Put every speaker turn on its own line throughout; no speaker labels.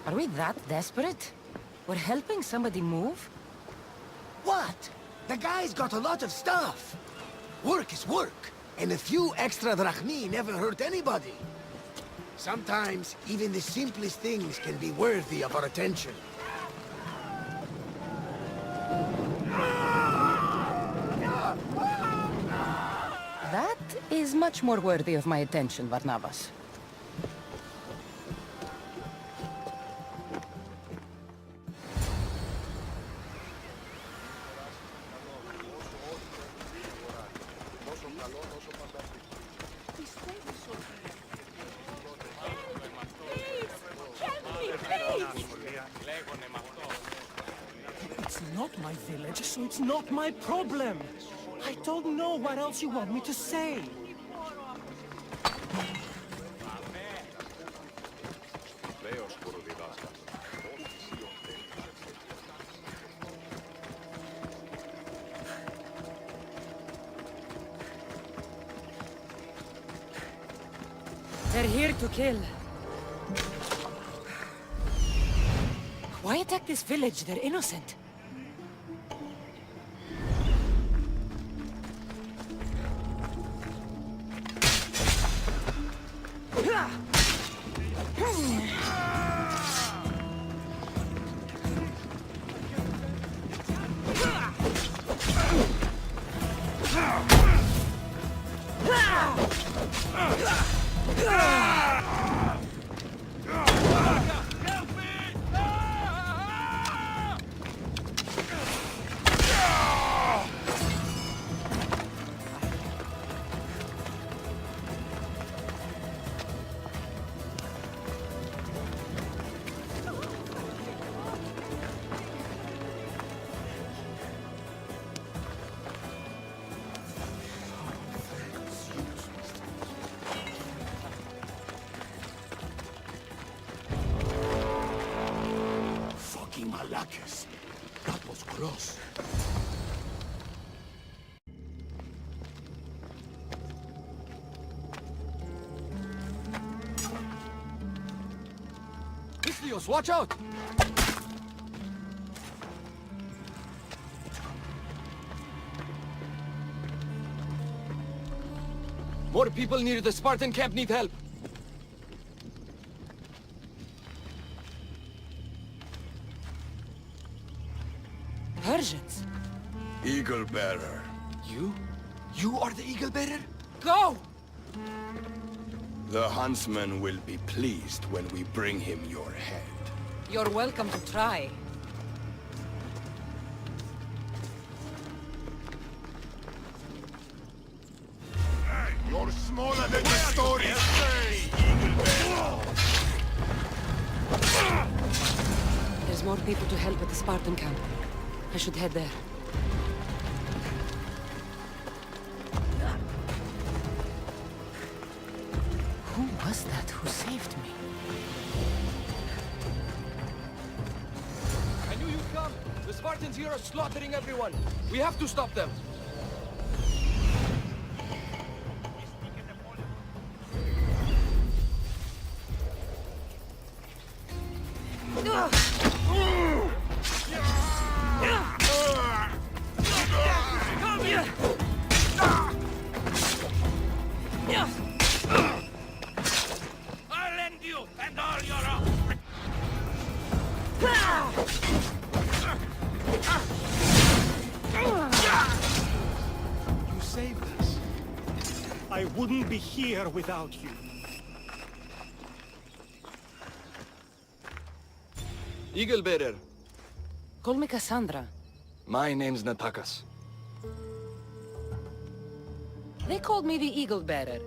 Are we that desperate? We're helping somebody move?
What? The guy's got a lot of stuff. Work is work, and a few extra drachmi never hurt anybody. Sometimes, even the simplest things can be worthy of our attention.
That is much more worthy of my attention, Barnabas.
It's not my village, so it's not my problem. I don't know what else you want me to say.
They're here to kill. Why attack this village? They're innocent.
Malakis. That was close.
Islios, watch out! More people near the Spartan camp need help.
Persians.
Eagle Bearer.
You? You are the Eagle Bearer?
Go!
The huntsman will be pleased when we bring him your head.
You're welcome to try.
You're smaller than the stories say, Eagle Bearer.
There's more people to help at the Spartan camp. I should head there. Who was that who saved me?
I knew you'd come. The Spartans here are slaughtering everyone. We have to stop them.
I'll end you and all your own.
You saved us. I wouldn't be here without you.
Eagle Bearer.
Call me Cassandra.
My name's Natakas.
They called me the Eagle Bearer.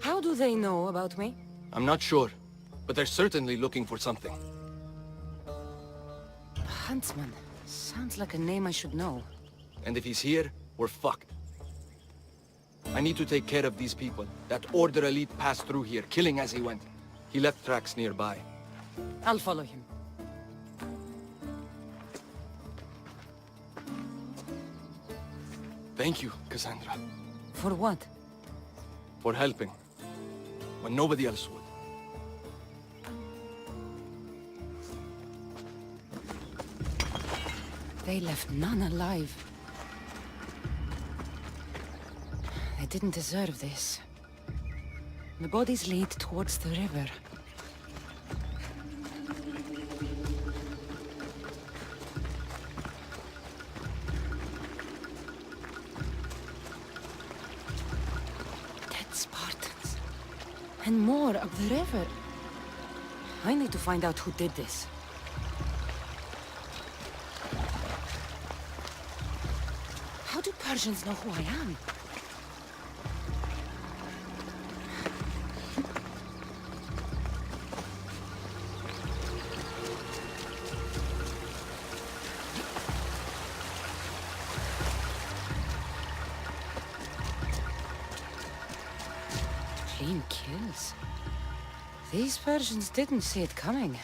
How do they know about me?
I'm not sure, but they're certainly looking for something.
Huntsman. Sounds like a name I should know.
And if he's here, we're fucked. I need to take care of these people. That Order elite passed through here, killing as he went. He left tracks nearby.
I'll follow him.
Thank you, Cassandra,
For what?
for helping, when nobody else would.
They left none alive. They didn't deserve this. The bodies lead towards the river. Dead Spartans. And more up the river. I need to find out who did this. How do Persians know who I am? Clean kills. These Persians didn't see it coming.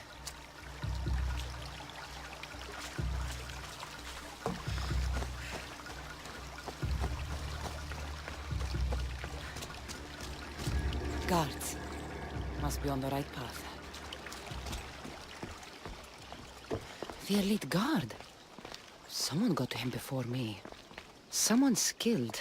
Guards. Must be on the right path. The elite guard. Someone got to him before me. Someone skilled.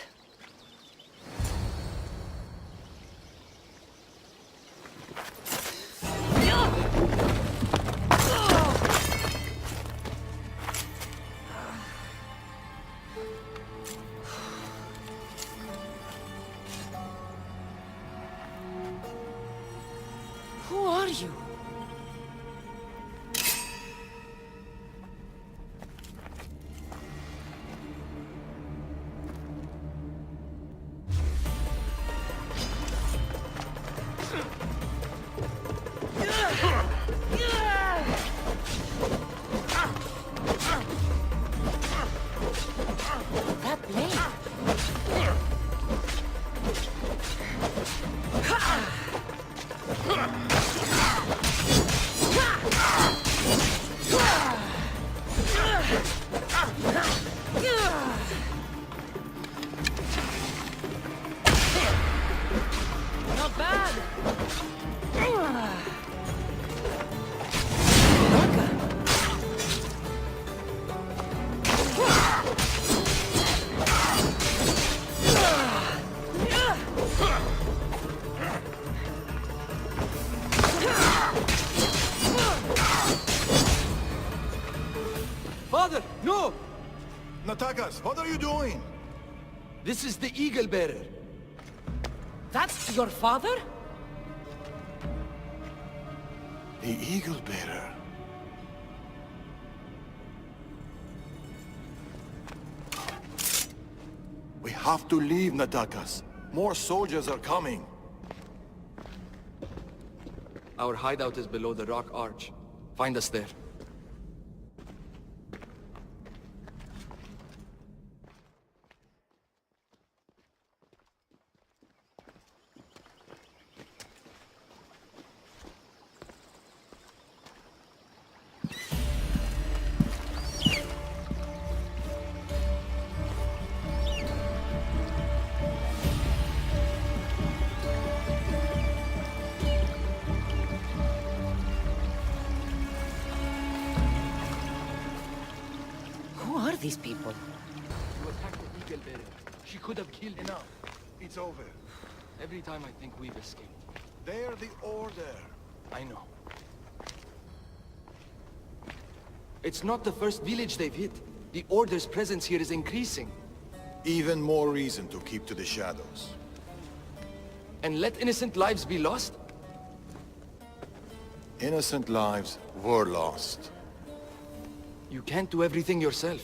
Who are you? That blade. Not bad.
Father, no!
Natakas, what are you doing?
This is the Eagle Bearer.
That's your father?
The Eagle Bearer. We have to leave, Natakas. More soldiers are coming.
Our hideout is below the rock arch. Find us there.
Who are these people?
You attacked the Eagle Bearer. She could have killed him.
Enough. It's over.
Every time I think we've escaped.
They're the Order.
I know. It's not the first village they've hit. The Order's presence here is increasing.
Even more reason to keep to the shadows.
And let innocent lives be lost?
Innocent lives were lost.
You can't do everything yourself.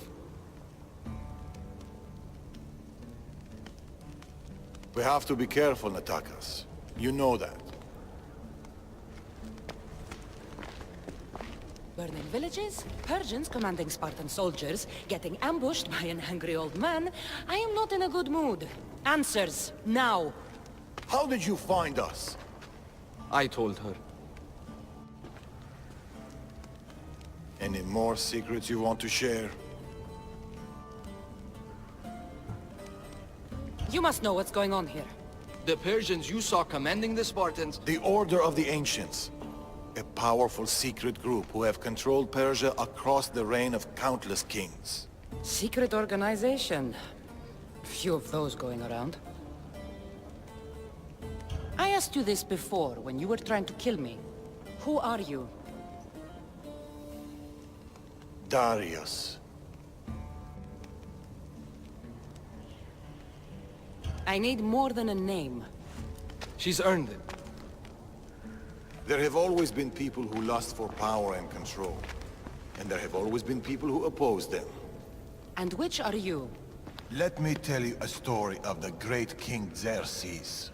We have to be careful, Natakas. You know that.
Burning villages, Persians commanding Spartan soldiers, getting ambushed by an angry old man. I am not in a good mood. Answers, now.
How did you find us?
I told her.
Any more secrets you want to share?
You must know what's going on here.
The Persians you saw commanding the Spartans.
The Order of the Ancients. A powerful secret group who have controlled Persia across the reign of countless kings.
Secret organization. Few of those going around. I asked you this before, when you were trying to kill me. Who are you?
Darius.
I need more than a name.
She's earned it.
There have always been people who lust for power and control. And there have always been people who oppose them.
And which are you?
Let me tell you a story of the great King Xerxes.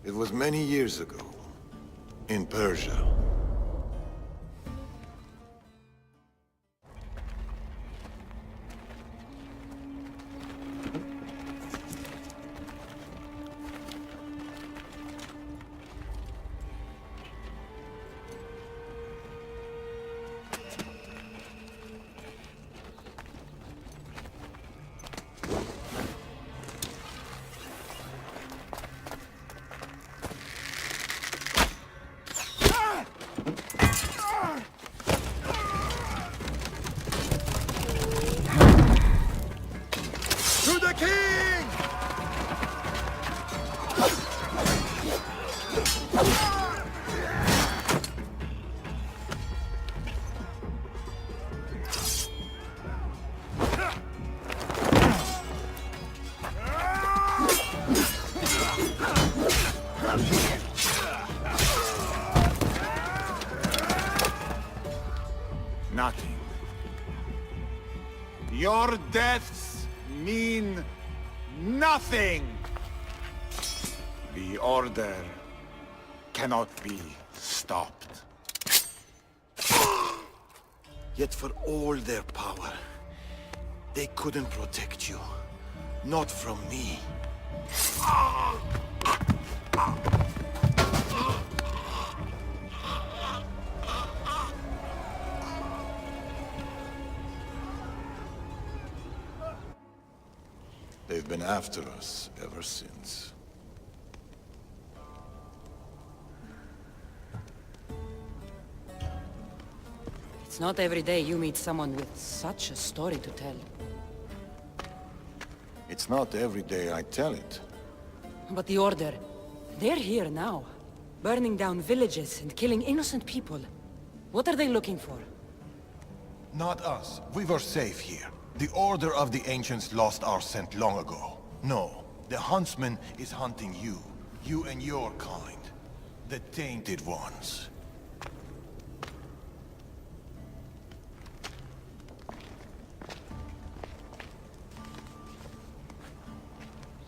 It was many years ago, in Persia. To the king! Nothing. Your deaths mean nothing. The order cannot be stopped. Yet for all their power, they couldn't protect you. Not from me. They've been after us ever since.
It's not every day you meet someone with such a story to tell.
It's not every day I tell it.
But the Order, they're here now. Burning down villages and killing innocent people. What are they looking for?
Not us. We were safe here. The Order of the Ancients lost our scent long ago. No, the Huntsman is hunting you. You and your kind. The Tainted Ones.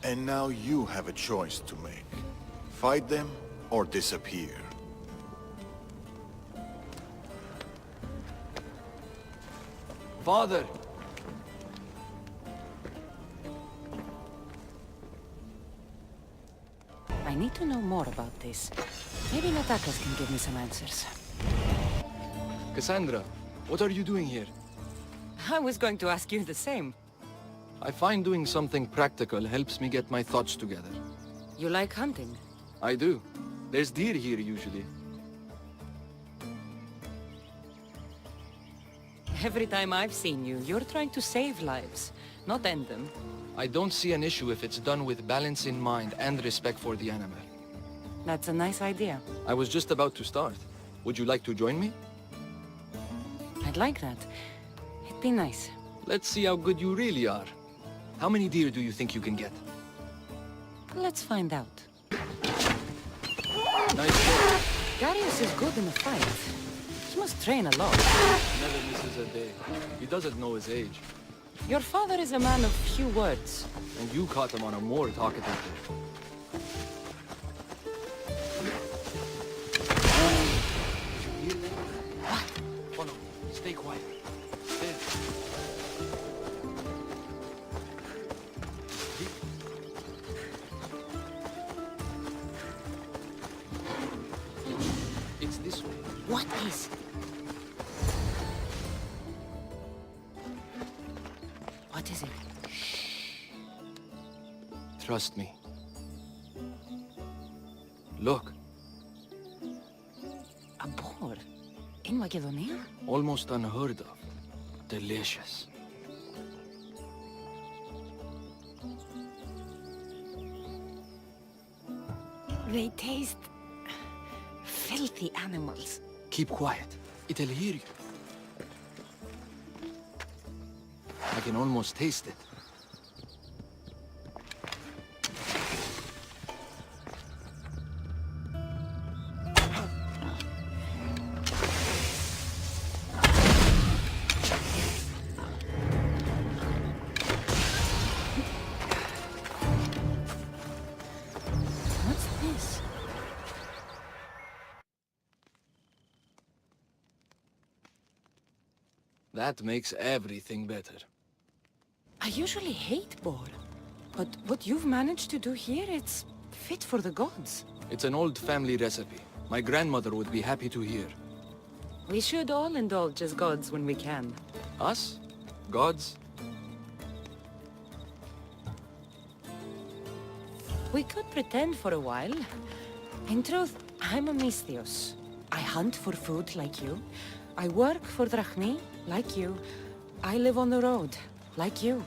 And now you have a choice to make. Fight them or disappear.
Father!
I need to know more about this. Maybe Natakas can give me some answers.
Cassandra, what are you doing here?
I was going to ask you the same.
I find doing something practical helps me get my thoughts together.
You like hunting?
I do. There's deer here usually.
Every time I've seen you, you're trying to save lives, not end them.
I don't see an issue if it's done with balance in mind and respect for the animal.
That's a nice idea.
I was just about to start. Would you like to join me?
I'd like that. It'd be nice.
Let's see how good you really are. How many deer do you think you can get?
Let's find out.
Nice work.
Darius is good in a fight. He must train a lot.
Never misses a day. He doesn't know his age.
Your father is a man of few words.
And you caught him on a more talkative day. Did you hear that? What? Oh no, stay quiet. There. It's this way.
What is? What is it?
Trust me. Look,
A boar? In Macedonia?
almost unheard of. Delicious.
They taste... filthy animals.
Keep quiet. It'll hear you. I can almost taste it.
What's this?
That makes everything better.
I usually hate boar, but what you've managed to do here, it's fit for the gods.
It's an old family recipe. My grandmother would be happy to hear.
We should all indulge as gods when we can.
Us? Gods?
We could pretend for a while. In truth, I'm a Misthios. I hunt for food like you. I work for Drachmi, like you. I live on the road, like you.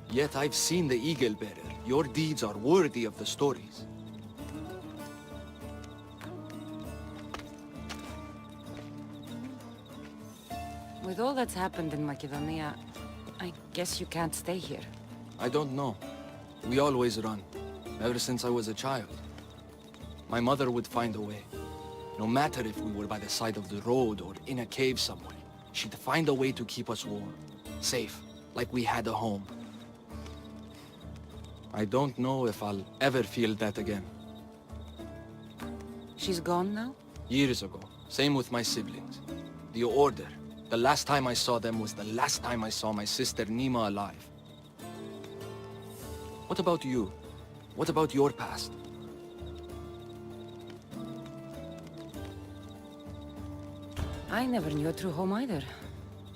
Yet I've seen the Eagle Bearer. Your deeds are worthy of the stories.
With all that's happened in Macedonia, I guess you can't stay here.
I don't know. We always run, ever since I was a child. My mother would find a way. No matter if we were by the side of the road or in a cave somewhere, she'd find a way to keep us warm, safe, like we had a home. I don't know if I'll ever feel that again.
She's gone now?
Years ago, same with my siblings. The Order. The last time I saw them was the last time I saw my sister Nima alive. What about you? What about your past?
I never knew a true home either.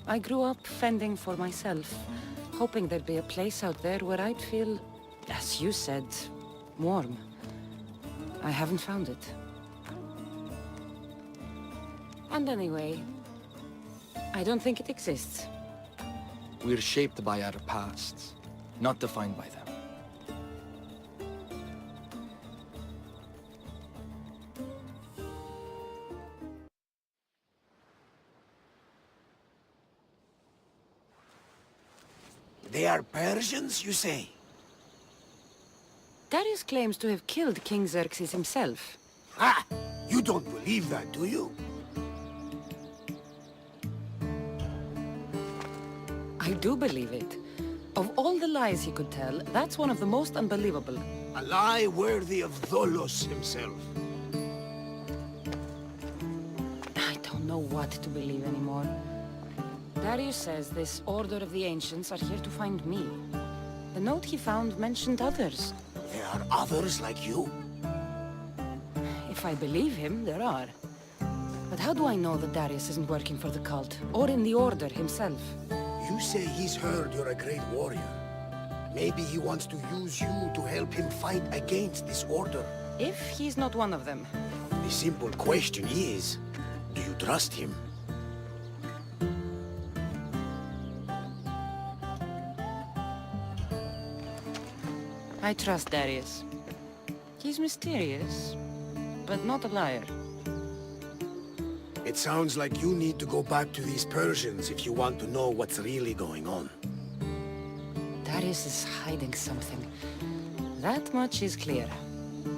I grew up fending for myself, hoping there'd be a place out there where I'd feel, as you said, warm. I haven't found it. And anyway, I don't think it exists.
We're shaped by our pasts, not defined by them.
They are Persians, you say?
Darius claims to have killed King Xerxes himself.
Ah! You don't believe that, do you?
I do believe it. Of all the lies he could tell, that's one of the most unbelievable.
A lie worthy of Tholos himself.
I don't know what to believe anymore. Darius says this Order of the Ancients are here to find me. The note he found mentioned others.
There are others like you?
If I believe him, there are. But how do I know that Darius isn't working for the cult, or in the Order himself?
You say he's heard you're a great warrior. Maybe he wants to use you to help him fight against this Order.
If he's not one of them.
The simple question is, do you trust him?
I trust Darius. He's mysterious, but not a liar.
It sounds like you need to go back to these Persians if you want to know what's really going on.
Darius is hiding something. That much is clear.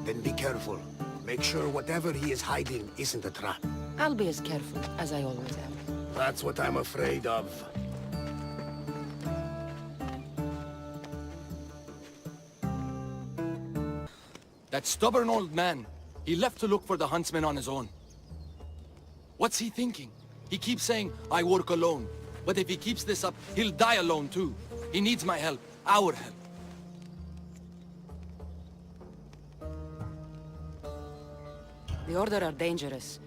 Then be careful. Make sure whatever he is hiding isn't a trap.
I'll be as careful as I always am.
That's what I'm afraid of.
That stubborn old man, he left to look for the huntsman on his own. What's he thinking? He keeps saying, I work alone. But if he keeps this up, he'll die alone too. He needs my help, our help.
The Order are dangerous.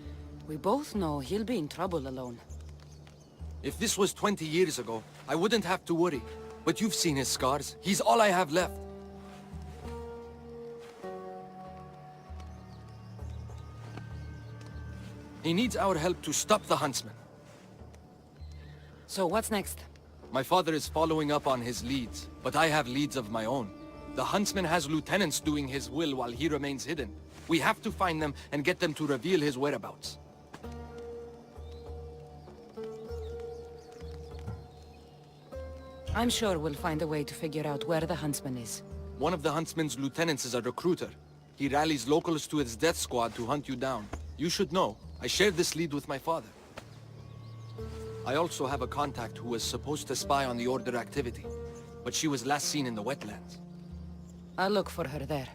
We both know he'll be in trouble alone.
If this was 20 years ago, I wouldn't have to worry. But you've seen his scars. He's all I have left. He needs our help to stop the huntsman.
So what's next?
My father is following up on his leads, but I have leads of my own. The huntsman has lieutenants doing his will while he remains hidden. We have to find them and get them to reveal his whereabouts.
I'm sure we'll find a way to figure out where the huntsman is.
One of the huntsman's lieutenants is a recruiter. He rallies locals to his death squad to hunt you down. You should know. I shared this lead with my father. I also have a contact who was supposed to spy on the Order activity, but she was last seen in the wetlands.
I'll look for her there.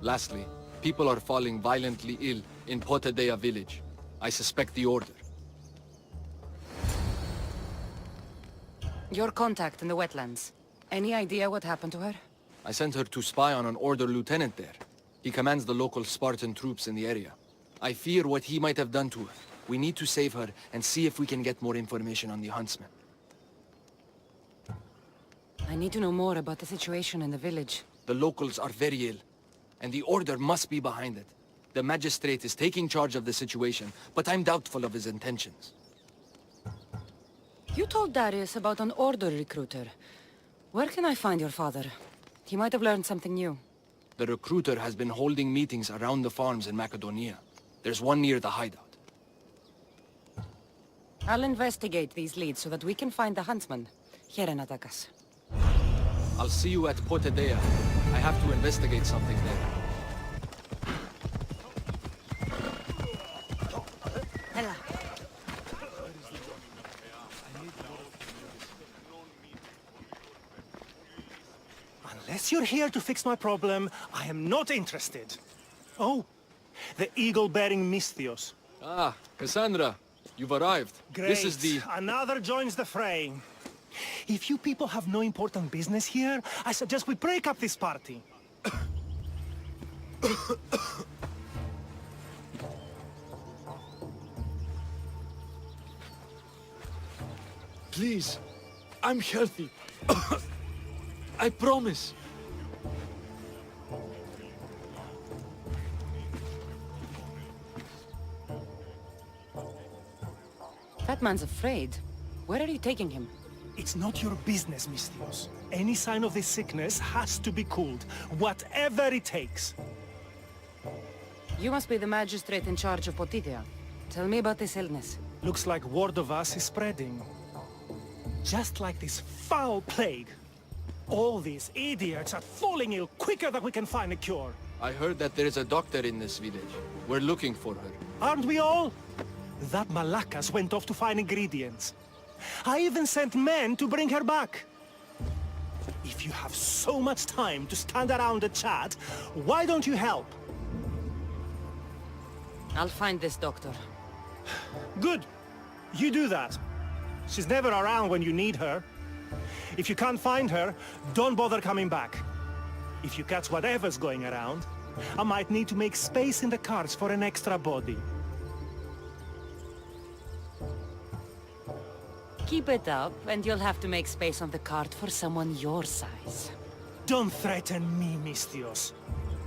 Lastly, people are falling violently ill in Potadea village. I suspect the Order.
Your contact in the wetlands. Any idea what happened to her?
I sent her to spy on an Order lieutenant there. He commands the local Spartan troops in the area. I fear what he might have done to her. We need to save her and see if we can get more information on the huntsman.
I need to know more about the situation in the village.
The locals are very ill, and the Order must be behind it. The magistrate is taking charge of the situation, but I'm doubtful of his intentions.
You told Darius about an Order recruiter. Where can I find your father? He might have learned something new.
The recruiter has been holding meetings around the farms in Macedonia. There's one near the hideout.
I'll investigate these leads so that we can find the huntsman. Here in Atakas.
I'll see you at Potadea. I have to investigate something there.
Hela.
Unless you're here to fix my problem, I am not interested. Oh, the eagle-bearing Misthios.
Ah, Cassandra, you've arrived.
Great.
This is the...
Another joins the fray. If you people have no important business here, I suggest we break up this party.
Please, I'm healthy. I promise.
That man's afraid. Where are you taking him?
It's not your business, Misthios. Any sign of this sickness has to be cooled, whatever it takes.
You must be the magistrate in charge of Potidea. Tell me about this illness.
Looks like word of us is spreading. Just like this foul plague. All these idiots are falling ill quicker than we can find a cure.
I heard that there is a doctor in this village. We're looking for her.
Aren't we all? That Malakas went off to find ingredients. I even sent men to bring her back. If you have so much time to stand around and chat, why don't you help?
I'll find this doctor.
Good. You do that. She's never around when you need her. If you can't find her, don't bother coming back. If you catch whatever's going around, I might need to make space in the carts for an extra body.
Keep it up, and you'll have to make space on the cart for someone your size.
Don't threaten me, Misthios.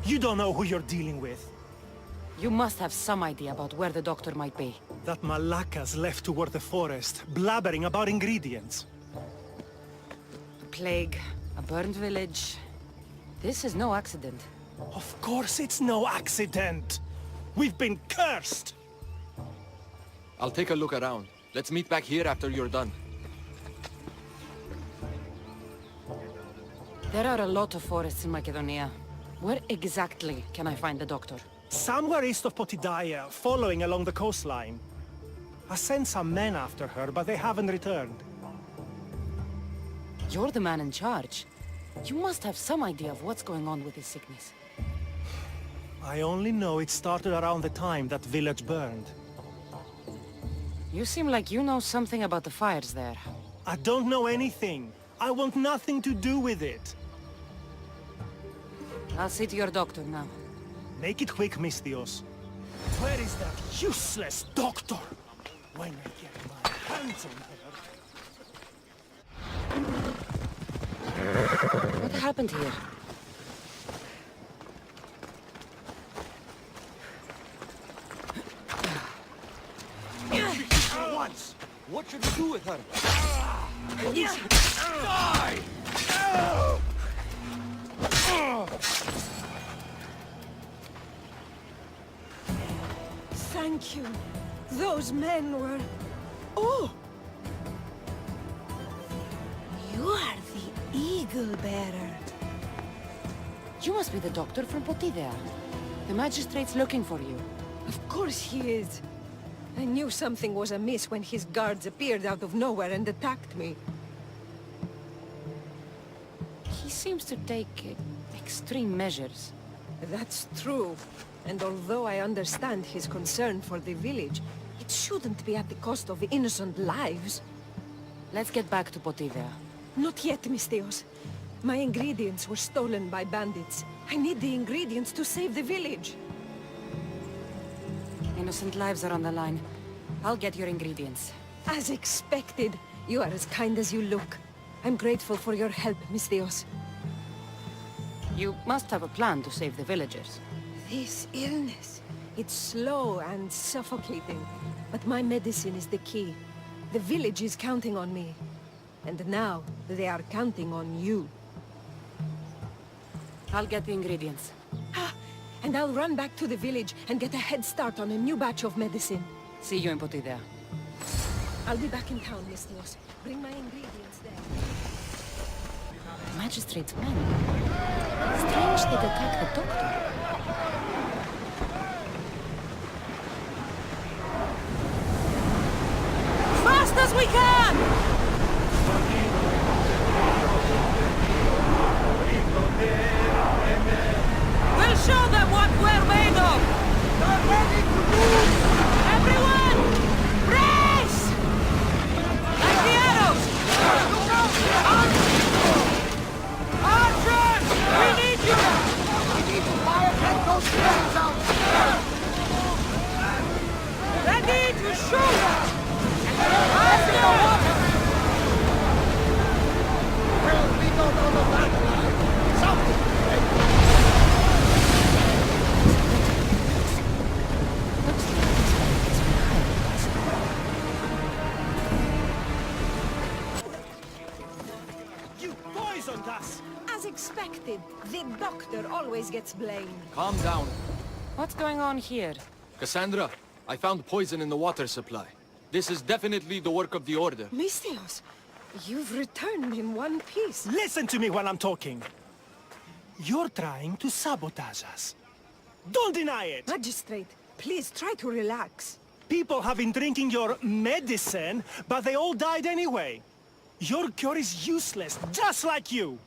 You don't know who you're dealing with.
You must have some idea about where the doctor might be.
That Malakas left toward the forest, blabbering about ingredients.
A plague, a burned village. This is no accident.
Of course it's no accident. We've been cursed.
I'll take a look around. Let's meet back here after you're done.
There are a lot of forests in Macedonia. Where exactly can I find the doctor?
Somewhere east of Potidaya, following along the coastline. I sent some men after her, but they haven't returned.
You're the man in charge. You must have some idea of what's going on with his sickness.
I only know it started around the time that village burned.
You seem like you know something about the fires there.
I don't know anything. I want nothing to do with it.
I'll see to your doctor now.
Make it quick, Misthios. Where is that useless doctor? When I get my hands on her...
What happened here?
Once. What should we do with her?
Die!
Thank you. Those men were... Oh! You are the Eagle Bearer.
You must be the doctor from Potidea. The magistrate's looking for you.
Of course he is. I knew something was amiss when his guards appeared out of nowhere and attacked me.
He seems to take extreme measures.
That's true. And although I understand his concern for the village, it shouldn't be at the cost of innocent lives.
Let's get back to Potidea.
Not yet, Misthios. My ingredients were stolen by bandits. I need the ingredients to save the village.
Innocent lives are on the line. I'll get your ingredients.
As expected. You are as kind as you look. I'm grateful for your help, Misthios.
You must have a plan to save the villagers.
This illness, it's slow and suffocating, but my medicine is the key. The village is counting on me. And now, they are counting on you.
I'll get the ingredients.
And I'll run back to the village and get a head start on a new batch of medicine.
See you in Potidea.
I'll be back in town, Misthios. Bring my ingredients there.
Magistrate's men. Strange they'd attack the doctor. Fast as we can! We'll show them what we're made of! They're ready to move! Everyone! Brace! Like the arrows! Look out! Archers! We need you!
We need to fire take those flames out!
Ready to shoot! Pass the water!
Well, we don't know the battle line. Something!
You poisoned us!
As expected, the doctor always gets blamed.
Calm down.
What's going on here?
Cassandra, I found poison in the water supply. This is definitely the work of the Order.
Misthios, you've returned in one piece.
Listen to me when I'm talking. You're trying to sabotage us. Don't deny it!
Magistrate, please try to relax.
People have been drinking your medicine, but they all died anyway. Your cure is useless, just like you.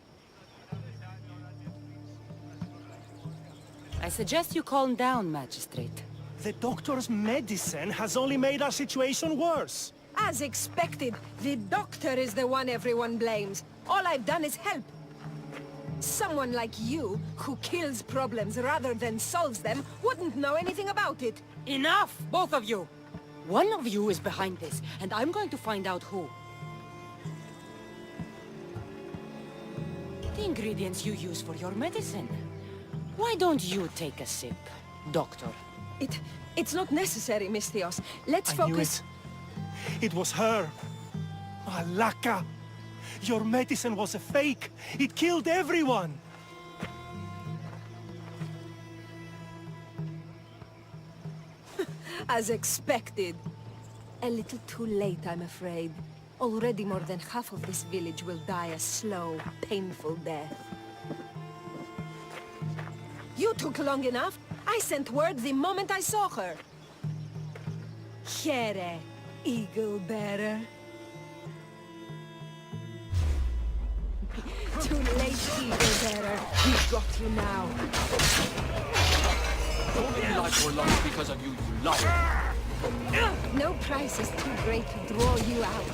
I suggest you calm down, Magistrate.
The doctor's medicine has only made our situation worse.
As expected, the doctor is the one everyone blames. All I've done is help. Someone like you, who kills problems rather than solves them, wouldn't know anything about it.
Enough, both of you! One of you is behind this, and I'm going to find out who. The ingredients you use for your medicine. Why don't you take a sip, Doctor?
It's not necessary, Misthios. Let's
I
focus...
knew it. It was her. Malaka. Your medicine was a fake. It killed everyone.
As expected. A little too late, I'm afraid. Already more than half of this village will die a slow, painful death. You took long enough. I sent word the moment I saw her. Here, Eagle Bearer. Too late, Eagle Bearer. We've got you now.
Nobody lives or lost because of you, you liar.
No price is too great to draw you out.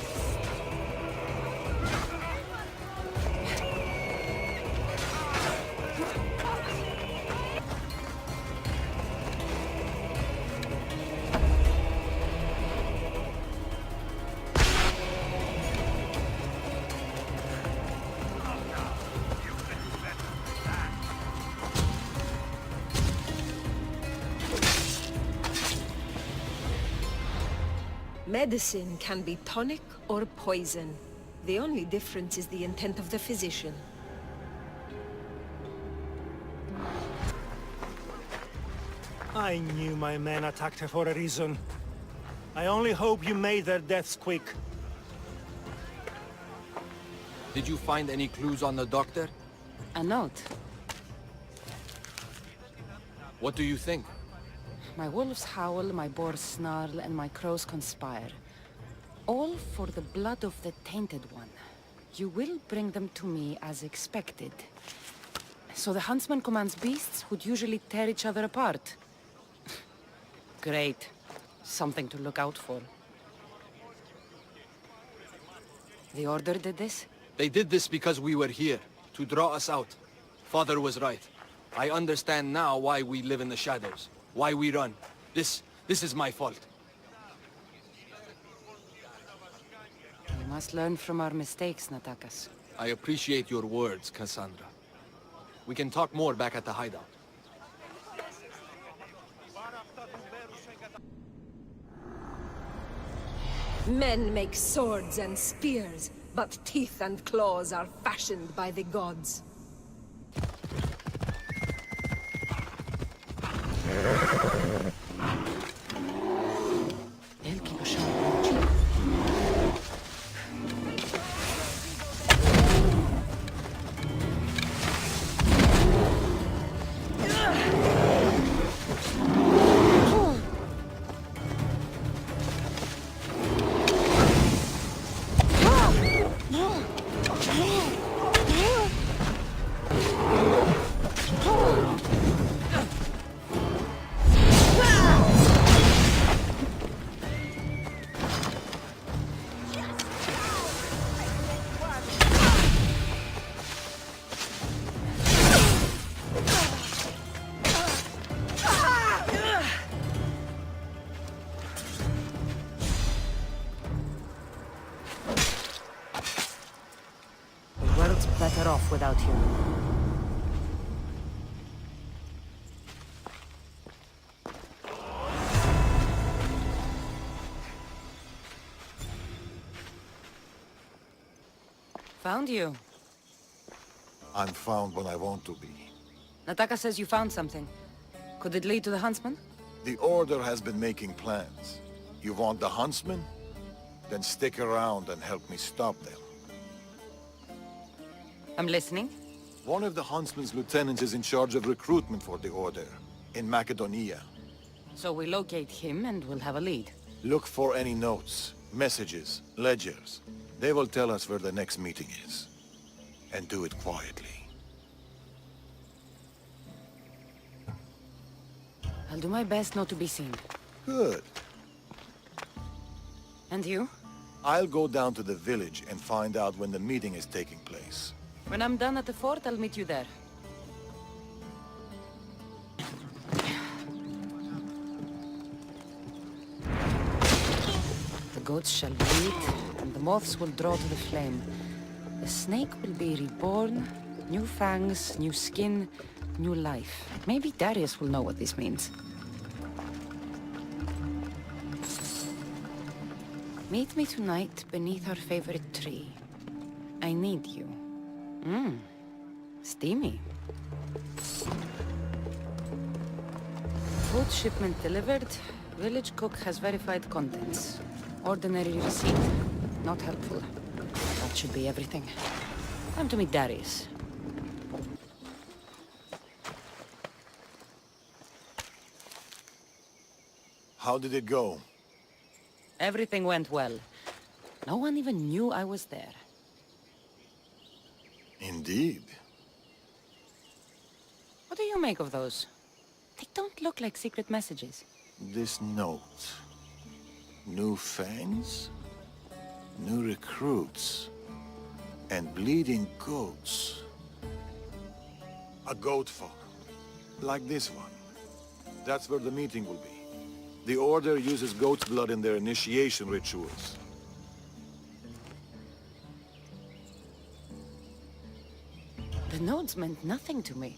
Medicine can be tonic or poison. The only difference is the intent of the physician.
I knew my men attacked her for a reason. I only hope you made their deaths quick.
Did you find any clues on the doctor?
A note.
What do you think?
My wolves howl, my boars snarl, and my crows conspire. All for the blood of the Tainted One. You will bring them to me as expected. So the huntsman commands beasts who'd usually tear each other apart. Great. Something to look out for. The Order did this?
They did this because we were here, to draw us out. Father was right. I understand now why we live in the shadows, why we run. This is my fault.
We must learn from our mistakes, Natakas.
I appreciate your words, Cassandra. We can talk more back at the hideout.
Men make swords and spears, but teeth and claws are fashioned by the gods.
Better off without you. Found you.
I'm found when I want to be.
Nataka says you found something. Could it lead to the huntsman?
The Order has been making plans. You want the huntsman? Then stick around and help me stop them.
I'm listening.
One of the huntsman's lieutenants is in charge of recruitment for the Order, in Macedonia.
So we locate him and we'll have a lead.
Look for any notes, messages, ledgers. They will tell us where the next meeting is. And do it quietly.
I'll do my best not to be seen.
Good.
And you?
I'll go down to the village and find out when the meeting is taking place.
When I'm done at the fort, I'll meet you there. The goats shall bleed, and the moths will draw to the flame. The snake will be reborn, new fangs, new skin, new life. Maybe Darius will know what this means. Meet me tonight beneath our favorite tree. I need you. Steamy. Food shipment delivered. Village cook has verified contents. Ordinary receipt. Not helpful. That should be everything. Time to meet Darius.
How did it go?
Everything went well. No one even knew I was there.
Indeed.
What do you make of those? They don't look like secret messages.
This note. New fangs? New recruits. And bleeding goats. A goat farm. Like this one. That's where the meeting will be. The Order uses goat's blood in their initiation rituals.
The notes meant nothing to me.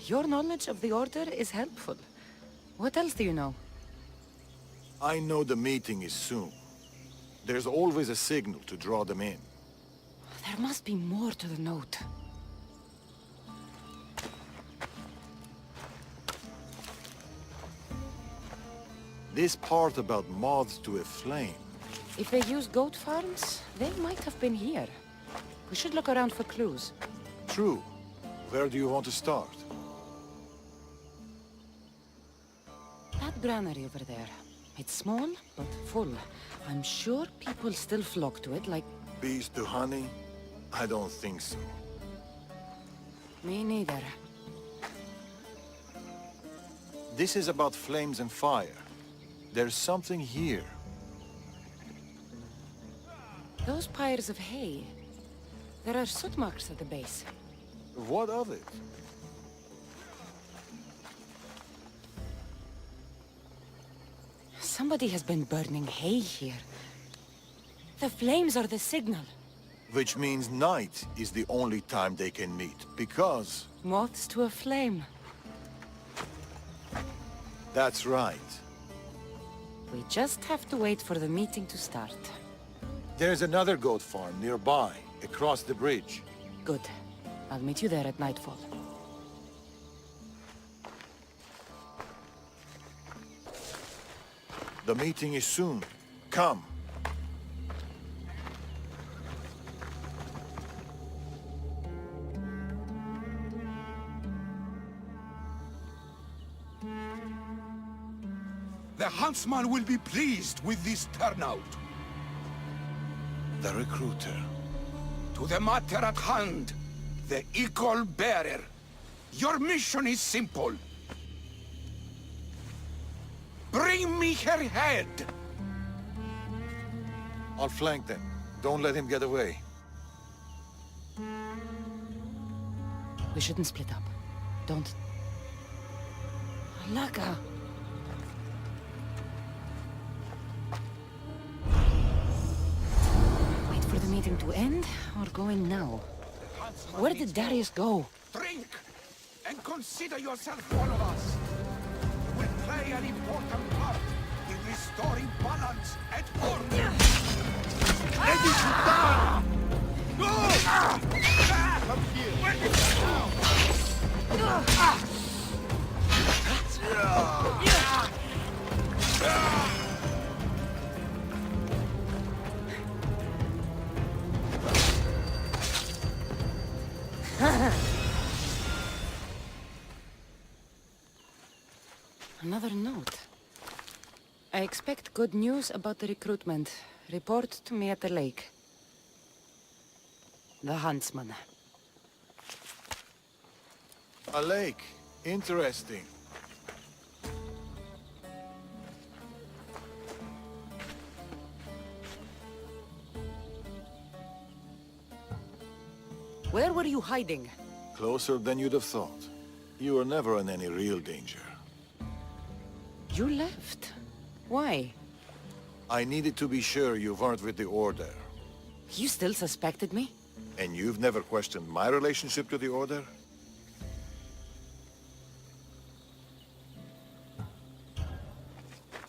Your knowledge of the Order is helpful. What else do you know?
I know the meeting is soon. There's always a signal to draw them in.
There must be more to the note.
This part about moths to a flame.
If they use goat farms, they might have been here. We should look around for clues.
True. Where do you want to start?
That granary over there. It's small, but full. I'm sure people still flock to it like...
Bees to honey? I don't think so.
Me neither.
This is about flames and fire. There's something here.
Those pyres of hay. There are soot marks at the base.
What of it?
Somebody has been burning hay here. The flames are the signal.
Which means night is the only time they can meet, because...
Moths to a flame.
That's right.
We just have to wait for the meeting to start.
There's another goat farm nearby, across the bridge.
Good. I'll meet you there at nightfall.
The meeting is soon. Come.
The huntsman will be pleased with this turnout.
The recruiter.
To the matter at hand, the eagle bearer. Your mission is simple. Bring me her head!
I'll flank them. Don't let him get away.
We shouldn't split up. Don't... Laka! Wait for the meeting to end, or go in now? Where did Darius go?
Drink, and consider yourself one of us. You will play an important part in restoring balance and order. Ready to die! Go! Come
Another note. I expect good news about the recruitment. Report to me at the lake. The huntsman.
A lake. Interesting.
Where were you hiding?
Closer than you'd have thought. You were never in any real danger.
You left. Why?
I needed to be sure you weren't with the Order.
You still suspected me?
And you've never questioned my relationship to the Order?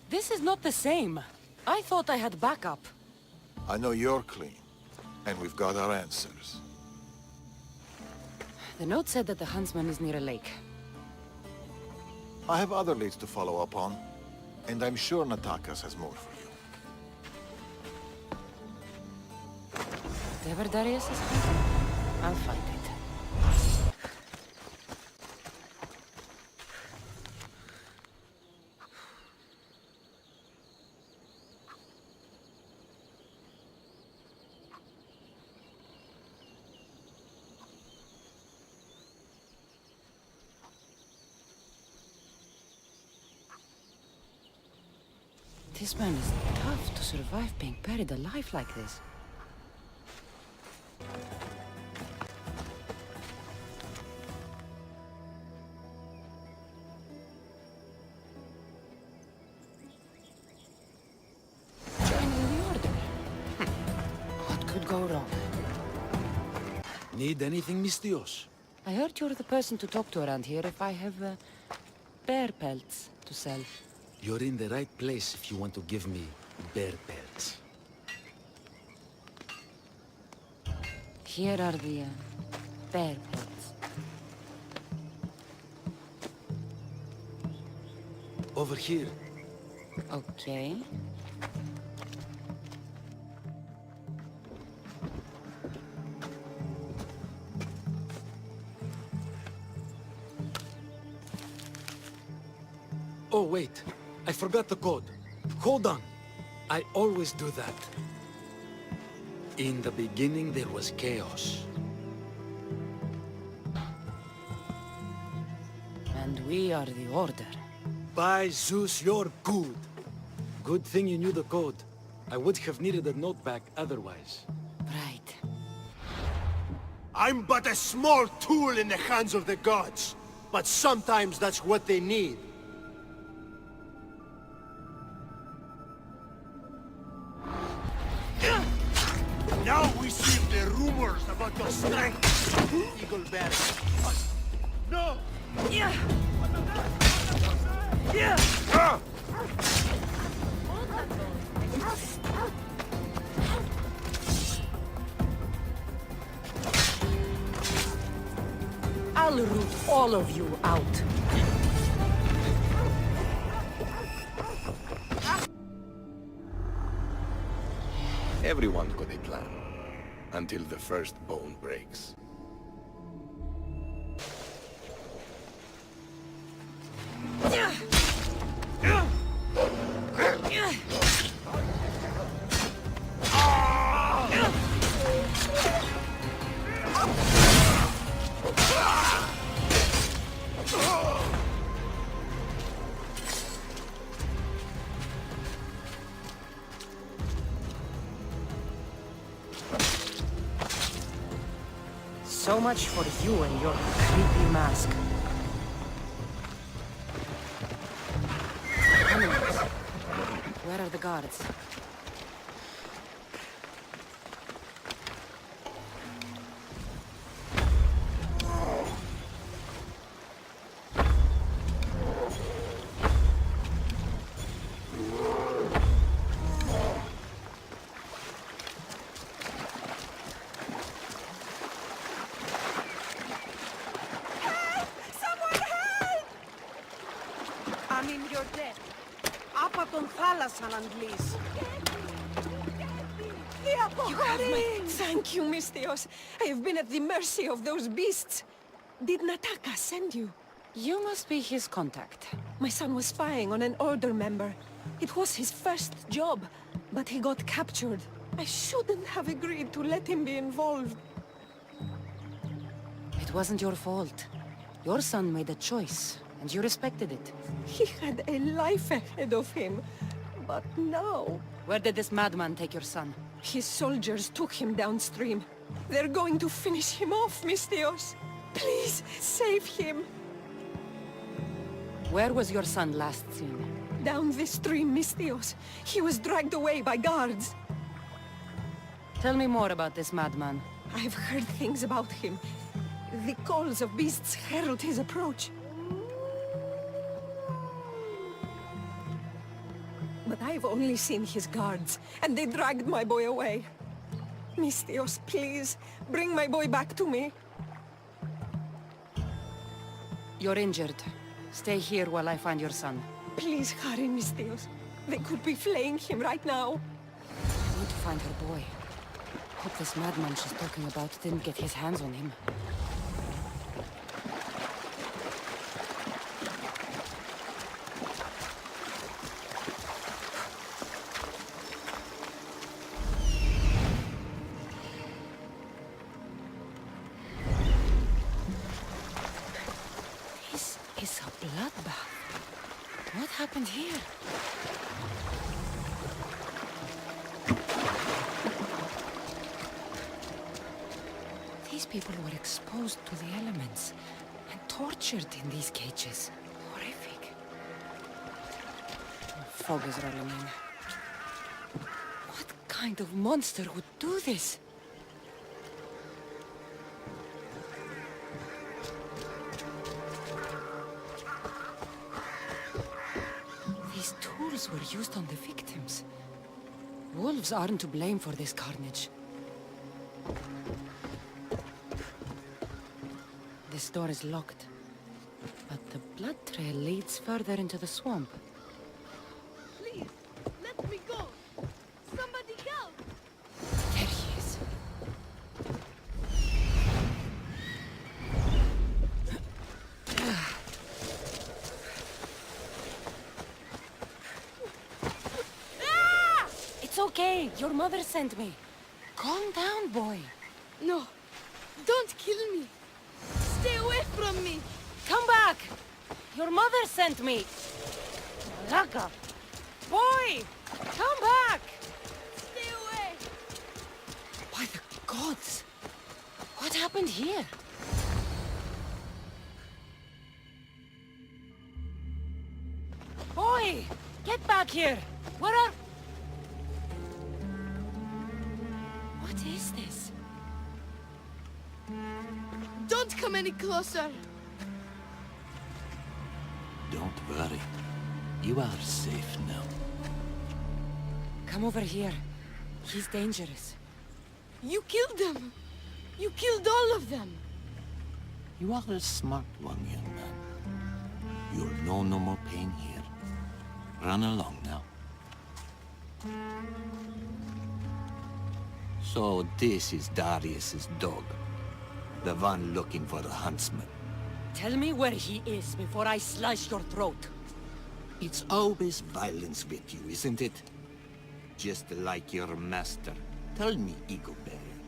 This is not the same. I thought I had backup.
I know you're clean, and we've got our answers.
The note said that the huntsman is near a lake.
I have other leads to follow up on, and I'm sure Natakas has more for you.
Whatever Darius is hiding, I'll find it. This man is tough to survive being buried alive like this. Joining the Order? What could go wrong?
Need anything, Mistios?
I heard you're the person to talk to around here if I have bear pelts to sell.
You're in the right place if you want to give me bear pelts.
Here are the bear pelts.
Over here.
Okay.
Oh, wait. I forgot the code. Hold on. I always do that. In the beginning, there was chaos.
And we are the Order.
By Zeus, you're good. Good thing you knew the code. I would have needed a note back otherwise.
Right.
I'm but a small tool in the hands of the gods. But sometimes that's what they need. Now we see the rumors about your strength, Eagle Bear. No!
Yeah.
I'll root all of you out.
Everyone's got a plan, until the first bone breaks.
So much for you and your creepy mask. Animals. Where are the guards?
I'm in your debt. Apa ton θάλασσαν αντλείς. Thank you, Mistios. I have been at the mercy of those beasts. Did Nataka send you?
You must be his contact.
My son was spying on an Order member. It was his first job, but he got captured. I shouldn't have agreed to let him be involved.
It wasn't your fault. Your son made a choice, and you respected it.
He had a life ahead of him. But now...
Where did this madman take your son?
His soldiers took him downstream. They're going to finish him off, Mistios. Please, save him.
Where was your son last seen?
Down this stream, Mistios. He was dragged away by guards.
Tell me more about this madman.
I've heard things about him. The calls of beasts herald his approach. But I've only seen his guards, and they dragged my boy away. Mistios, please, bring my boy back to me.
You're injured. Stay here while I find your son.
Please hurry, Mistios. They could be flaying him right now.
I need to find her boy. Hope this madman she's talking about didn't get his hands on him. This is a bloodbath. What happened here? These people were exposed to the elements and tortured in these cages. Horrific. Fog is rolling in. What kind of monster would do this? These tools were used on the victims. Wolves aren't to blame for this carnage. This door is locked, but the blood trail leads further into the swamp. okay. Your mother sent me. Calm down, boy.
No, don't kill me. Stay away from me.
Come back! Your mother sent me! Malaka! Boy! Come back!
Stay away.
By the gods! What happened here? Boy! Get back here! Where are... What is this?
Don't come any closer.
Don't worry. You are safe now.
Come over here. He's dangerous.
You killed them. You killed all of them.
You are a smart one, young man. You'll know no more pain here. Run along now. So this is Darius's dog. The one looking for the huntsman.
Tell me where he is before I slice your throat.
It's always violence with you, isn't it? Just like your master. Tell me, Eagle Bearer,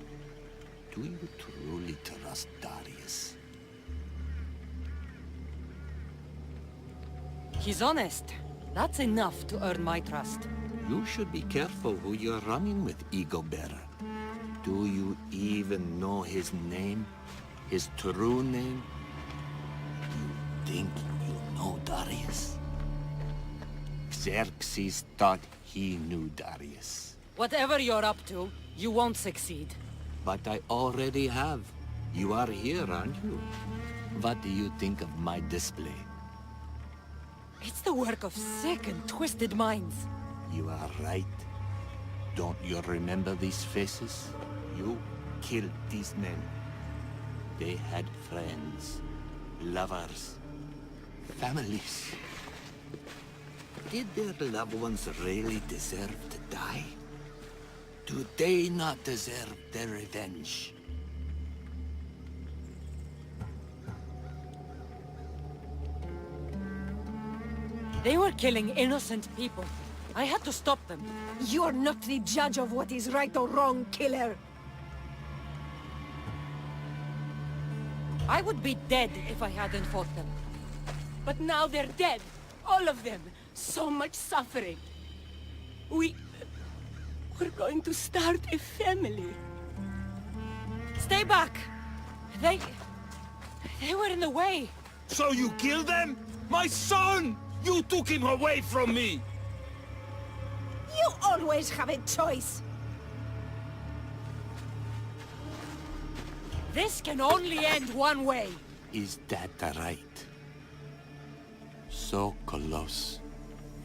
do you truly trust Darius?
He's honest. That's enough to earn my trust.
You should be careful who you're running with, Eagle Bearer. Do you even know his name? His true name? You think you know Darius? Xerxes thought he knew Darius.
Whatever you're up to, you won't succeed.
But I already have. You are here, aren't you? What do you think of my display?
It's the work of sick and twisted minds.
You are right. Don't you remember these faces? You killed these men. They had friends, lovers, families. Did their loved ones really deserve to die? Do they not deserve their revenge?
They were killing innocent people. I had to stop them.
You're not the judge of what is right or wrong, killer.
I would be dead if I hadn't fought them. But now they're dead. All of them. So much suffering. We're going to start a family. Stay back! They were in the way.
So you killed them? My son! You took him away from me!
You always have a choice.
This can only end one way.
Is that right? So close.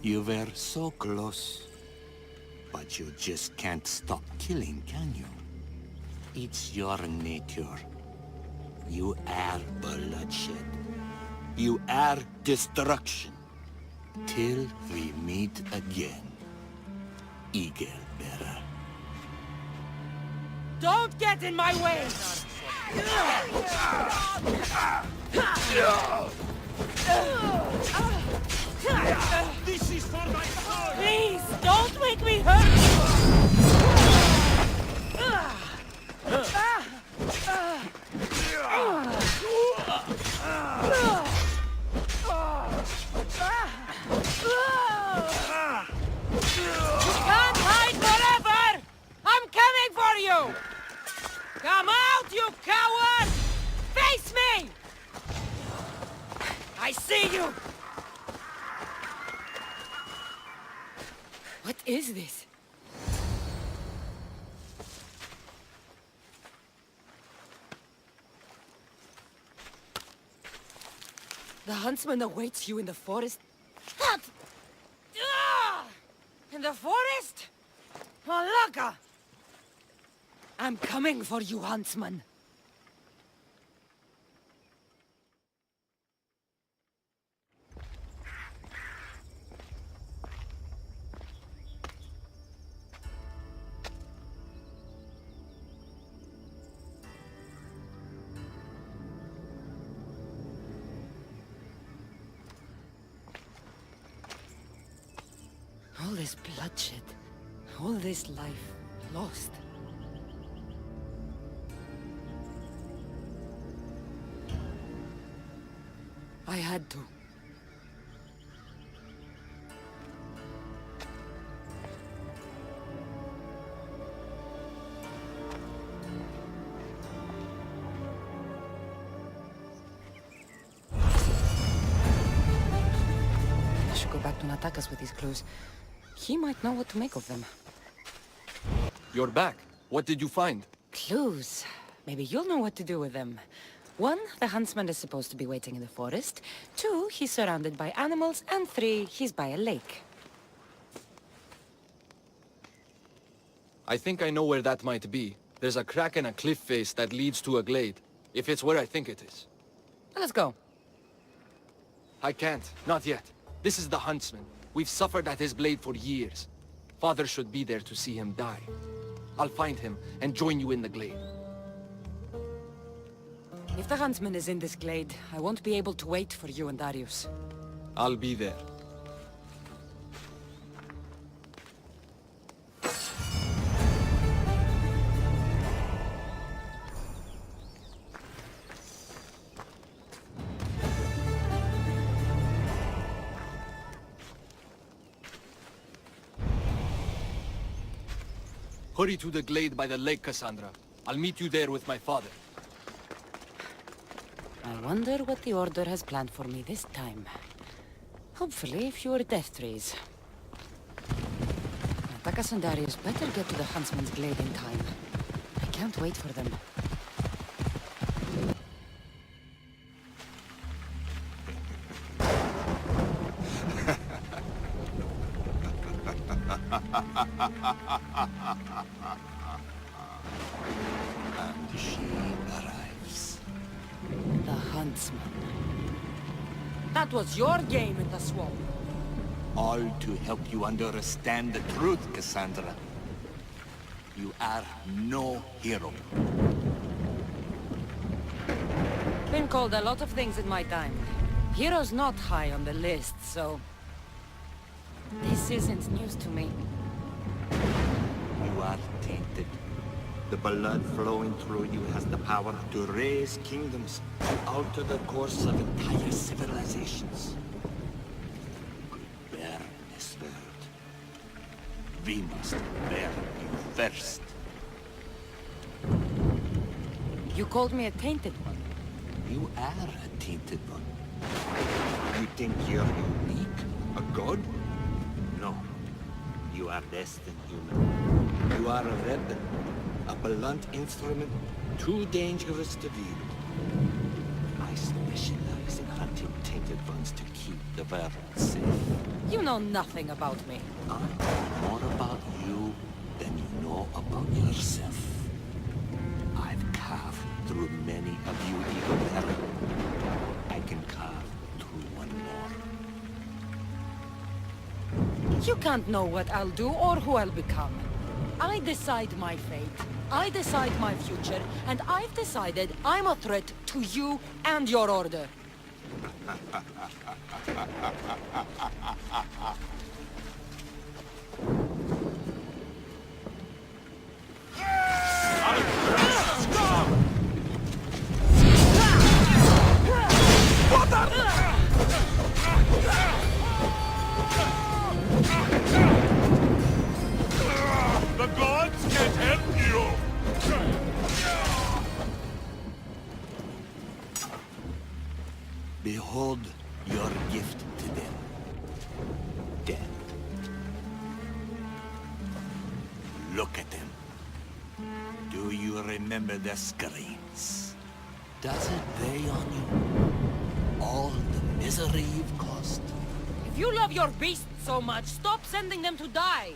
You were so close. But you just can't stop killing, can you? It's your nature. You are bloodshed. You are destruction. Till we meet again, Eagle Bearer.
Don't get in my way!
This is for my son!
Please, don't make me hurt you! You can't hide forever! I'm coming for you! Come out, you coward! Face me! I see you! What is this? The huntsman awaits you in the forest? What? In the forest? Malaka! I'm coming for you, huntsman. All this bloodshed. All this life lost. I had to. I should go back to Natakas with these clues. He might know what to make of them.
You're back. What did you find?
Clues. Maybe you'll know what to do with them. 1, the huntsman is supposed to be waiting in the forest. 2, he's surrounded by animals. And 3, he's by a lake.
I think I know where that might be. There's a crack in a cliff face that leads to a glade. If it's where I think it is.
Let's go.
I can't. Not yet. This is the huntsman. We've suffered at his blade for years. Father should be there to see him die. I'll find him and join you in the glade.
If the huntsman is in this glade, I won't be able to wait for you and Darius.
I'll be there. Hurry to the glade by the lake, Cassandra. I'll meet you there with my father.
I wonder what the Order has planned for me this time. Hopefully, fewer death trees. Natakas and Darius better get to the Huntsman's glade in time. I can't wait for them.
And she arrives.
The Huntsman. That was your game in the swamp.
All to help you understand the truth, Cassandra. You are no hero.
Been called a lot of things in my time. Hero's not high on the list, so... This isn't news to me.
You are tainted. The blood flowing through you has the power to raise kingdoms, to alter the course of entire civilizations. Bear this world. We must bear you first.
You called me a tainted one.
You are a tainted one. You think you're unique? A god? No. You are less than human. You are a weapon. A blunt instrument too dangerous to wield. I specialize in hunting tainted ones to keep the world safe.
You know nothing about me.
I know more about you than you know about yourself. I've carved through many of you, Eagle Bearer. I can carve through one more.
You can't know what I'll do or who I'll become. I decide my fate. I decide my future. And I've decided I'm a threat to you and your order.
The gods can't help you!
Behold your gift to them. Death. Look at them. Do you remember their screams? Does it weigh on you? All the misery you've caused?
If you love your beasts so much, stop sending them to die.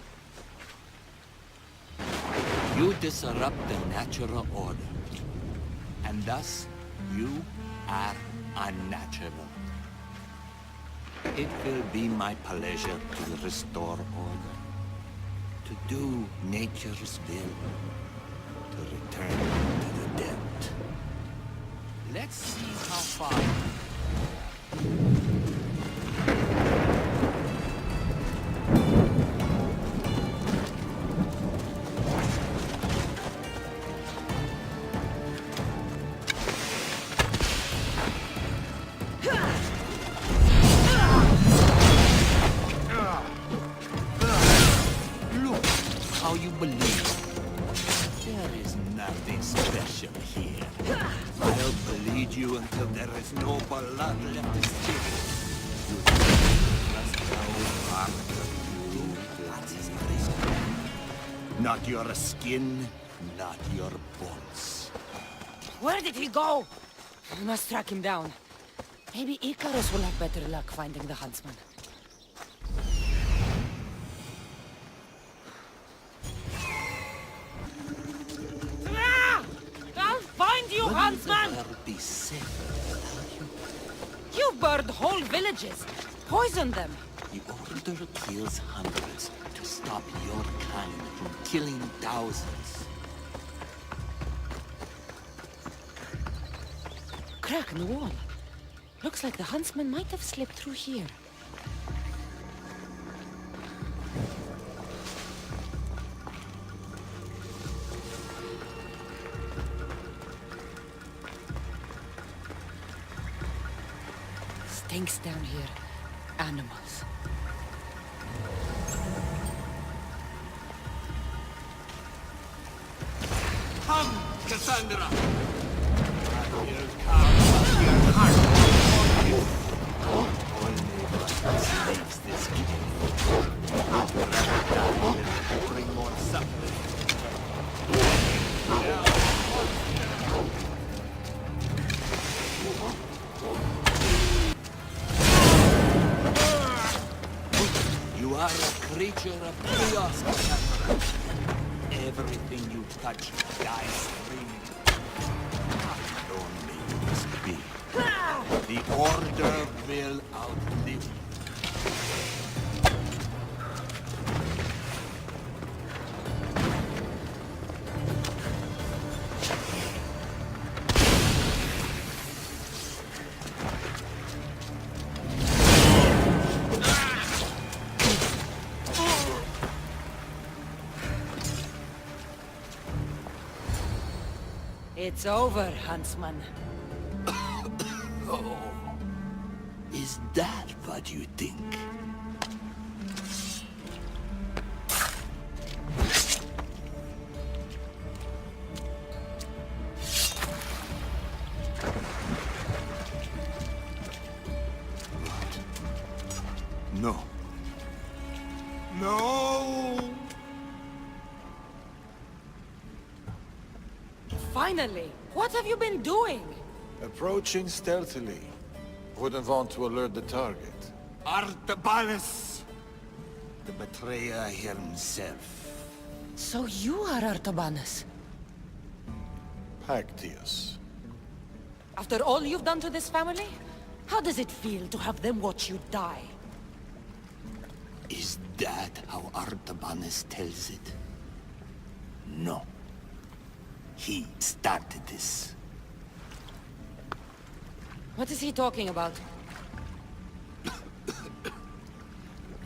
You disrupt the natural order. And thus, you are unnatural. It will be my pleasure to restore order. To do nature's will. To return to the dead. Let's see how far... how you believe. There is nothing special here. I'll bleed you until there is no blood left to spill. You just how hard you will. Not your skin, not your bones.
Where did he go? We must track him down. Maybe Icarus will have better luck finding the huntsman. Ah! I'll find you, huntsman!
Will be safer without you?
You've burned whole villages. Poisoned them.
The Order kills hundreds to stop your kind from killing thousands.
Crack in the wall. Looks like the huntsman might have slipped through here. Stinks down here. Animals.
Come, Cassandra! I will carve your heart for you. Only what leaves this cave. Rather will bring more suffering. You are a creature of chaos, Cassandra. Everything you touch dies screaming. How lonely you must be. The Order will outlive you.
It's over, huntsman.
Oh, is that what you think? What? No. No!
Finally! What have you been doing?
Approaching stealthily. Wouldn't want to alert the target.
Artabanus! The betrayer himself.
So you are Artabanus.
Pactius.
After all you've done to this family? How does it feel to have them watch you die?
Is that how Artabanus tells it? No. He started this.
What is he talking about?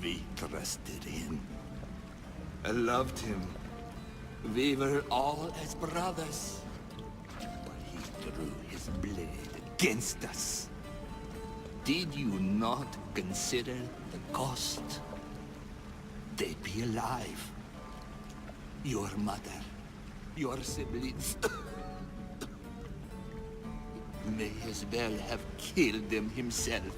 We trusted him. I loved him. We were all as brothers. But he drew his blade against us. Did you not consider the cost? They'd be alive. Your mother, your siblings. May as well have killed them himself.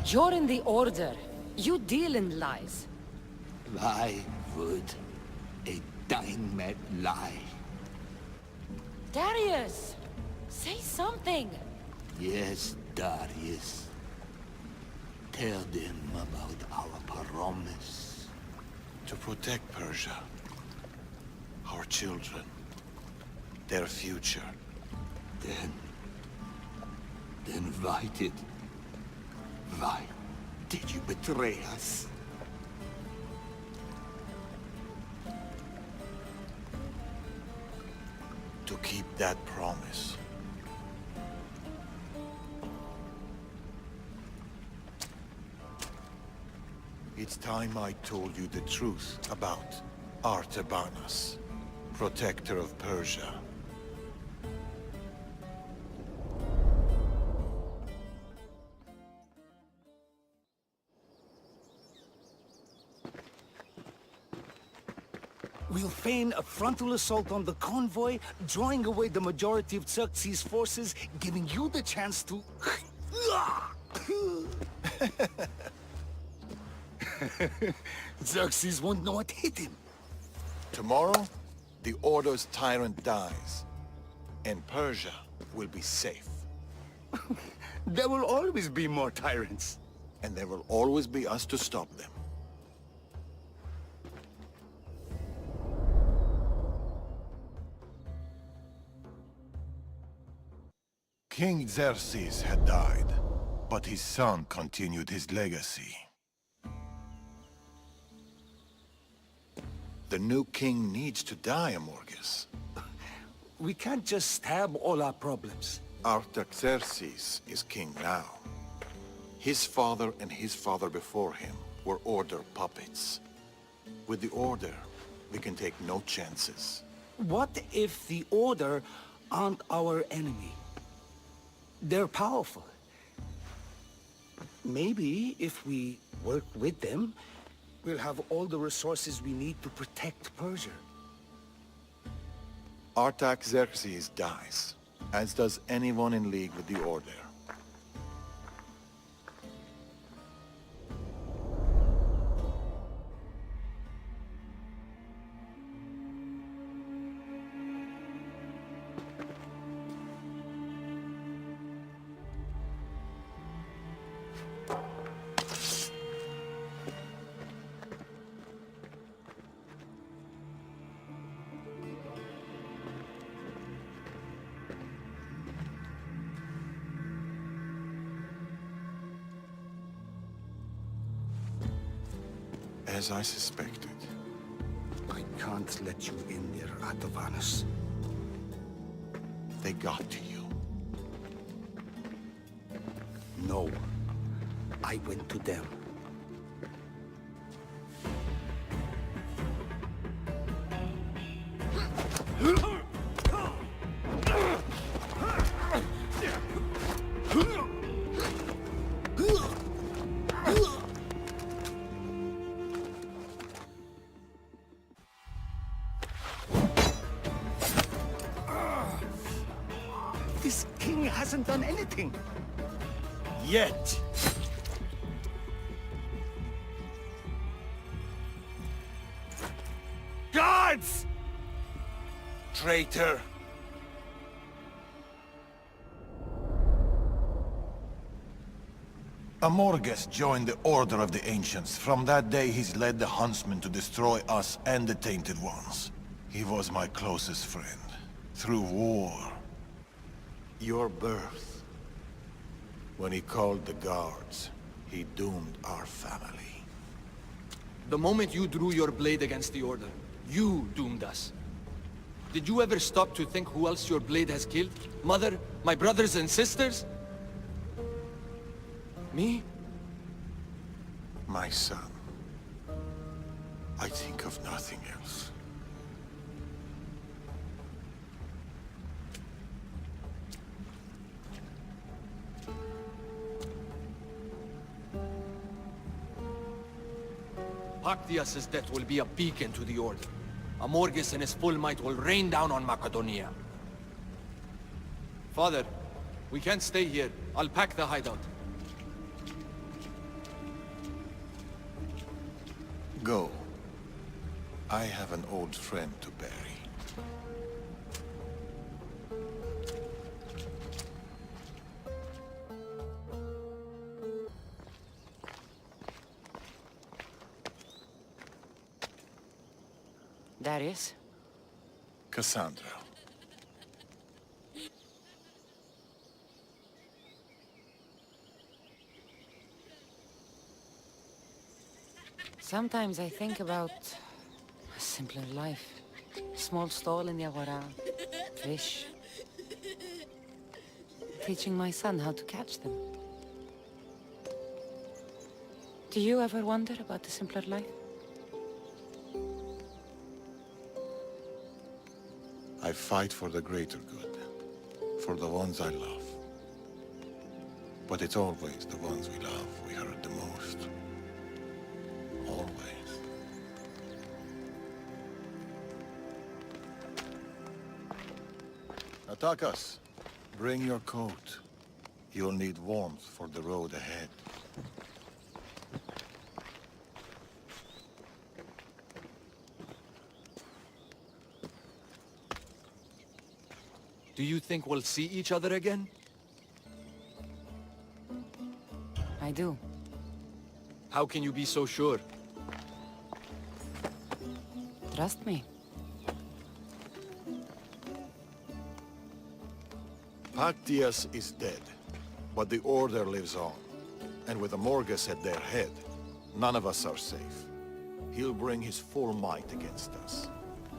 You're in the Order. You deal in lies.
Why would a dying man lie?
Darius! Say something!
Yes, Darius. Tell them about our promise.
To protect Persia. Our children. Their future.
Then why did you betray us?
To keep that promise. It's time I told you the truth about Artabanus, protector of Persia.
We'll feign a frontal assault on the convoy, drawing away the majority of Xerxes' forces, giving you the chance to... Xerxes won't know what hit him.
Tomorrow, the Order's tyrant dies, and Persia will be safe.
There will always be more tyrants.
And there will always be us to stop them. King Xerxes had died, but his son continued his legacy. The new king needs to die, Amorges.
We can't just stab all our problems.
Artaxerxes is king now. His father and his father before him were Order puppets. With the Order, we can take no chances.
What if the Order aren't our enemy? They're powerful. Maybe if we work with them, we'll have all the resources we need to protect Persia.
Artaxerxes dies, as does anyone in league with the Order. As I suspected.
I can't let you in there, Atovanus.
They got to you.
No. I went to them. This king hasn't done anything. Yet. Guards!
Traitor! Amorges joined the Order of the Ancients. From that day, he's led the Huntsmen to destroy us and the Tainted Ones. He was my closest friend. Through war. Your birth. When he called the guards, he doomed our family.
The moment you drew your blade against the Order, you doomed us. Did you ever stop to think who else your blade has killed? Mother? My brothers and sisters? Me?
My son. I think of nothing else.
Pactias's death will be a beacon to the Order. Amorges and his full might will rain down on Macedonia. Father, we can't stay here. I'll pack the hideout.
Go. I have an old friend to bury.
Darius?
Cassandra.
Sometimes I think about a simpler life. Small stall in the Agora, fish. Teaching my son how to catch them. Do you ever wonder about the simpler life?
I fight for the greater good. For the ones I love. But it's always the ones we love we hurt the most. Always. Attack us. Bring your coat. You'll need warmth for the road ahead.
Do you think we'll see each other again?
I do.
How can you be so sure?
Trust me.
Pactius is dead, but the Order lives on. And with the Morgus at their head, none of us are safe. He'll bring his full might against us.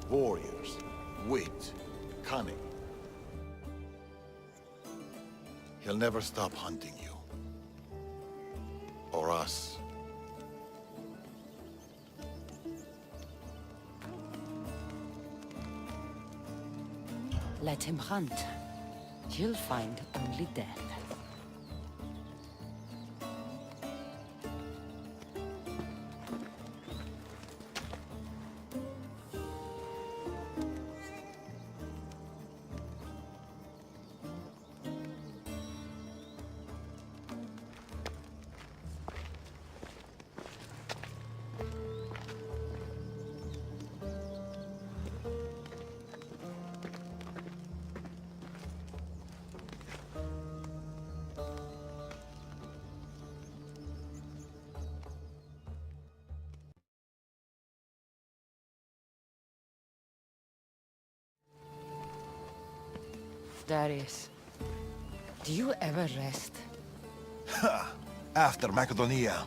Warriors, wit, cunning. He'll never stop hunting you. Or us.
Let him hunt. You'll find only death. Darius, do you ever rest?
After Macedonia,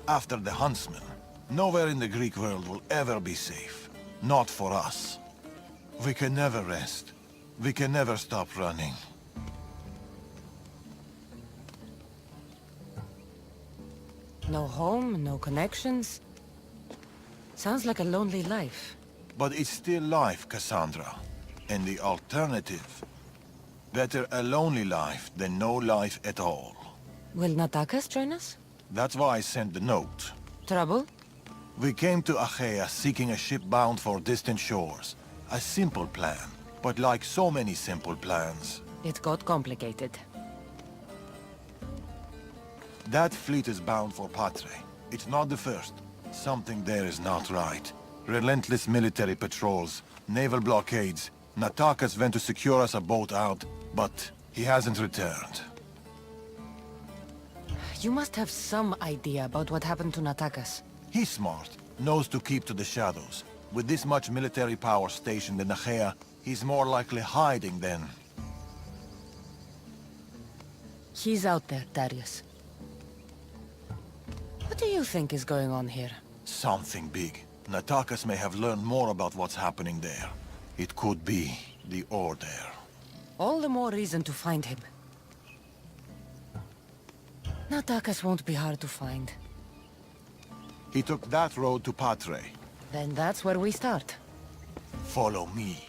after the Huntsman, nowhere in the Greek world will ever be safe. Not for us. We can never rest. We can never stop running.
No home, no connections. Sounds like a lonely life.
But it's still life, Cassandra. And the alternative? Better a lonely life than no life at all.
Will Natakas join us?
That's why I sent the note.
Trouble?
We came to Achaea seeking a ship bound for distant shores. A simple plan. But like so many simple plans...
It got complicated.
That fleet is bound for Patre. It's not the first. Something there is not right. Relentless military patrols, naval blockades. Natakas went to secure us a boat out, but he hasn't returned.
You must have some idea about what happened to Natakas.
He's smart, knows to keep to the shadows. With this much military power stationed in Achaea, he's more likely hiding than...
He's out there, Darius. What do you think is going on here?
Something big. Natakas may have learned more about what's happening there. It could be the Order.
All the more reason to find him. Natakas won't be hard to find.
He took that road to Patre.
Then that's where we start.
Follow me.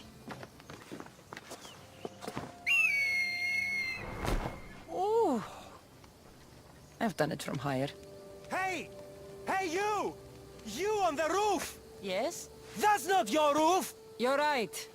Ooh. I've done it from higher.
Hey! Hey, you! You on the roof!
Yes?
That's not your roof!
You're right.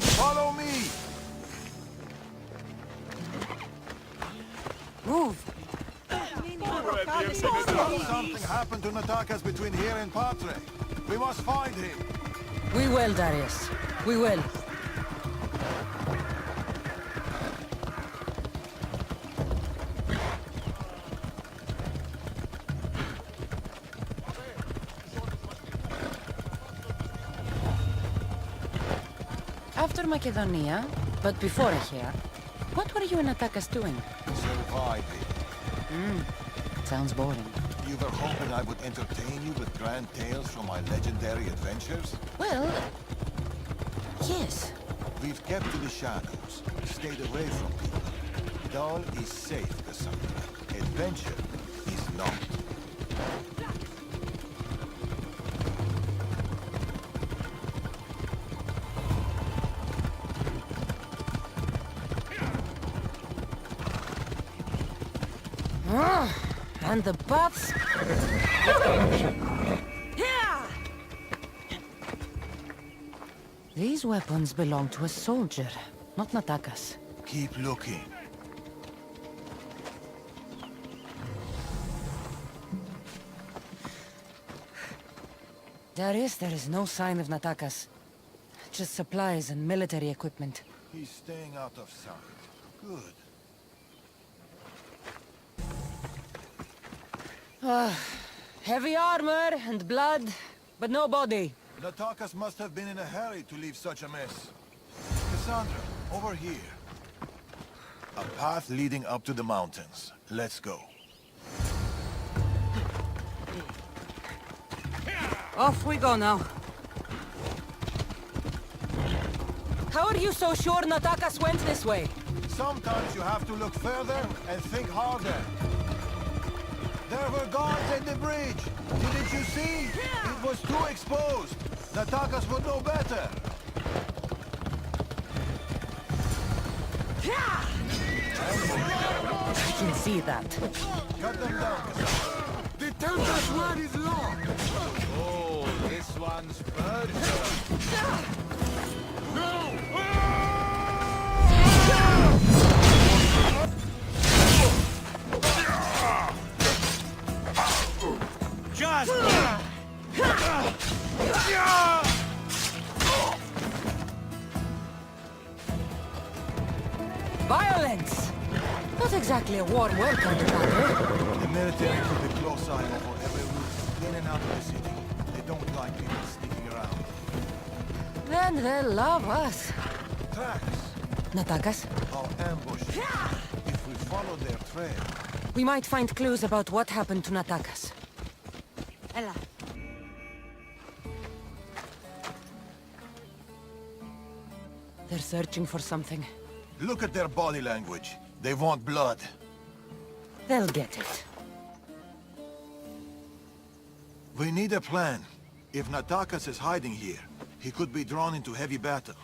Follow me!
Move!
Something happened to Natakas between here and Patre. We must find him.
We will, Darius. We will. After Macedonia, but before Achaea, what were you and Natakas doing?
Surviving.
Sounds boring.
You were hoping I would entertain you with grand tales from my legendary adventures?
Well, yes.
We've kept to the shadows, stayed away from people. It Doll is safe, Cassandra. Adventure is not.
And the paths. These weapons belong to a soldier, not Natakas.
Keep looking.
There is no sign of Natakas. Just supplies and military equipment.
He's staying out of sight. Good.
Heavy armor and blood, but no body.
Natakas must have been in a hurry to leave such a mess. Cassandra, over here. A path leading up to the mountains. Let's go.
Off we go now. How are you so sure Natakas went this way?
Sometimes you have to look further and think harder. There were guards at the bridge. Didn't you see? It was too exposed. Natakas would know better.
I can see that.
Cut them down, Cassandra.
The Templar's word is law!
Oh, this one's virgin.
Violence! Not exactly a warm welcome to battle.
The military keep a close eye over every route in and out of the city. They don't like people sneaking around.
Then they'll love us.
Tracks.
Natakas,
Our ambush. If we follow their trail.
we might find clues about what happened to Natakas.
Ella.
They're searching for something.
Look at their body language. They want blood.
They'll get it.
We need a plan. If Natakas is hiding here, he could be drawn into heavy battle.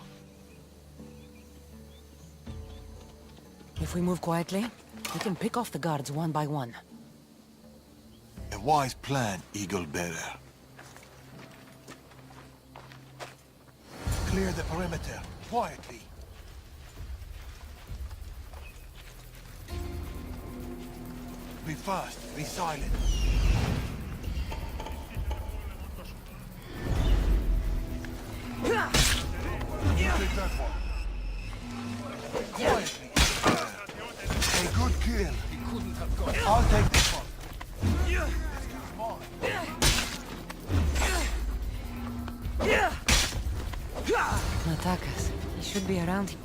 If we move quietly, we can pick off the guards one by one.
A wise plan, Eagle Bearer. Clear the perimeter, quietly. Be fast, be silent. You take that one. Quietly. A good kill. He couldn't have gone. I'll take this one. This is mine.
Natakas, he should be around here.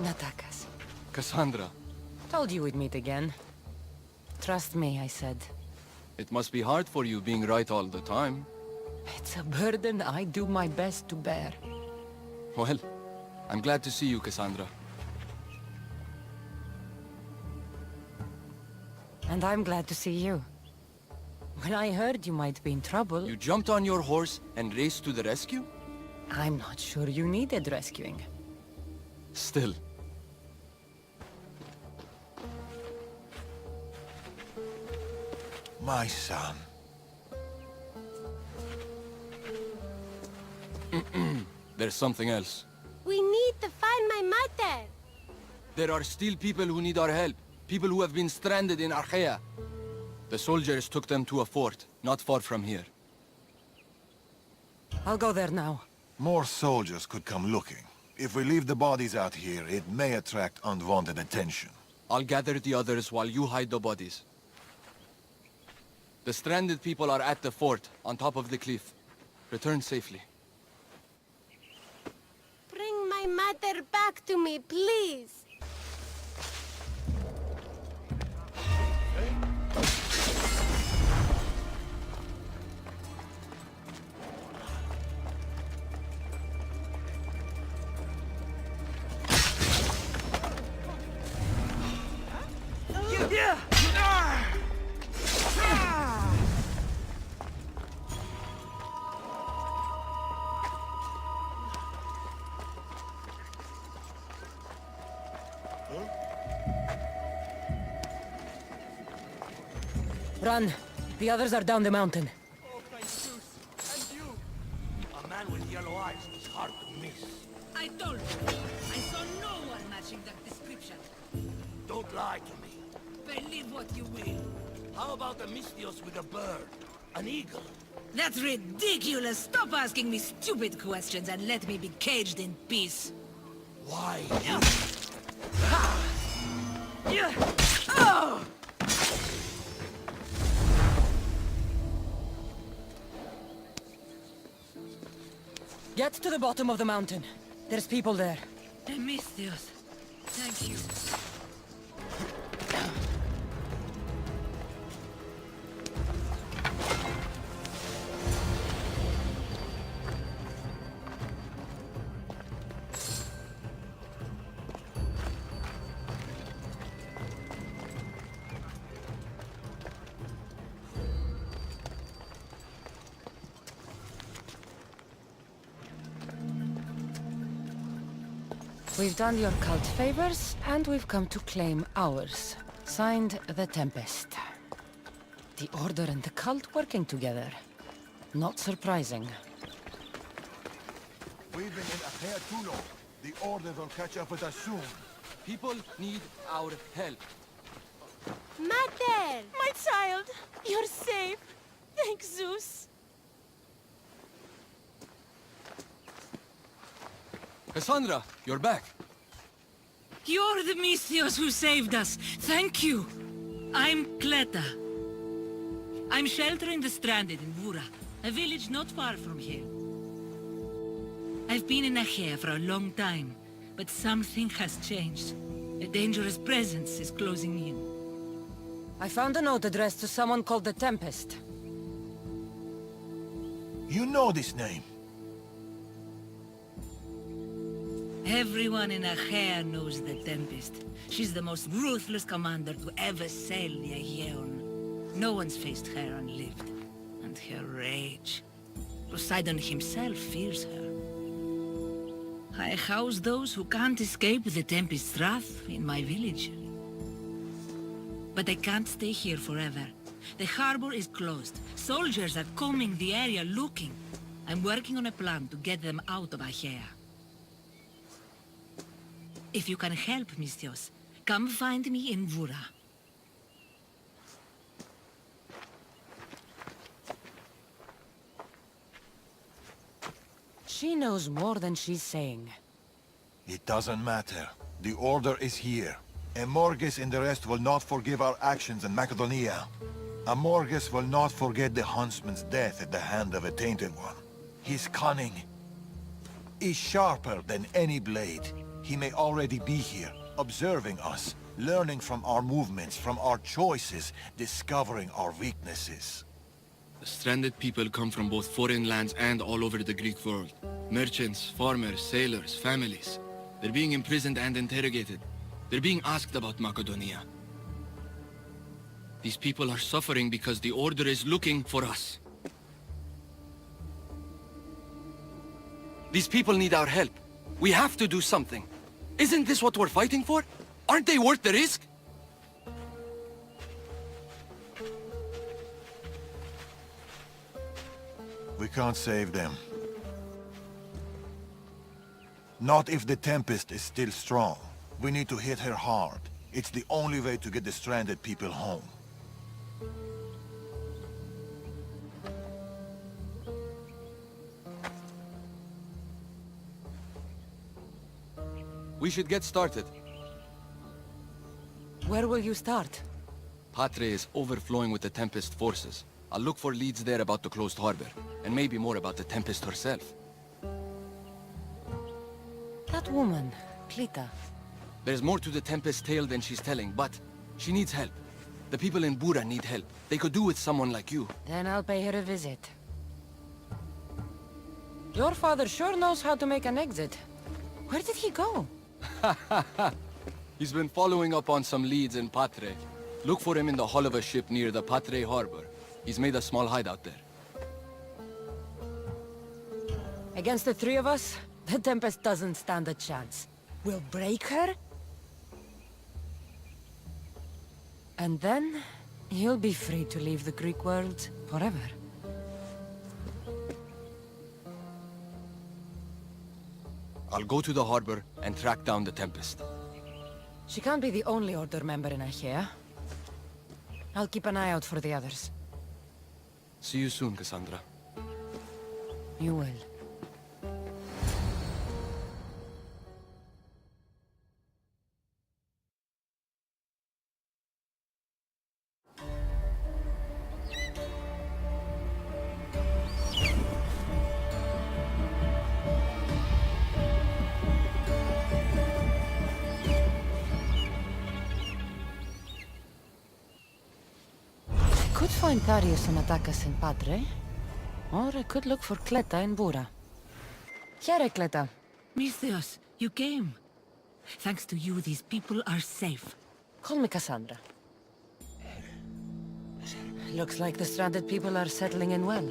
Natakas.
Cassandra,
Told you we'd meet again. Trust me, I said.
it must be hard for you being right all the time.
It's a burden I do my best to bear.
Well, I'm glad to see you, Cassandra.
And I'm glad to see you. When I heard you might be in trouble,
You jumped on your horse and raced to the rescue?
I'm not sure you needed rescuing.
Still.
My son.
There's something else.
We need to find my mother.
There are still people who need our help. People who have been stranded in Archaea. The soldiers took them to a fort, not far from here.
I'll go there now.
More soldiers could come looking. If we leave the bodies out here, it may attract unwanted attention.
I'll gather the others while you hide the bodies. The stranded people are at the fort, on top of the cliff. Return safely.
Bring my mother back to me, please.
Run. The others are down the mountain.
Oh, thank Zeus. And you. A man with yellow eyes is hard to miss.
I told you. I saw no one matching that description.
Don't lie to me.
Believe what you will.
How about a Mystios with a bird? An eagle?
That's ridiculous! Stop asking me stupid questions and let me be caged in peace.
Why?
Oh!
Get to the bottom of the mountain. There's people there.
Demisthios. Thank you.
We've done your cult favors, and we've come to claim ours. Signed, the Tempest. The Order and the cult working together. Not surprising.
We've been in Achaea too long. The Order will catch up with us soon.
People need our help.
Mater! My child! You're safe! Thank Zeus!
Cassandra, you're back.
You're the Mystios who saved us. Thank you. I'm Cleta. I'm sheltering the stranded in Vura, a village not far from here. I've been in Achaea for a long time, but something has changed. A dangerous presence is closing in.
I found a note addressed to someone called the Tempest.
You know this name.
Everyone in Achaea knows the Tempest. She's the most ruthless commander to ever sail the Aegean. No one's faced her and lived. And her rage. Poseidon himself fears her. I house those who can't escape the Tempest's wrath in my village. But I can't stay here forever. The harbor is closed. Soldiers are combing the area looking. I'm working on a plan to get them out of Achaea. If you can help, Mystios, come find me in Vura.
She knows more than she's saying.
It doesn't matter. The Order is here. Amorges and the rest will not forgive our actions in Macedonia. Amorges will not forget the huntsman's death at the hand of a tainted one. His cunning is sharper than any blade. He may already be here, observing us, learning from our movements, from our choices, discovering our weaknesses.
The stranded people come from both foreign lands and all over the Greek world. Merchants, farmers, sailors, families. They're being imprisoned and interrogated. They're being asked about Macedonia. These people are suffering because the Order is looking for us. These people need our help. We have to do something. Isn't this what we're fighting for? Aren't they worth the risk?
We can't save them. Not if the Tempest is still strong. We need to hit her hard. It's the only way to get the stranded people home.
We should get started.
Where will you start?
Patre is overflowing with the Tempest forces. I'll look for leads there about the closed harbor, and maybe more about the Tempest herself.
That woman, Clita.
There's more to the Tempest tale than she's telling, but she needs help. The people in Bura need help. They could do with someone like you.
Then I'll pay her a visit. Your father sure knows how to make an exit. Where did he go?
He's been following up on some leads in Patre. Look for him in the hull of a ship near the Patre harbor. He's made a small hideout there.
Against the three of us, the Tempest doesn't stand a chance. We'll break her. And then, You'll be free to leave the Greek world forever.
I'll go to the harbor and track down the Tempest.
She can't be the only Order member in Achaea. I'll keep an eye out for the others.
See you soon, Cassandra.
You will. I could find Darius and Atacus in Padre, or I could look for Cleta in Bura. Here, Cleta.
Misthios, you came. Thanks to you, these people are safe.
Call me Cassandra. Looks like the stranded people are settling in well.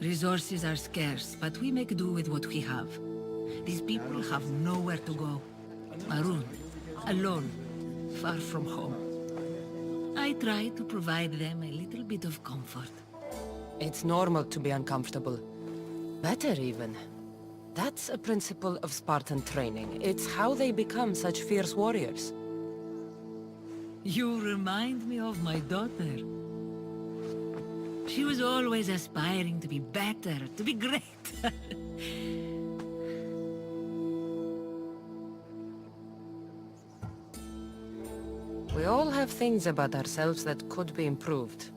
Resources are scarce, but we make do with what we have. These people have nowhere to go. Marooned, alone, far from home. I try to provide them a little bit of comfort.
It's normal to be uncomfortable. Better even. That's a principle of Spartan training. It's how they become such fierce warriors.
You remind me of my daughter. She was always aspiring to be better, to be great.
We all have things about ourselves that could be improved.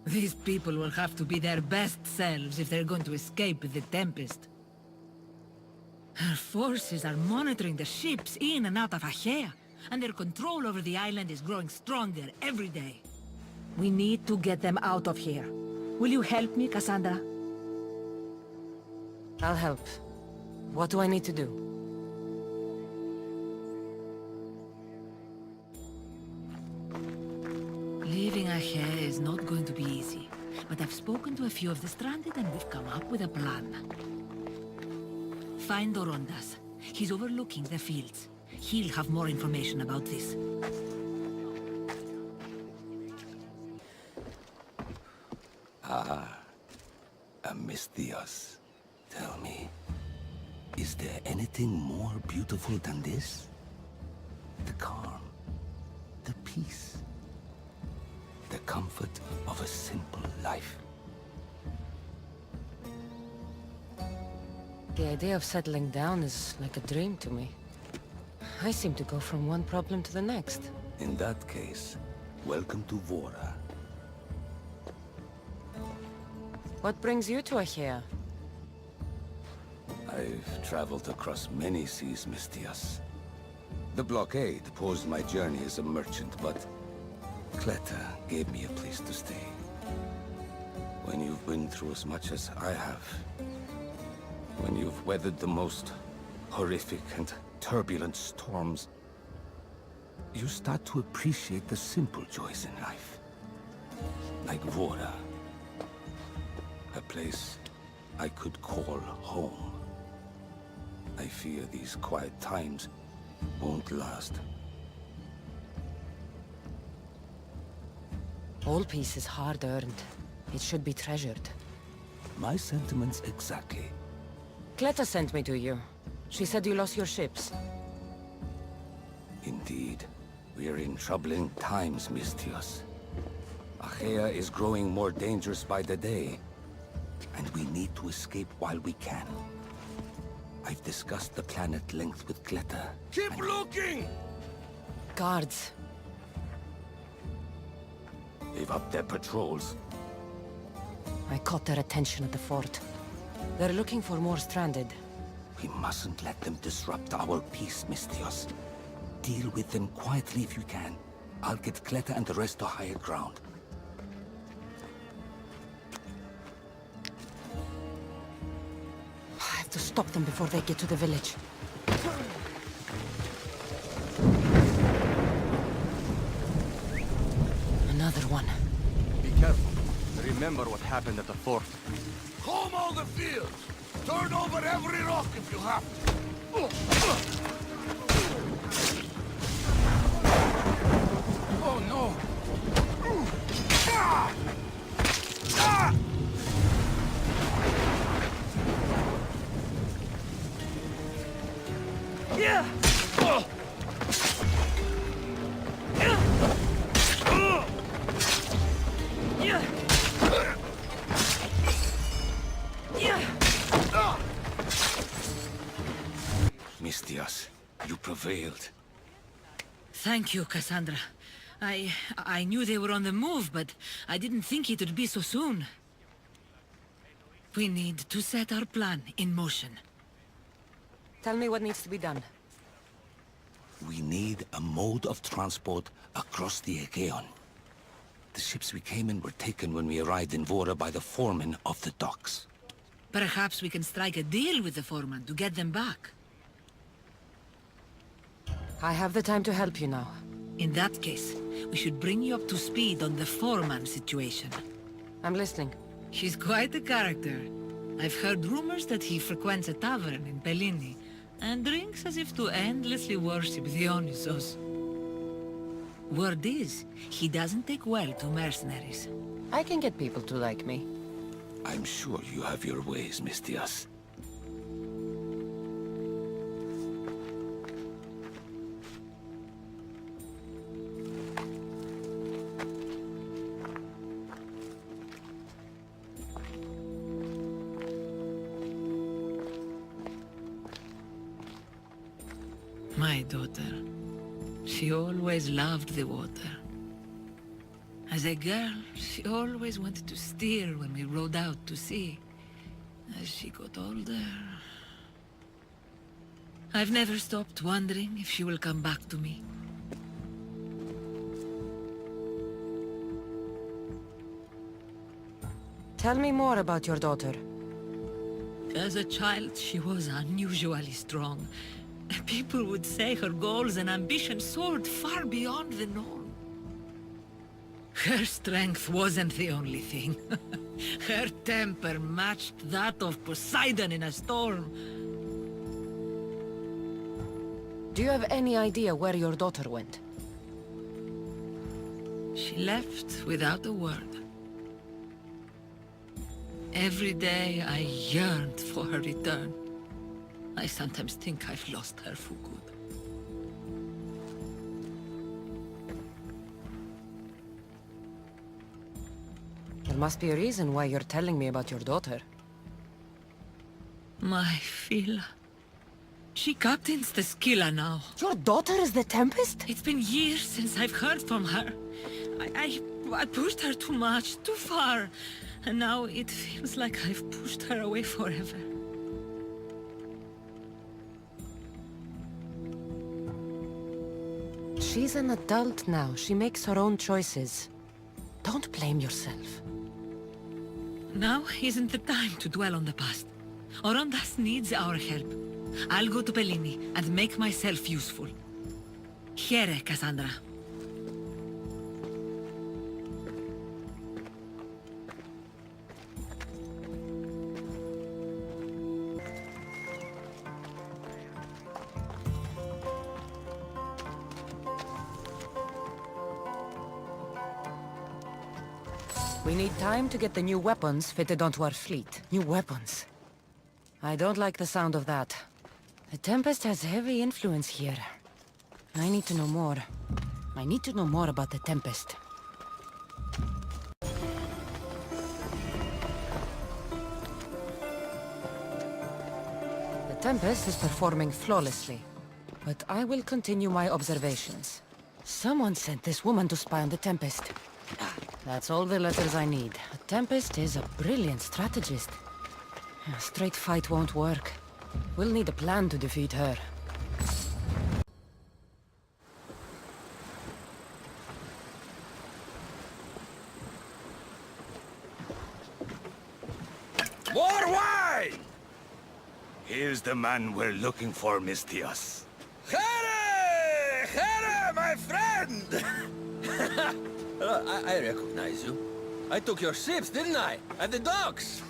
These people will have to be their best selves if they're going to escape the Tempest. Her forces are monitoring the ships in and out of Achaea, and their control over the island is growing stronger every day. We need to get them out of here. Will you help me, Cassandra?
I'll help. What do I need to do?
Leaving Achaea is not going to be easy, but I've spoken to a few of the stranded and we've come up with a plan. Find Dorondas. He's overlooking the fields. He'll have more information about this.
Misthios, tell me, is there anything more beautiful than this? The calm, the peace, the comfort of a simple life.
The idea of settling down is like a dream to me. I seem to go from one problem to the next.
In that case, welcome to Vora.
What brings you to Achaea?
I've traveled across many seas, Misthios. The blockade posed my journey as a merchant, but Cleta gave me a place to stay. When you've been through as much as I have, when you've weathered the most horrific and turbulent storms, you start to appreciate the simple joys in life. Like Vora. A place I could call home. I fear these quiet times won't last.
All peace is hard-earned. It should be treasured.
My sentiments exactly.
Cleta sent me to you. She said you lost your ships.
Indeed. We're in troubling times, Misthios. Achaea is growing more dangerous by the day, and we need to escape while we can. I've discussed the plan at length with Cleta.
Keep looking!
Guards.
They've upped their patrols.
I caught their attention at the fort. They're looking for more stranded.
We mustn't let them disrupt our peace, Misthios. Deal with them quietly if you can. I'll get Cleta and the rest to higher ground.
I have to stop them before they get to the village. Another one.
Be careful. Remember what happened at the fort.
Comb all the fields! Turn over every rock if you have to!
Oh, no!
Mistias, you prevailed.
Thank you, Cassandra. I knew they were on the move, but I didn't think it would be so soon. We need to set our plan in motion.
Tell me what needs to be done.
We need a mode of transport across the Aegean. The ships we came in were taken when we arrived in Vora by the foreman of the docks.
Perhaps we can strike a deal with the foreman to get them back.
I have the time to help you now.
In that case, we should bring you up to speed on the foreman situation.
I'm listening.
He's quite a character. I've heard rumors that he frequents a tavern in Bellini, and drinks as if to endlessly worship Dionysos. Word is, he doesn't take well to mercenaries.
I can get people to like me.
I'm sure you have your ways, Mistias.
My daughter. She always loved the water. As a girl, she always wanted to steer when we rode out to sea. As she got older... I've never stopped wondering if she will come back to me.
Tell me more about your daughter.
As a child, she was unusually strong. People would say her goals and ambitions soared far beyond the norm. Her strength wasn't the only thing. Her temper matched that of Poseidon in a storm.
Do you have any idea where your daughter went?
She left without a word. Every day I yearned for her return. I sometimes think I've lost her for good.
There must be a reason why you're telling me about your daughter.
My Fila. She captains the Scylla now.
Your daughter is the Tempest?
It's been years since I've heard from her. I pushed her too much, too far. And now it feels like I've pushed her away forever.
She's an adult now. She makes her own choices. Don't blame yourself.
Now isn't the time to dwell on the past. Orondas needs our help. I'll go to Bellini and make myself useful. Here, Cassandra.
We need time to get the new weapons fitted onto our fleet. New weapons. I don't like the sound of that. The Tempest has heavy influence here. I need to know more. I need to know more about the Tempest. The Tempest is performing flawlessly, but I will continue my observations. Someone sent this woman to spy on the Tempest. That's all the letters I need. The Tempest is a brilliant strategist. A straight fight won't work. We'll need a plan to defeat her.
More wine! Here's the man we're looking for, Mistias.
Here! Here, my friend! I recognize you. I took your ships, didn't I? At the docks!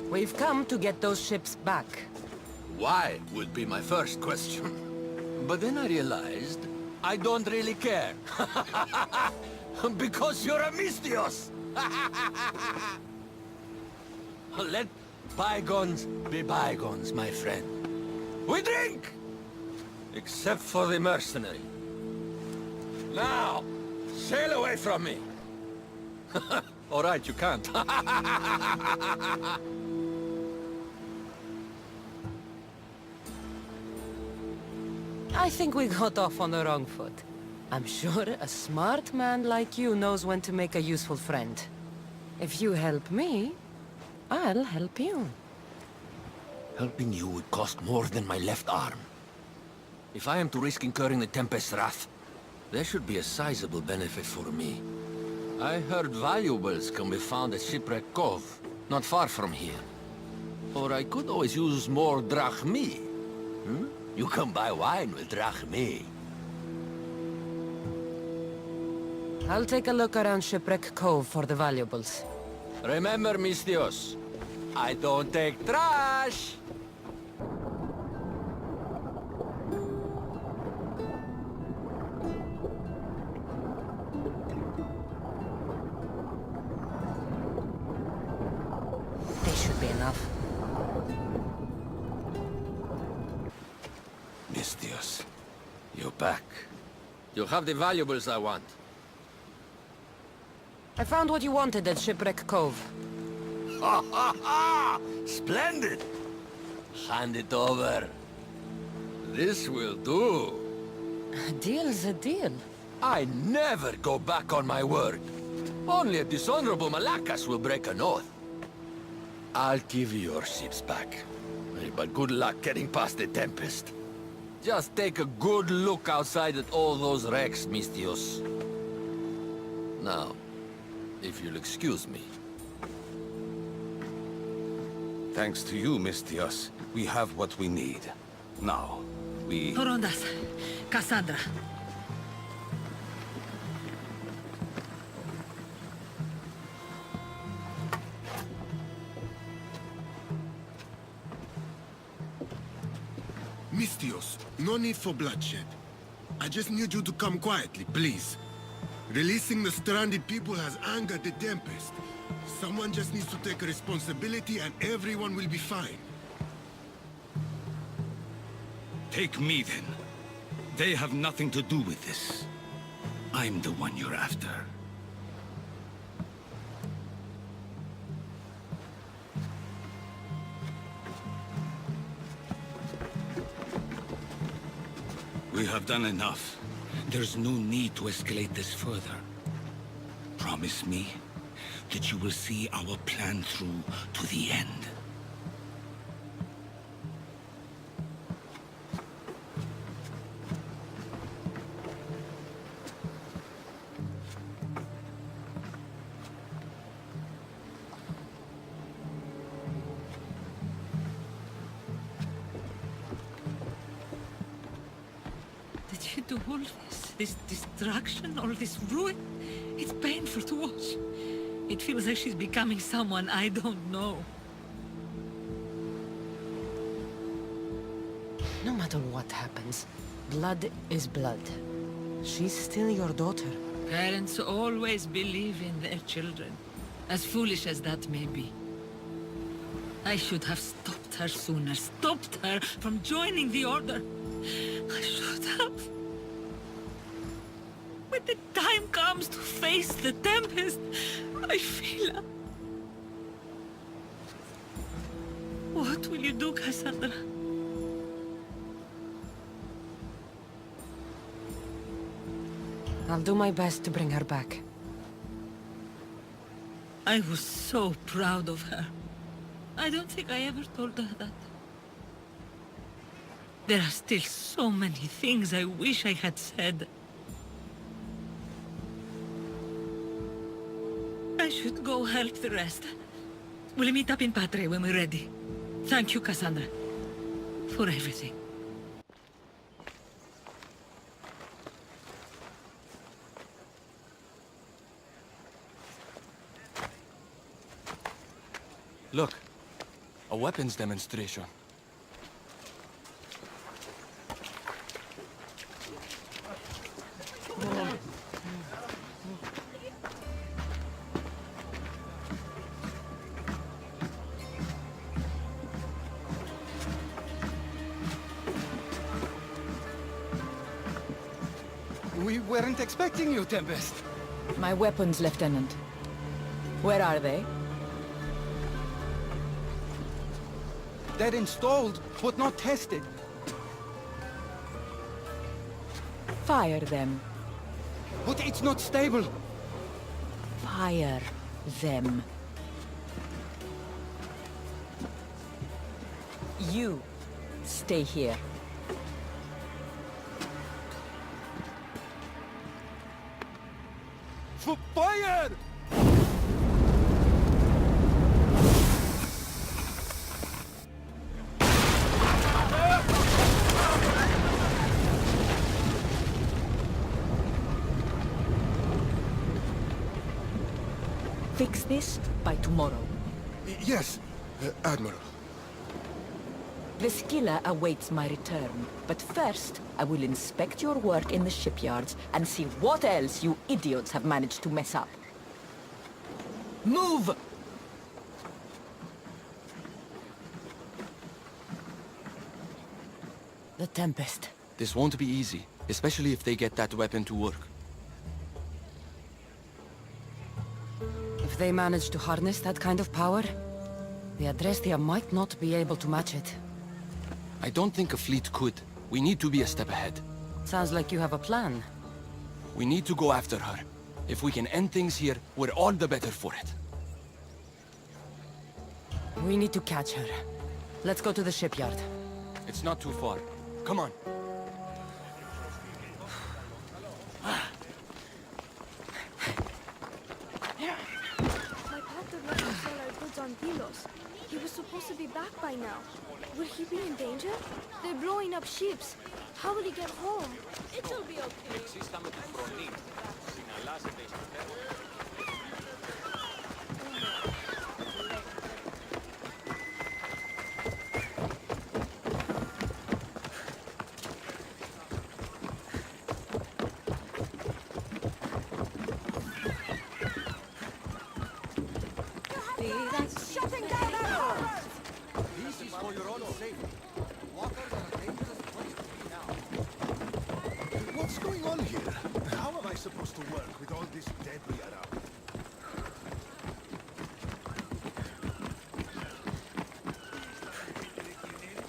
We've come to get those ships back.
Why would be my first question. But then I realized I don't really care. Because you're a Mistios! Let bygones be bygones, my friend. We drink! Except for the mercenary. Now, sail away from me! All right, you can't.
I think we got off on the wrong foot. I'm sure a smart man like you knows when to make a useful friend. If you help me, I'll help you.
Helping you would cost more than my left arm. If I am to risk incurring the Tempest's wrath, there should be a sizable benefit for me. I heard valuables can be found at Shipwreck Cove, not far from here. Or I could always use more drachmi. Hmm? You can buy wine with drachmi.
I'll take a look around Shipwreck Cove for the valuables.
Remember, Mistios, I don't take trash!
They should be enough.
Mistios, you're back. You have the valuables I want.
I found what you wanted at Shipwreck Cove.
Ha ha ha! Splendid! Hand it over. This will do.
A deal's a deal.
I never go back on my word. Only a dishonorable Malakas will break an oath. I'll give you your ships back. But good luck getting past the Tempest. Just take a good look outside at all those wrecks, Mistios. Now, if you'll excuse me.
Thanks to you, Mistios, we have what we need. Now, we...
Horondas, Cassandra.
Mistios, no need for bloodshed. I just need you to come quietly, please. Releasing the stranded people has angered the Tempest. Someone just needs to take responsibility and everyone will be fine.
Take me then. They have nothing to do with this. I'm the one you're after. We have done enough. There's no need to escalate this further. Promise me that you will see our plan through to the end.
Did you do all this? This destruction, all this ruin? It's painful to watch. It feels like she's becoming someone I don't know.
No matter what happens, blood is blood. She's still your daughter.
Parents always believe in their children, as foolish as that may be. I should have stopped her sooner, stopped her from joining the Order. I should have. When the time comes to face the Tempest, I feel... What will you do, Cassandra?
I'll do my best to bring her back.
I was so proud of her. I don't think I ever told her that. There are still so many things I wish I had said. I should go help the rest. We'll meet up in Patre when we're ready. Thank you, Cassandra, for everything.
Look, a weapons demonstration.
weren't expecting you, Tempest.
My weapons, Lieutenant. Where are they?
They're installed, but not tested.
Fire them.
But it's not stable.
Fire them. You stay here.
Fire!
Fix this by tomorrow.
Yes, Admiral.
The skiller awaits my return. But first, I will inspect your work in the shipyards and see what else you idiots have managed to mess up. Move! The Tempest.
This won't be easy, especially if they get that weapon to work.
If they manage to harness that kind of power, the Adrestia might not be able to match it.
I don't think a fleet could. We need to be a step ahead.
Sounds like you have a plan.
We need to go after her. If we can end things here, we're all the better for it.
We need to catch her. Let's go to the shipyard.
It's not too far. Come on.
My pater left to sell our goods on Delos. He was supposed to be back by now. Will he be in danger? They're blowing up ships. How will he get home? It'll be okay.
Shutting down our roads!
This is for your own safety. Walkers are a dangerous place to be now.
What's going on here? How am I supposed to work with all this debris around?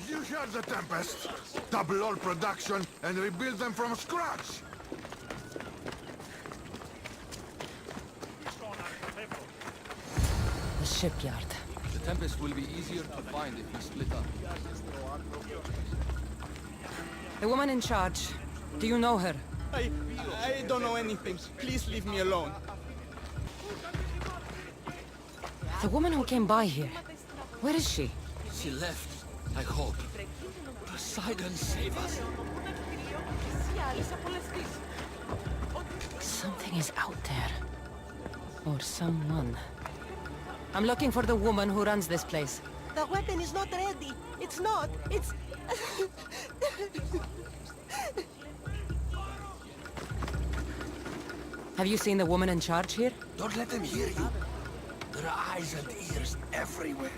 You hear the Tempest? Double all production and rebuild them from scratch.
The shipyard.
The Tempest will be easier to find if we split up.
The woman in charge. Do you know her?
I don't know anything. Please leave me alone.
The woman who came by here. Where is she?
She left, I hope. Poseidon save us.
Something is out there. Or someone. I'm looking for the woman who runs this place.
The weapon is not ready. It's not. It's...
Have you seen the woman in charge here?
Don't let them hear you. There are eyes and ears everywhere.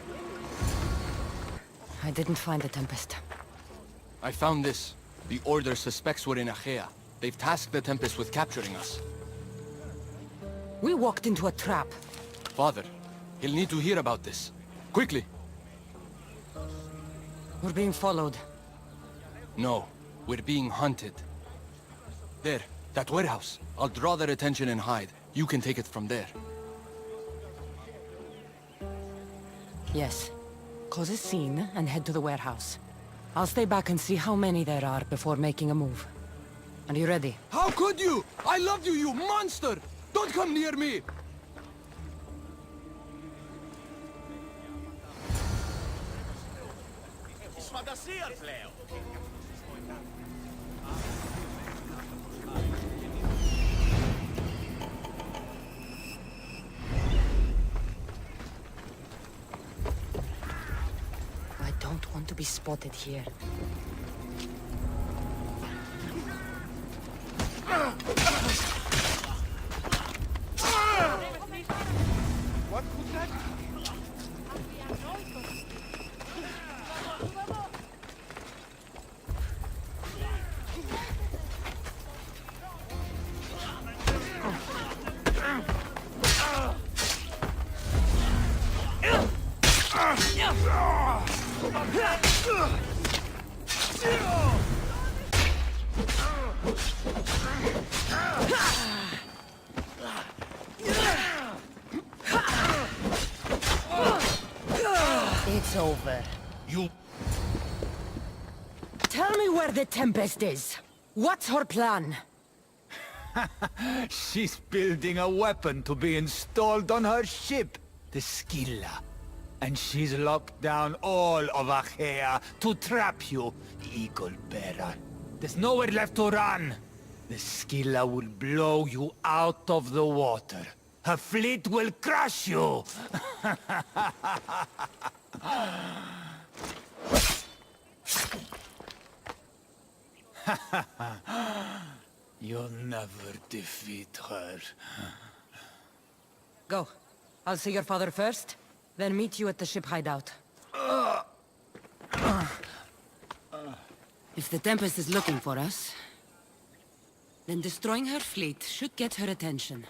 I didn't find the Tempest.
I found this. The Order suspects we're in Achaea. They've tasked the Tempest with capturing us.
We walked into a trap.
Father, he'll need to hear about this. Quickly!
We're being followed.
No, we're being hunted. There, that warehouse. I'll draw their attention and hide. You can take it from there.
Yes. Cause a scene and head to the warehouse. I'll stay back and see how many there are before making a move. Are you ready?
How could you? I loved you, you monster! Don't come near me!
I don't want to be spotted here.
What was that?
It's over.
You...
Tell me where the Tempest is. What's her plan?
She's building a weapon to be installed on her ship, the Scylla. And she's locked down all of Achaea to trap you, Eagle Bearer. There's nowhere left to run. The Scylla will blow you out of the water. Her fleet will crush you! You'll never defeat her.
Go. I'll see your father first, then meet you at the ship hideout. If the Tempest is looking for us, then destroying her fleet should get her attention.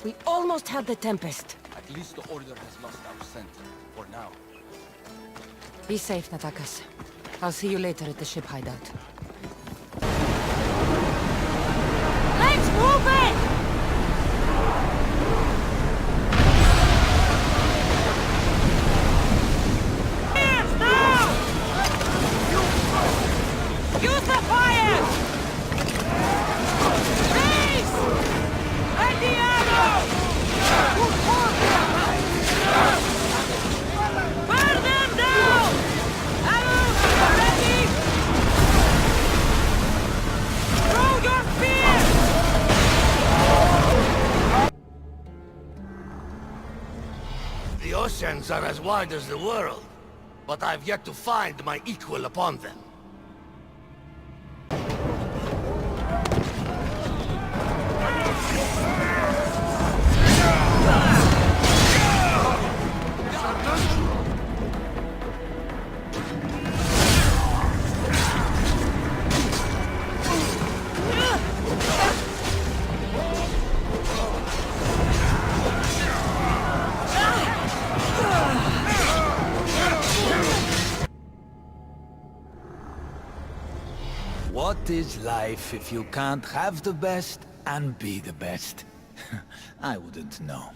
We almost had the Tempest.
At least the Order has lost our scent. For now.
Be safe, Natakas. I'll see you later at the ship hideout. Let's move it! Hands now! Use the fire! Race! And the arrow! Burn them down! Arrows ready! Throw your spear!
The oceans are as wide as the world, but I've yet to find my equal upon them.
What is life if you can't have the best and be the best? I wouldn't know.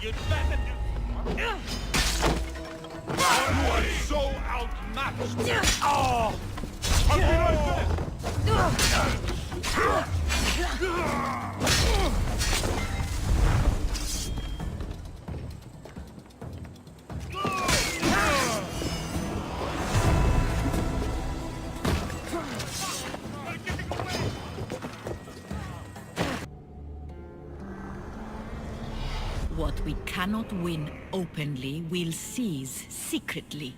You'd better do... You are so outmatched! Oh! I'll be right
What we cannot win openly, we'll seize secretly.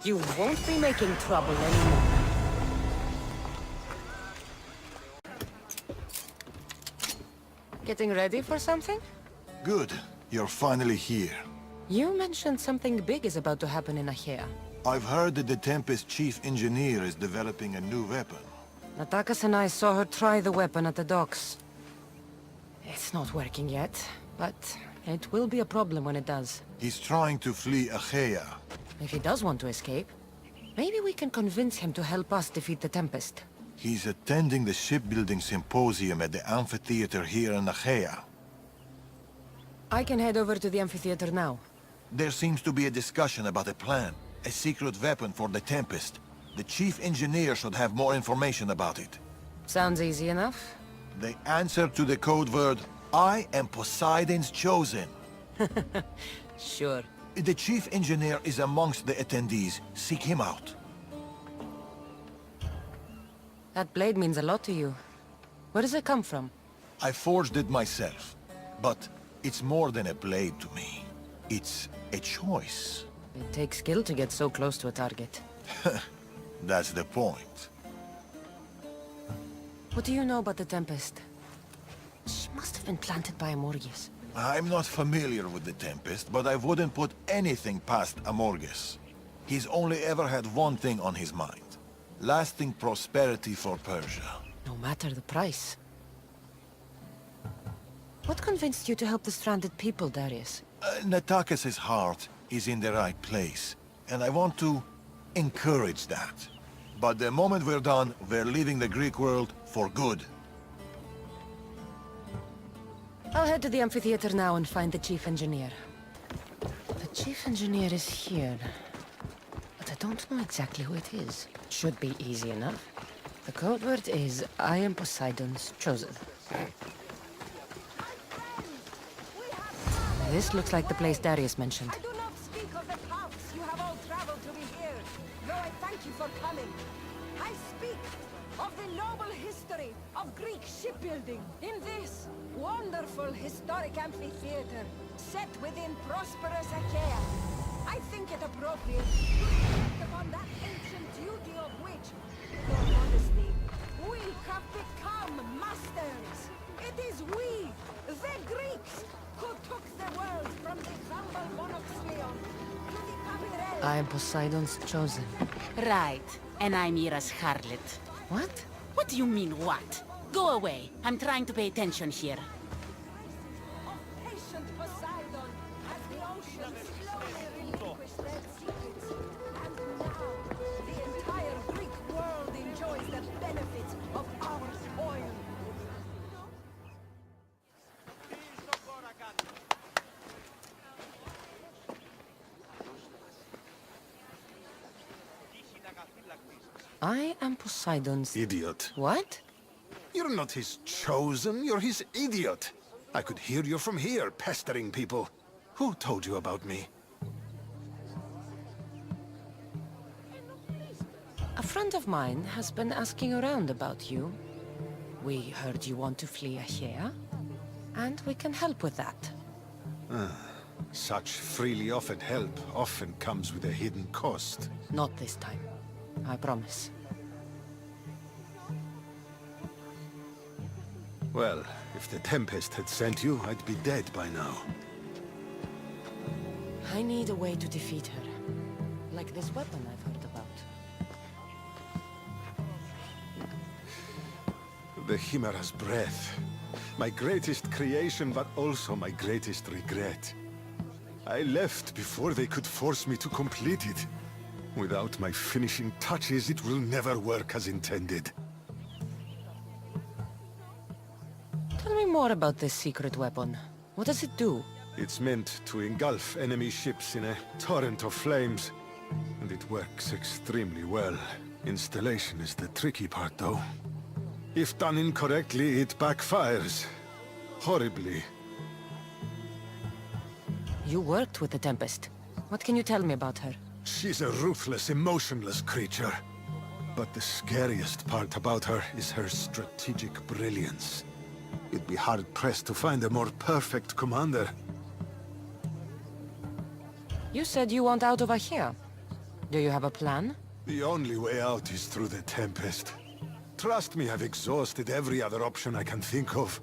You won't be making trouble anymore. Getting ready for something?
Good. You're finally here.
You mentioned something big is about to happen in Achaea.
I've heard that the Tempest chief engineer is developing a new weapon.
Natakas and I saw her try the weapon at the docks. It's not working yet, but it will be a problem when it does.
He's trying to flee Achaea.
If he does want to escape, maybe we can convince him to help us defeat the Tempest.
He's attending the shipbuilding symposium at the amphitheater here in Achaea.
I can head over to the amphitheater now.
There seems to be a discussion about a plan. A secret weapon for the Tempest. The chief engineer should have more information about it.
Sounds easy enough.
The answer to the code word, I am Poseidon's chosen.
Sure.
The chief engineer is amongst the attendees. Seek him out.
That blade means a lot to you. Where does it come from?
I forged it myself. But it's more than a blade to me. It's a choice.
It takes skill to get so close to a target.
That's the point.
What do you know about the Tempest? She must have been planted by Amorges.
I'm not familiar with the Tempest, but I wouldn't put anything past Amorges. He's only ever had one thing on his mind. Lasting prosperity for Persia.
No matter the price. What convinced you to help the stranded people, Darius?
Natakis' heart is in the right place, and I want to encourage that. But the moment we're done, we're leaving the Greek world for good.
I'll head to the amphitheater now and find the chief engineer. The chief engineer is here, but I don't know exactly who it is. Should be easy enough. The code word is, I am Poseidon's chosen. This looks like the place Darius mentioned.
I do not speak of the paths you have all traveled to be here, though I thank you for coming. I speak of the noble history of Greek shipbuilding in this wonderful historic amphitheater set within prosperous Achaea. I think it appropriate to reflect upon that ancient duty of which, with all honesty, we have become masters. It is we, the Greeks, who took the world from the humble monoxlion to the Papyrel.
I am Poseidon's chosen.
Right. And I'm Ira's harlot.
What?
What do you mean, what? Go away. I'm trying to pay attention here.
Patient Poseidon, as the ocean slowly relinquished their secrets. And now, the entire Greek world enjoys the benefits of our toil.
I am Poseidon's...
Idiot.
What?
You're not his chosen, you're his idiot. I could hear you from here, pestering people. Who told you about me?
A friend of mine has been asking around about you. We heard you want to flee Achaea, and we can help with that.
Such freely offered help often comes with a hidden cost.
Not this time. I promise.
Well, if the Tempest had sent you, I'd be dead by now.
I need a way to defeat her. Like this weapon I've heard about.
The Chimera's breath. My greatest creation, but also my greatest regret. I left before they could force me to complete it. Without my finishing touches, it will never work as intended.
Tell me more about this secret weapon. What does it do?
It's meant to engulf enemy ships in a torrent of flames. And it works extremely well. Installation is the tricky part, though. If done incorrectly, it backfires. Horribly.
You worked with the Tempest. What can you tell me about her?
She's a ruthless, emotionless creature. But the scariest part about her is her strategic brilliance. You'd be hard-pressed to find a more perfect commander.
You said you want out of Achaea. Do you have a plan?
The only way out is through the Tempest. Trust me, I've exhausted every other option I can think of.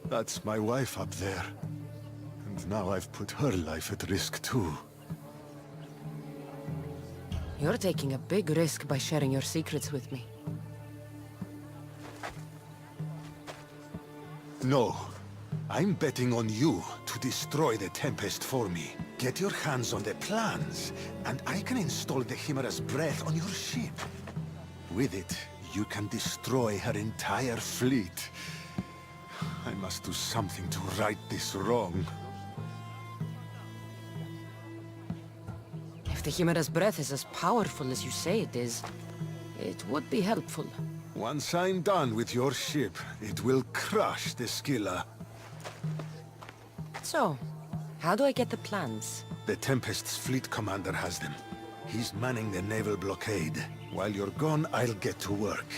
That's my wife up there. And now I've put her life at risk too.
You're taking a big risk by sharing your secrets with me.
No. I'm betting on you to destroy the Tempest for me. Get your hands on the plans, and I can install the Chimera's breath on your ship. With it, you can destroy her entire fleet. I must do something to right this wrong.
If the Chimera's breath is as powerful as you say it is, it would be helpful.
Once I'm done with your ship, it will crush the Scylla.
So, how do I get the plans?
The Tempest's fleet commander has them. He's manning the naval blockade. While you're gone, I'll get to work.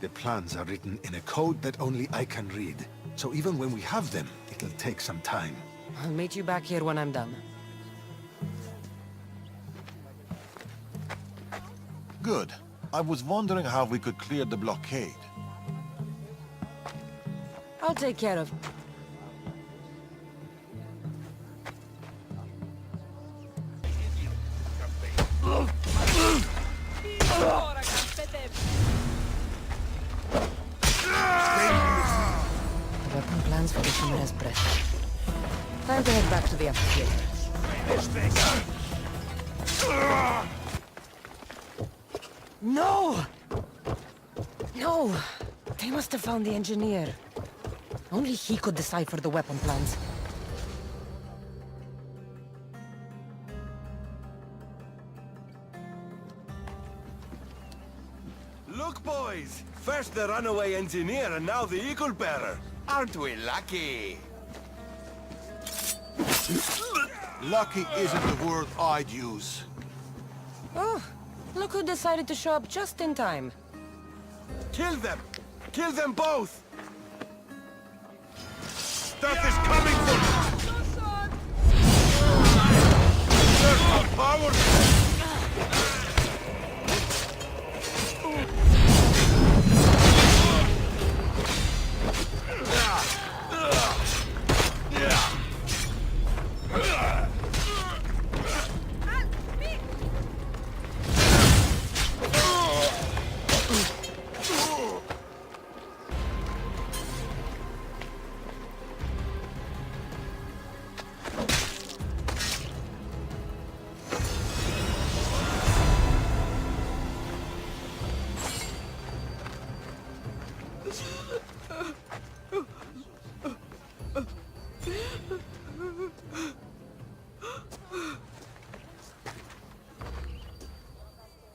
The plans are written in a code that only I can read. So even when we have them, it'll take some time.
I'll meet you back here when I'm done.
Good. I was wondering how we could clear the blockade.
I'll take care of... The weapon plans for the Chimera's breath. Time to head back to the amphitheater. No! No! They must have found the engineer. Only he could decipher the weapon plans.
Look, boys! First the runaway engineer and now the eagle bearer. Aren't we lucky?
Lucky isn't the word I'd use.
Oh, look who decided to show up just in time.
Kill them! Kill them both! Death is coming for you! There's no power!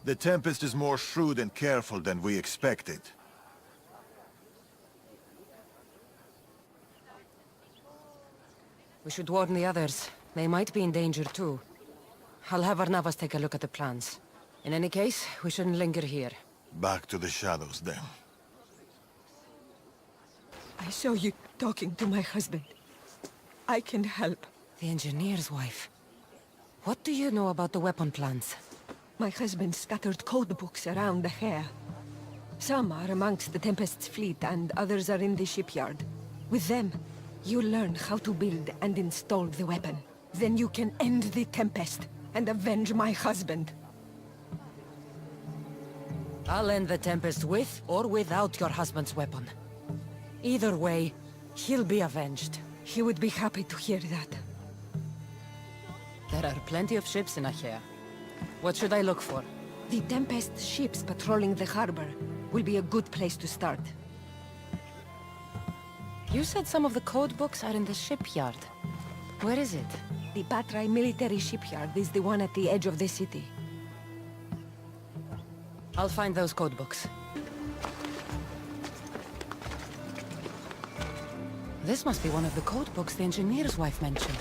The Tempest is more shrewd and careful than we expected.
We should warn the others. They might be in danger too. I'll have Varnavas take a look at the plans. In any case, we shouldn't linger here.
Back to the shadows, then.
I saw you talking to my husband. I can help.
The engineer's wife. What do you know about the weapon plans?
My husband scattered code books around the Hair. Some are amongst the Tempest's fleet, and others are in the shipyard. With them, you learn how to build and install the weapon. Then you can end the Tempest and avenge my husband.
I'll end the Tempest with or without your husband's weapon. Either way, he'll be avenged.
He would be happy to hear that.
There are plenty of ships in Achaea. What should I look for?
The Tempest ships patrolling the harbor will be a good place to start.
You said some of the code books are in the shipyard. Where is it?
The Patrai military shipyard is the one at the edge of the city.
I'll find those code books. This must be one of the code books the engineer's wife mentioned.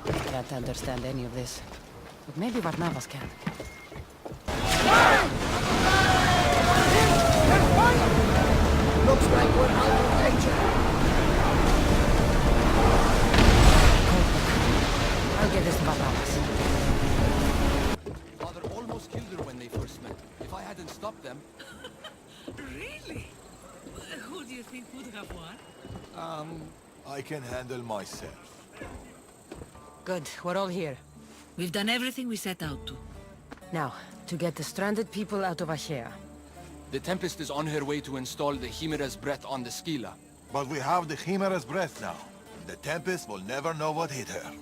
I can't understand any of this. But maybe Varnavas can.
Looks like we're out of danger.
I'll give this to Varnavas.
Father almost killed her when they first met. If I hadn't stopped them...
Really? Who do you think would have won?
I can handle myself.
Good, we're all here.
We've done everything we set out to.
Now, to get the stranded people out of Achaea.
The Tempest is on her way to install the Chimera's breath on the Scylla.
But we have the Chimera's breath now. The Tempest will never know what hit her.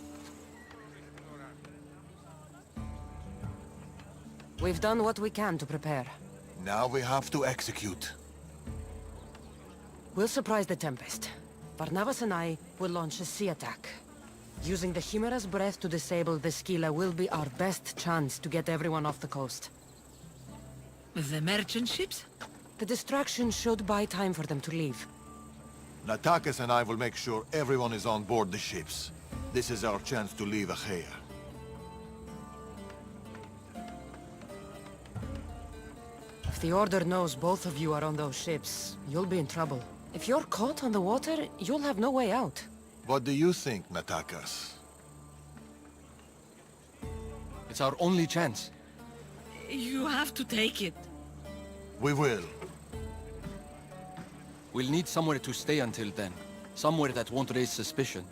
We've done what we can to prepare.
Now we have to execute.
We'll surprise the Tempest. Varnavas and I will launch a sea attack. Using the Chimera's breath to disable the Scylla will be our best chance to get everyone off the coast.
The merchant ships?
The distraction should buy time for them to leave.
Natakis and I will make sure everyone is on board the ships. This is our chance to leave Achaea.
If the Order knows both of you are on those ships, you'll be in trouble. If you're caught on the water, you'll have no way out.
What do you think, Natakas?
It's our only chance.
You have to take it.
We will.
We'll need somewhere to stay until then. Somewhere that won't raise suspicion.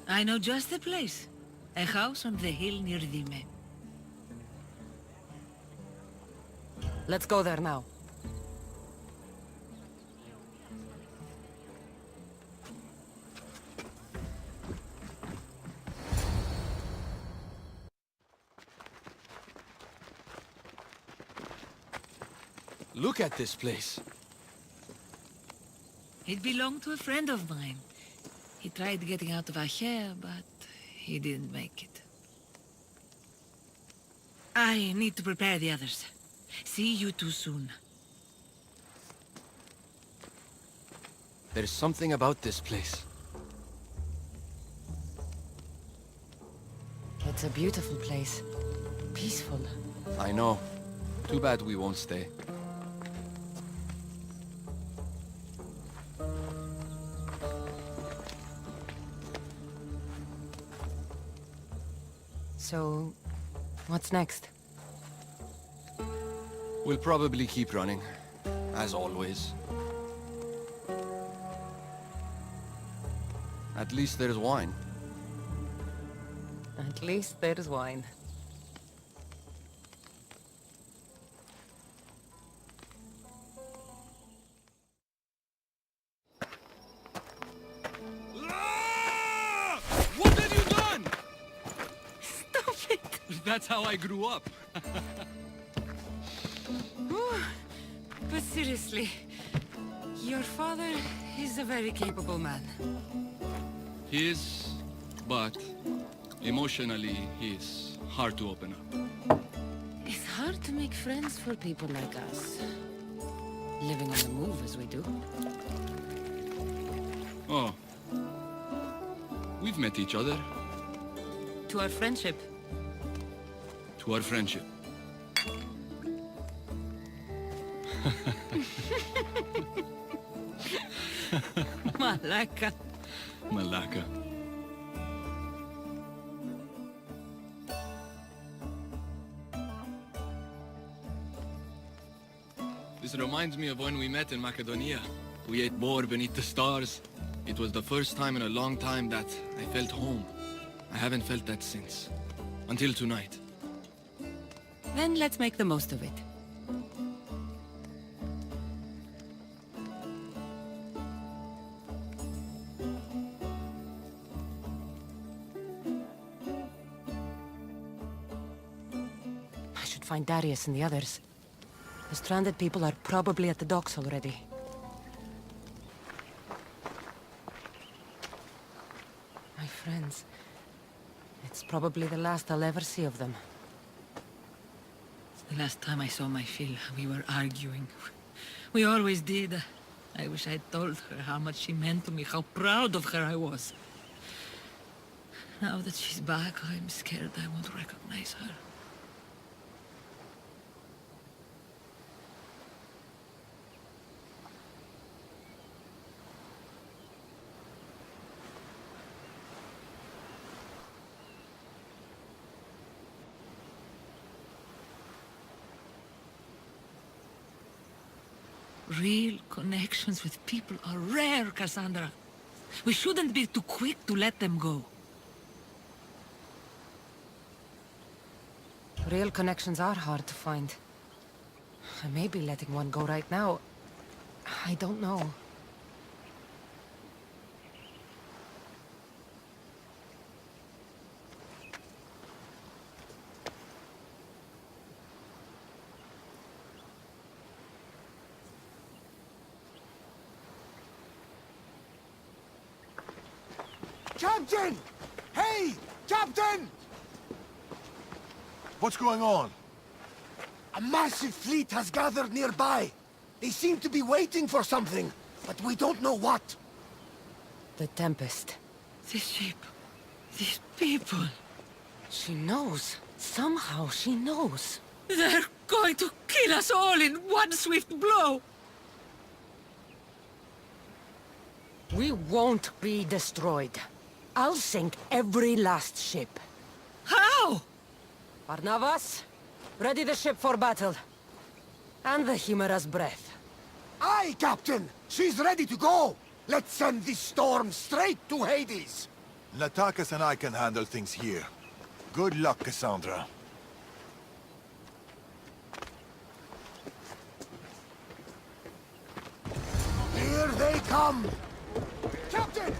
I know just the place. A house on the hill near Dime.
Let's go there now.
Look at this place.
It belonged to a friend of mine. He tried getting out of Acher, but he didn't make it. I need to prepare the others. See you too soon.
There's something about this place.
It's a beautiful place. Peaceful.
I know. Too bad we won't stay.
So, what's next?
We'll probably keep running, as always. At least there's wine.
At least there's wine.
What have you done?
Stop it!
That's how I grew up.
But seriously, your father is a very capable man.
He is, but emotionally, he's hard to open up.
It's hard to make friends for people like us. Living on the move as we do.
Oh. We've met each other.
To our friendship.
To our friendship.
Malaka.
Malaka. This reminds me of when we met in Macedonia. We ate boar beneath the stars. It was the first time in a long time that I felt home. I haven't felt that since. Until tonight.
Then let's make the most of it. I should find Darius and the others. The stranded people are probably at the docks already. My friends. It's probably the last I'll ever see of them.
The last time I saw my Phil, we were arguing. We always did. I wish I'd told her how much she meant to me, how proud of her I was. Now that she's back, I'm scared I won't recognize her. Real connections with people are rare, Cassandra. We shouldn't be too quick to let them go.
Real connections are hard to find. I may be letting one go right now. I don't know.
Captain! Hey! Captain!
What's going on?
A massive fleet has gathered nearby. They seem to be waiting for something, but we don't know what.
The Tempest.
This ship. These people.
She knows. Somehow she knows.
They're going to kill us all in one swift blow.
We won't be destroyed. I'll sink every last ship.
How?
Barnabas, Ready the ship for battle. And the Chimera's breath.
Aye, Captain! She's ready to go! Let's send this storm straight to Hades!
Natakas and I can handle things here. Good luck, Cassandra.
Here they come! Captain!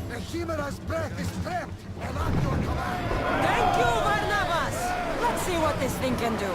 The Chimera's breath is trapped and at your command!
Thank you, Barnabas! Let's see what this thing can do.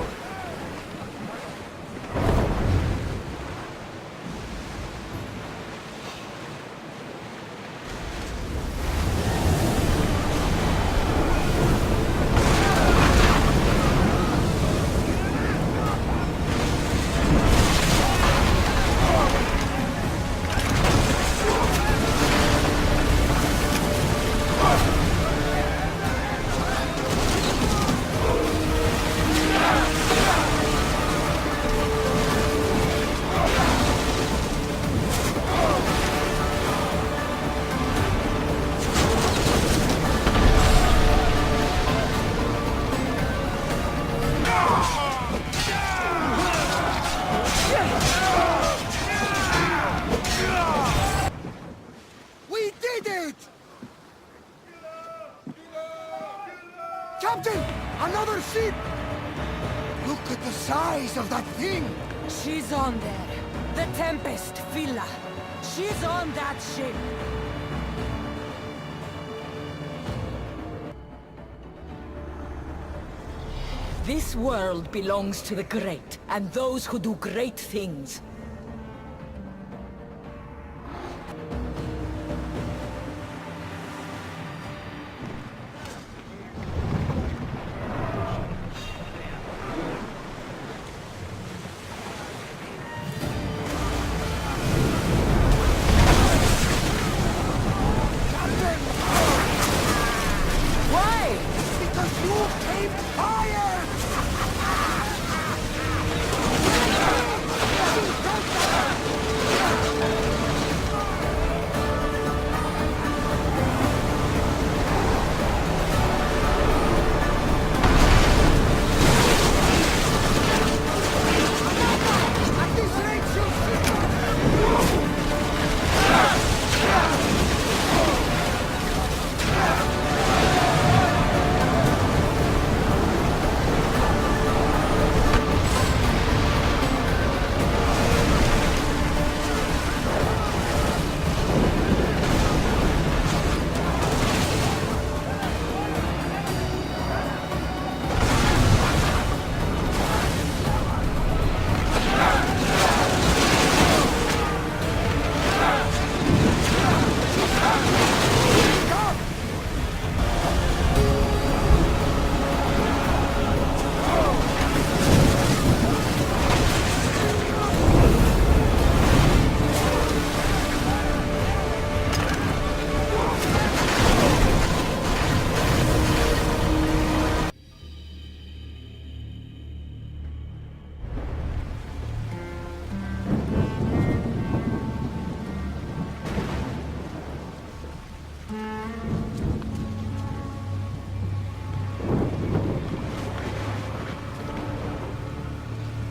We did it! Captain! Another ship! Look at the size of that thing!
She's on there. The Tempest Villa. She's on that ship.
This world belongs to the great, and those who do great things.
Why? Because you came fire! At this rate, you'll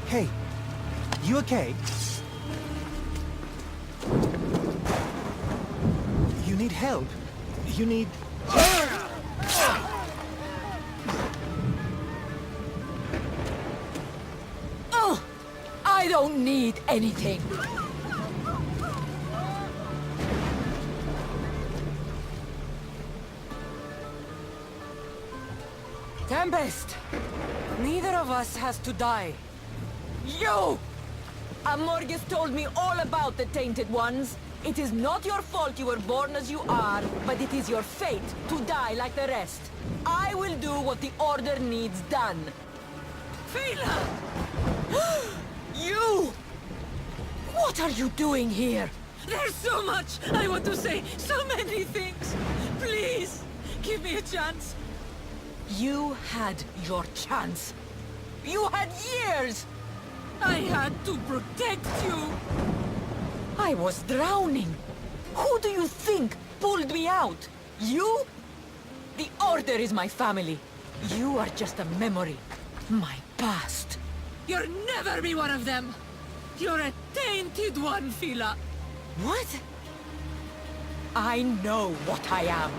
Hey, you okay? You need help? You need...
Oh! I don't need anything.
Tempest! Neither of us has to die.
You! Amorgus told me all about the Tainted Ones. It is not your fault you were born as you are, but it is your fate to die like the rest. I will do what the Order needs done.
Fela!
You! What are you doing here?
There's so much I want to say, so many things. Please, give me a chance.
You had your chance. You had years!
I had to protect you.
I was drowning. Who do you think pulled me out? You? The Order is my family. You are just a memory. My past.
You'll never be one of them! You're a tainted one, Fila!
What? I know what I am.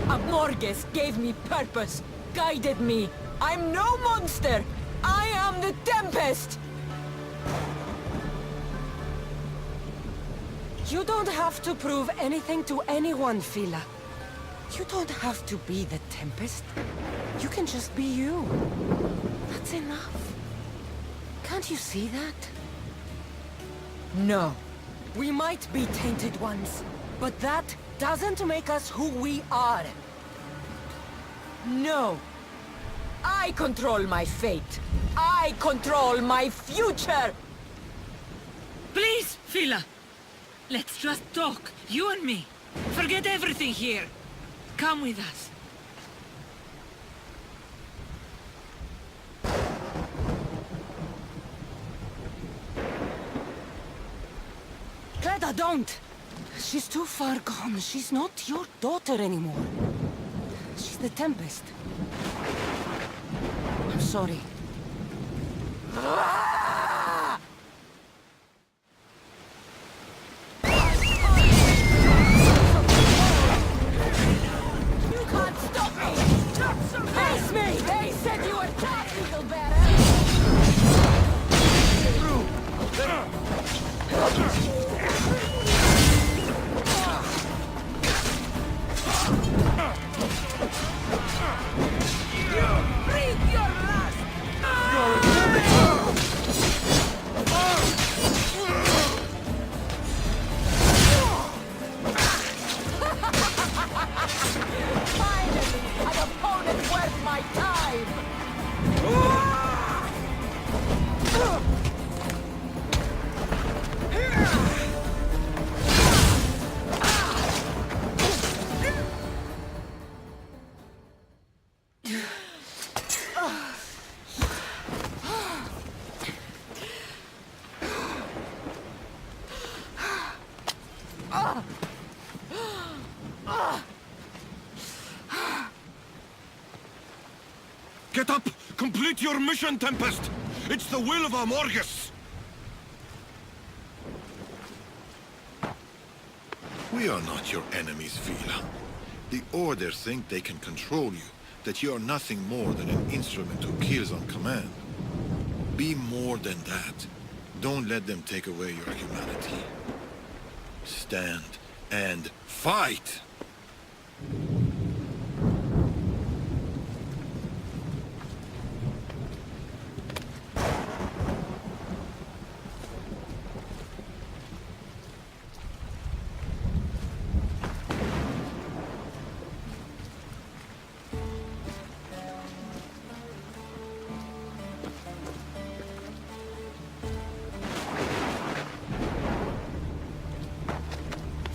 Amorges gave me purpose, guided me. I'm no monster! I am the Tempest! You don't have to prove anything to anyone, Fila. You don't have to be the Tempest. You can just be you. That's enough. Can't you see that? No. We might be tainted ones, but that doesn't make us who we are. No. I control my fate. I control my future!
Please, Fila! Let's just talk, you and me. Forget everything here. Come with us.
Cleda, don't! She's too far gone. She's not your daughter anymore. She's the Tempest. I'm sorry.
You can't stop me! Face me! They said you were tough, Eagle Bearer!
Breathe your last!
Finally, an opponent worth my time!
Get up! Complete your mission, Tempest! It's the will of Amorges!
We are not your enemies, Vila. The Order think they can control you, that you are nothing more than an instrument who kills on command. Be more than that. Don't let them take away your humanity. Stand and fight!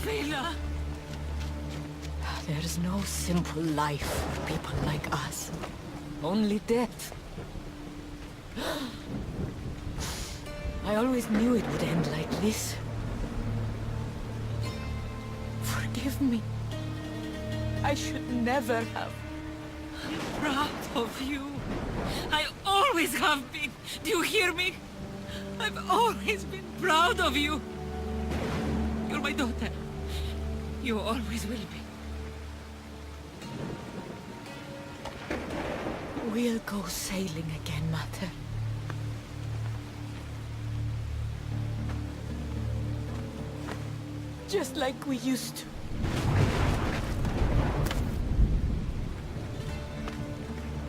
Fila!
There's no simple life for people like us. Only death. I always knew it would end like this. Forgive me. I should never have.
I'm proud of you. I always have been. Do you hear me? I've always been proud of you. You're my daughter. You always will be.
We'll go sailing again, Mater. Just like we used to.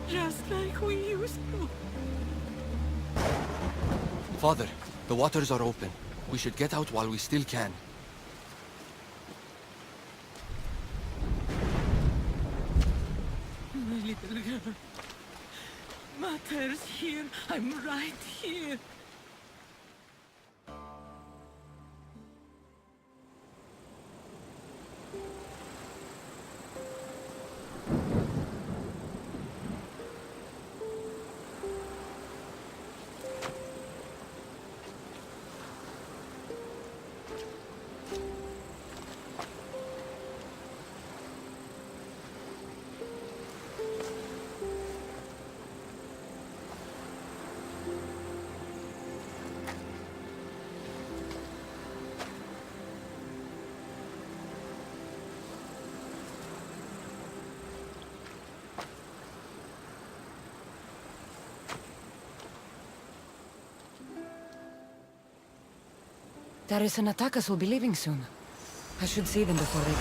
Just like we used to.
Father, the waters are open. We should get out while we still can.
My little girl. Mater's here. I'm right here.
Darius and Atakas will be leaving soon. I should see them before they go.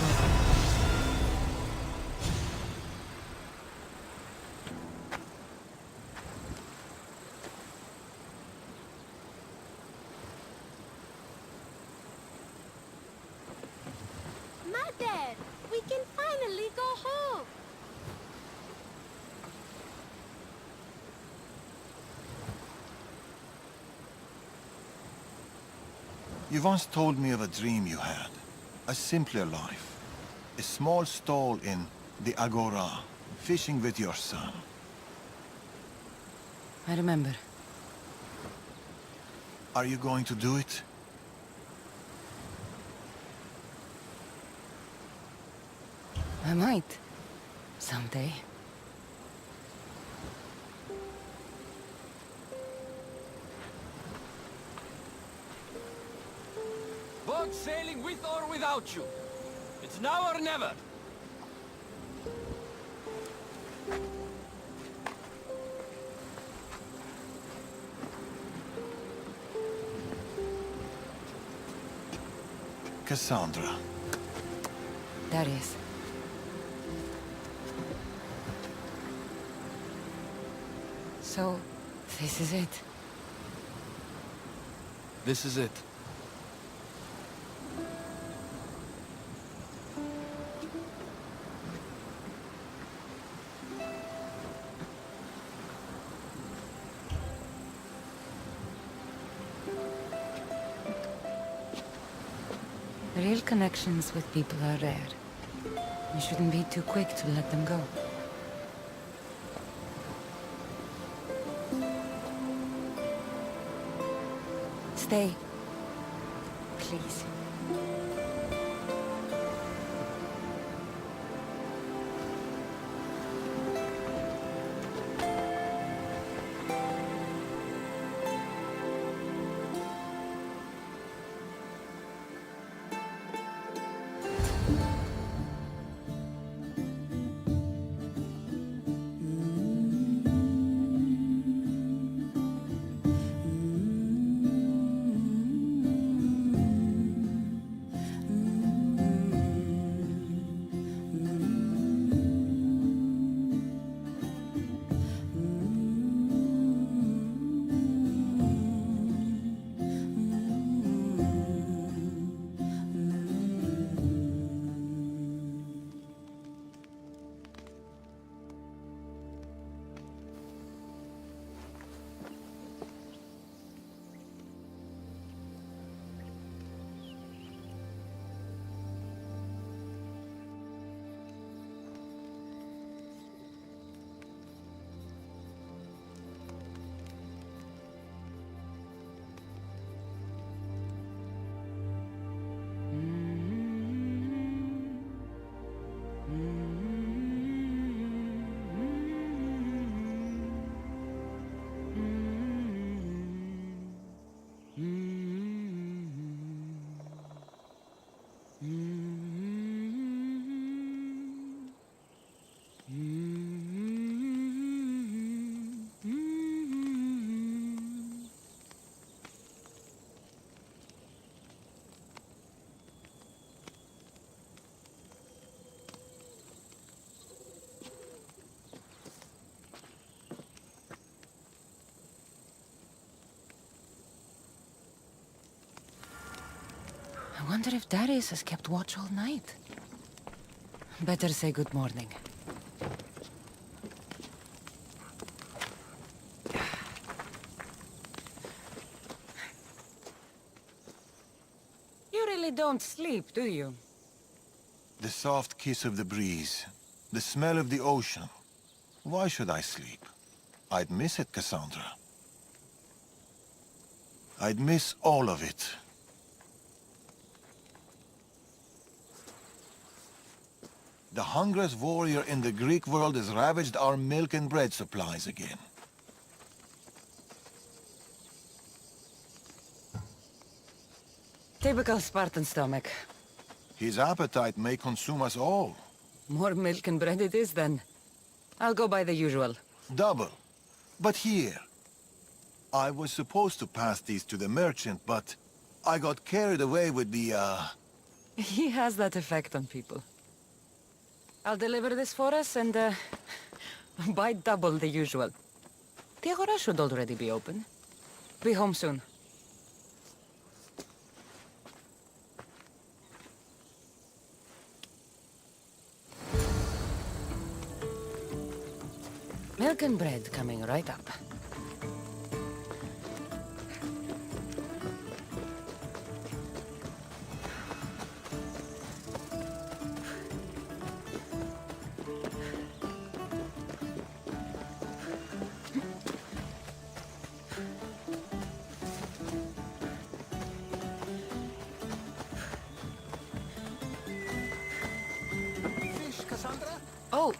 Mother! We can finally go home!
You once told me of a dream you had. A simpler life. A small stall in the Agora, fishing with your son.
I remember.
Are you going to do it?
I might. Someday.
Boat sailing with or without you. It's now or never.
Cassandra.
Darius. So, this is it.
This is it.
Real connections with people are rare. You shouldn't be too quick to let them go. Stay. Please. I wonder if Darius has kept watch all night. Better say good morning. You really don't sleep, do you?
The soft kiss of the breeze. The smell of the ocean. Why should I sleep? I'd miss it, Cassandra. I'd miss all of it. The hungriest warrior in the Greek world has ravaged our milk and bread supplies again.
Typical Spartan stomach.
His appetite may consume us all.
More milk and bread it is, then. I'll go by the usual.
Double. But here. I was supposed to pass these to the merchant, but I got carried away with the,
He has that effect on people. I'll deliver this for us and, buy double the usual. The Agora should already be open. Be home soon. Milk and bread coming right up.
Fish, Cassandra?
Oh,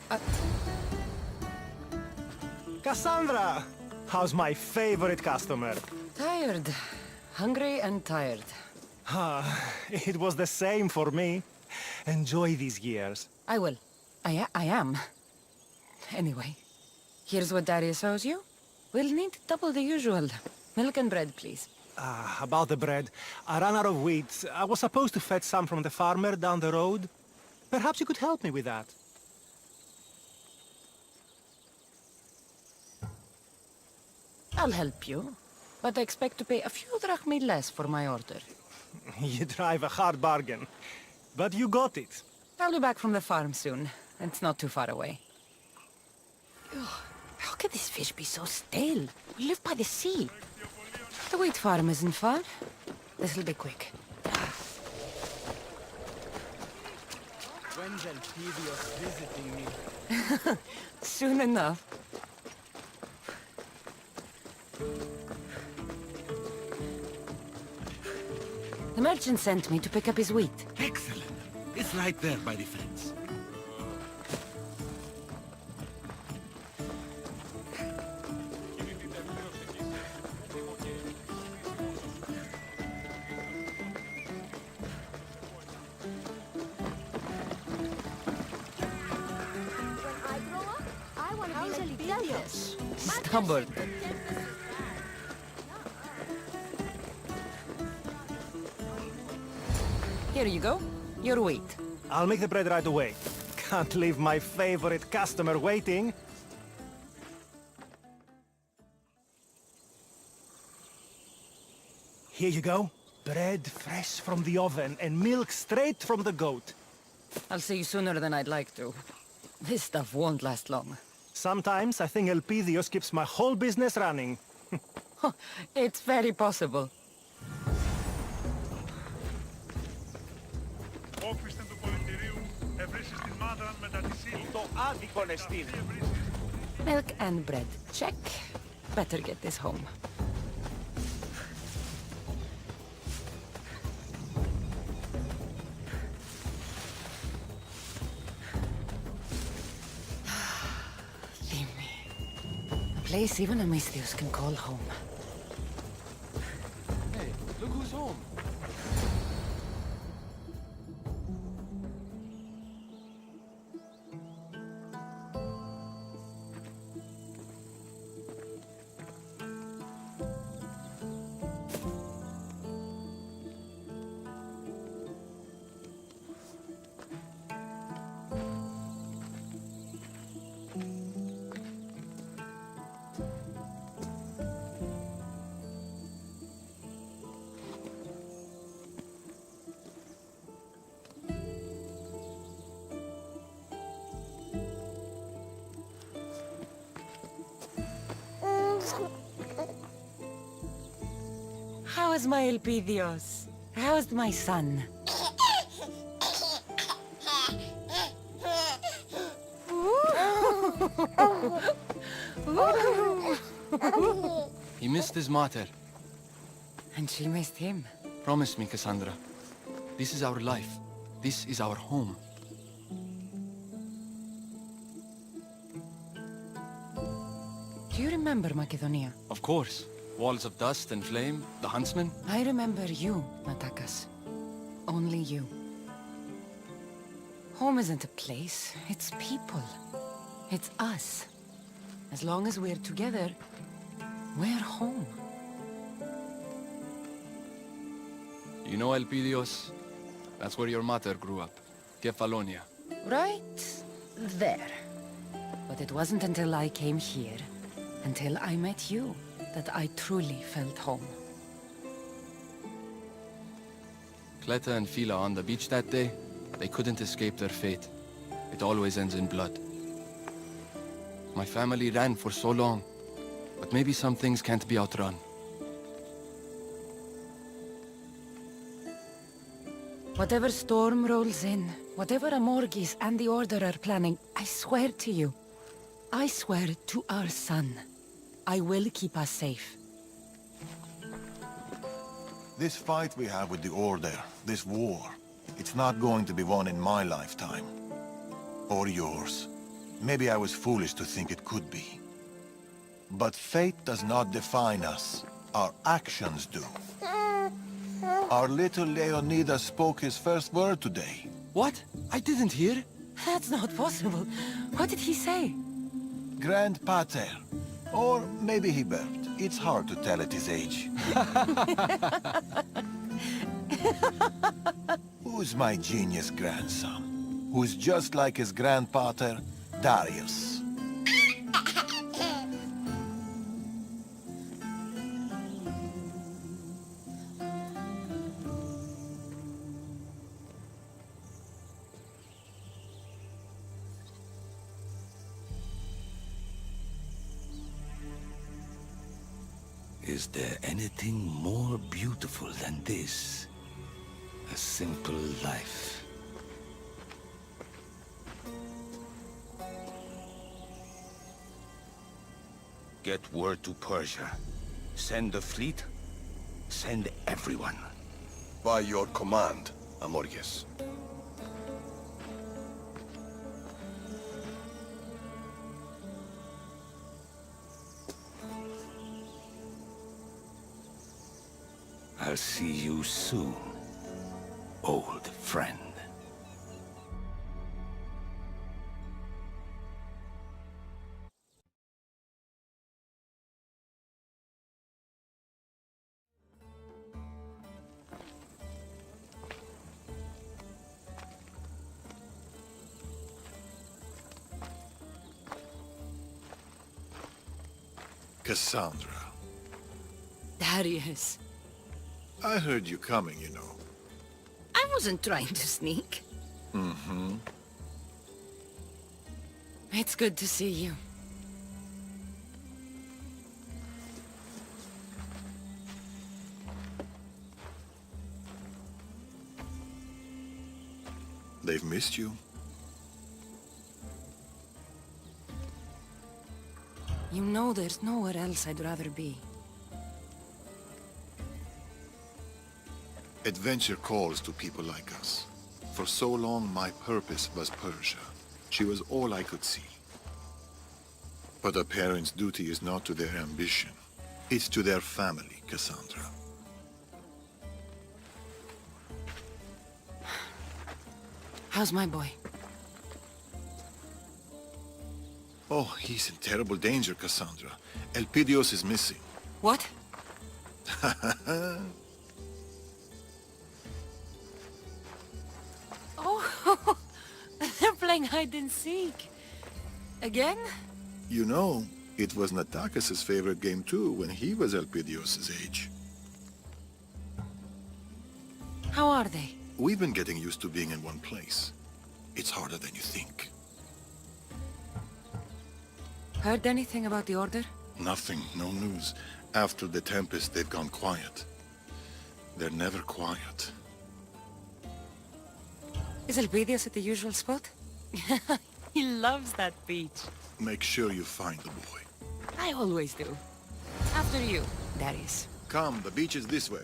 Cassandra! How's my favorite customer?
tired. Hungry and tired.
Ah, it was the same for me. Enjoy these years.
I will. I am. Anyway, here's what Darius owes you. We'll need double the usual. Milk and bread, please.
About the bread. I ran out of wheat. I was supposed to fetch some from the farmer down the road. Perhaps you could help me with that.
I'll help you, but I expect to pay a few drachmi less for my order.
You drive a hard bargain. But you got it.
I'll be back from the farm soon. It's not too far away. Ugh, how could this fish be so stale? We live by the sea. The wheat farm isn't far. This'll be quick.
When's Elpidios visiting me?
Soon enough. The merchant sent me to pick up his wheat.
Excellent. It's right there by the fence.
When I grow up, I want to be like Elpidios.
Stubborn. Here you go. Your wheat.
I'll make the bread right away. Can't leave my favorite customer waiting. Here you go. Bread fresh from the oven and milk straight from the goat.
I'll see you sooner than I'd like to. This stuff won't last long.
Sometimes I think Elpidios keeps my whole business running.
It's very possible.
Όπισθεν του πολιτηρίου ευρύσεις την μάδραν μετά τη σύλλη. Το άδικον εστίν.
Milk and bread. Check. Better get this home. Leave me. A place even a Misthios can call home.
Hey, look who's home.
How's my Elpidios? How's my son?
He missed his mater.
And she missed him.
Promise me, Cassandra. This is our life. This is our home.
Do you remember Macedonia?
Of course. Walls of dust and flame, the huntsman.
I remember you, Natakas. Only you. Home isn't a place, it's people. It's us. As long as we're together, we're home.
You know Elpidios? That's where your mater grew up. Kefalonia.
Right there. But it wasn't until I came here, until I met you, that I truly felt home.
Cleta and Fila on the beach that day, they couldn't escape their fate. It always ends in blood. My family ran for so long, but maybe some things can't be outrun.
Whatever storm rolls in, whatever Amorgis and the Order are planning, I swear to you, I swear to our son, I will keep us safe.
This fight we have with the Order, this war, it's not going to be won in my lifetime. Or yours. Maybe I was foolish to think it could be. But fate does not define us. Our actions do. Our little Leonidas spoke his first word today.
What? I didn't hear.
That's not possible. What did he say?
Grandpater. Or maybe he burped. It's hard to tell at his age. Who's my genius grandson? Who's just like his grandpater, Darius?
Is there anything more beautiful than this? A simple life. Get word to Persia. Send the fleet. Send everyone.
By your command, Amorges.
I'll see you soon, old friend.
Cassandra.
Darius.
I heard you coming, you know.
I wasn't trying to sneak.
Mm-hmm.
It's good to see you.
They've missed you.
You know there's nowhere else I'd rather be.
Adventure calls to people like us. For so long, my purpose was Persia. She was all I could see. But a parent's duty is not to their ambition. It's to their family, Cassandra.
How's my boy?
Oh, he's in terrible danger, Cassandra. Elpidios is missing.
What? Oh, they're playing hide and seek. Again?
You know, it was Natakis' favorite game too, when he was Elpidios' age.
How are they?
We've been getting used to being in one place. It's harder than you think.
Heard anything about the Order?
Nothing, no news. After the Tempest, they've gone quiet. They're never quiet.
Is Elpidios at the usual spot? He loves that beach.
Make sure you find the boy.
I always do. After you, Darius.
Come, the beach is this way.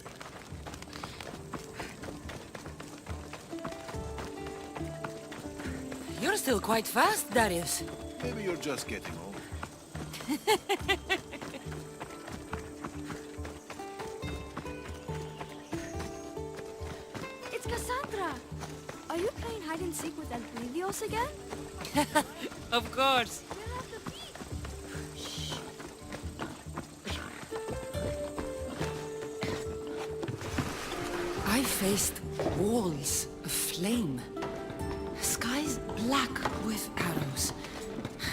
You're still quite fast, Darius.
Maybe you're just getting old.
It's Cassandra! Are you playing hide and seek with Elpidios again?
Of course. I faced walls of flame. Skies black with arrows.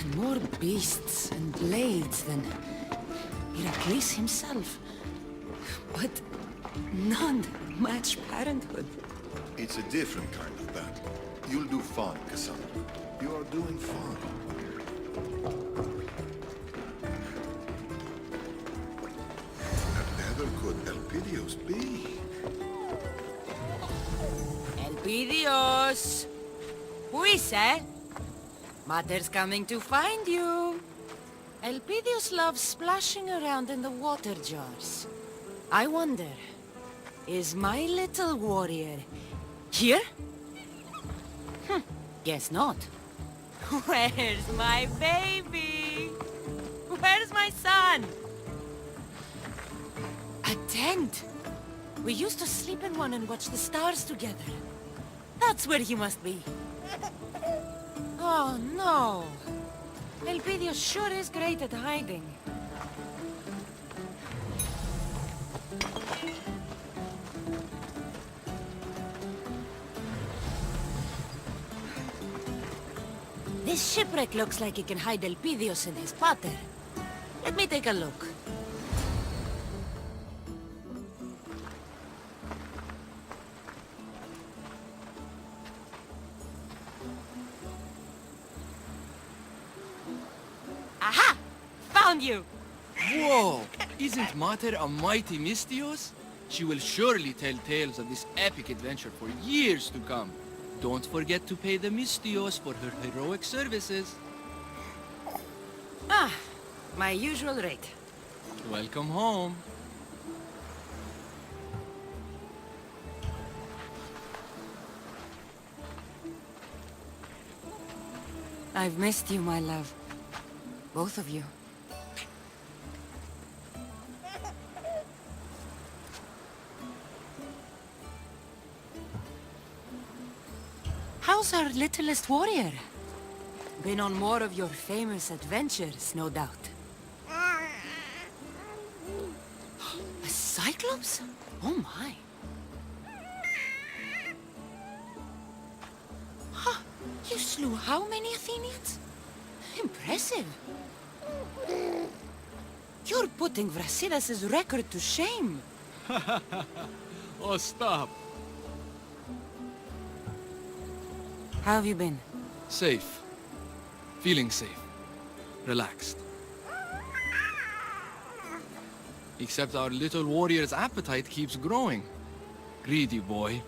And more beasts and blades than Heracles himself. But none match parenthood.
It's a different kind of battle. You'll do fine, Cassandra. You are doing fine. What better could Elpidios be?
Elpidios! Who is it? Mater's coming to find you. Elpidios loves splashing around in the water jars. I wonder, is my little warrior here? Guess not. Where's my baby? Where's my son? A tent. We used to sleep in one and watch the stars together. That's where he must be. Oh no. Elpidios sure is great at hiding. This shipwreck looks like it can hide Elpidios and his pater. Let me take a look. Aha! Found you!
Whoa! Isn't Mater a mighty Mystios? She will surely tell tales of this epic adventure for years to come. Don't forget to pay the Mystios for her heroic services.
Ah, my usual rate.
Welcome home.
I've missed you, my love. Both of you. How's our littlest warrior? Been on more of your famous adventures, no doubt. A Cyclops? Oh my. Huh, you slew how many Athenians? Impressive. You're putting Vrasidas' record to shame.
Oh, stop.
How have you been?
Safe. Feeling safe. Relaxed. Except our little warrior's appetite keeps growing. Greedy boy.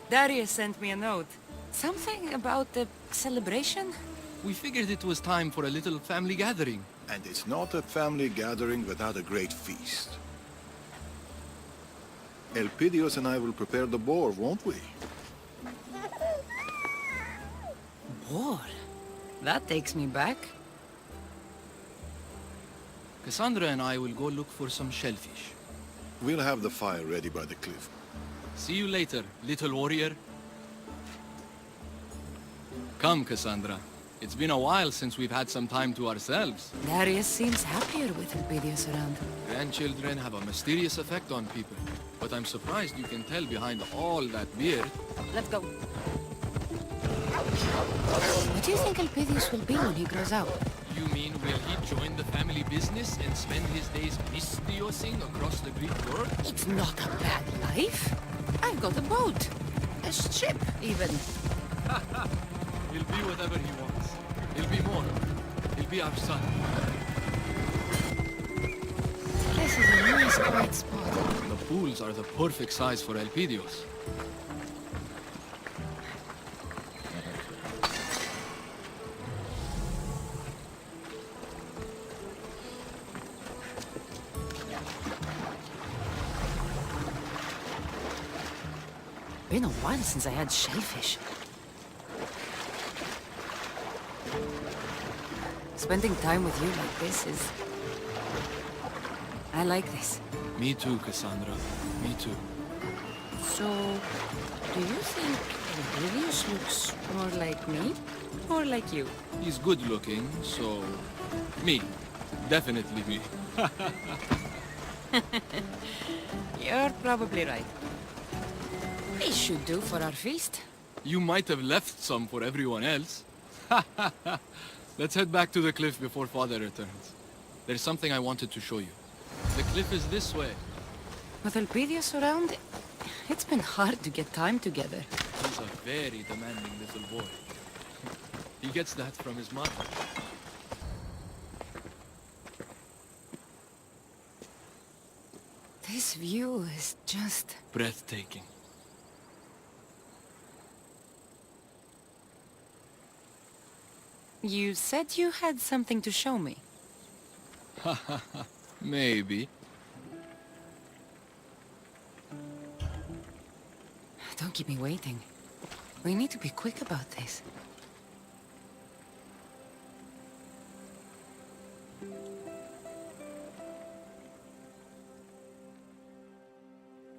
Darius sent me a note. Something about the celebration?
We figured it was time for a little family gathering.
And it's not a family gathering without a great feast. Elpidios and I will prepare the boar, won't we?
Boar? That takes me back.
Cassandra and I will go look for some shellfish.
We'll have the fire ready by the cliff.
See you later, little warrior. Come, Cassandra. It's been a while since we've had some time to ourselves.
Darius seems happier with Elpidios around.
Grandchildren have a mysterious effect on people. But I'm surprised you can tell behind all that beard.
Let's go. What do you think Elpidios will be when he grows up?
You mean will he join the family business and spend his days mystiosing across the Greek world?
It's not a bad life. I've got a boat. A ship, even.
He'll be whatever he wants. He'll be more. He'll be our son.
This is a nice quiet spot.
The pools are the perfect size for Elpidios.
Been a while since I had shellfish. Spending time with you like this is... I like this.
Me too, Cassandra. Me too.
So, do you think Elpidios looks more like me? Or like you?
He's good looking, so... me. Definitely me.
You're probably right. It should do for our feast.
You might have left some for everyone else. Let's head back to the cliff before Father returns. There's something I wanted to show you. The cliff is this way.
With Elpidios around, it's been hard to get time together.
He's a very demanding little boy. He gets that from his mother.
This view is just...
breathtaking.
You said you had something to show me.
Maybe.
Don't keep me waiting. We need to be quick about this.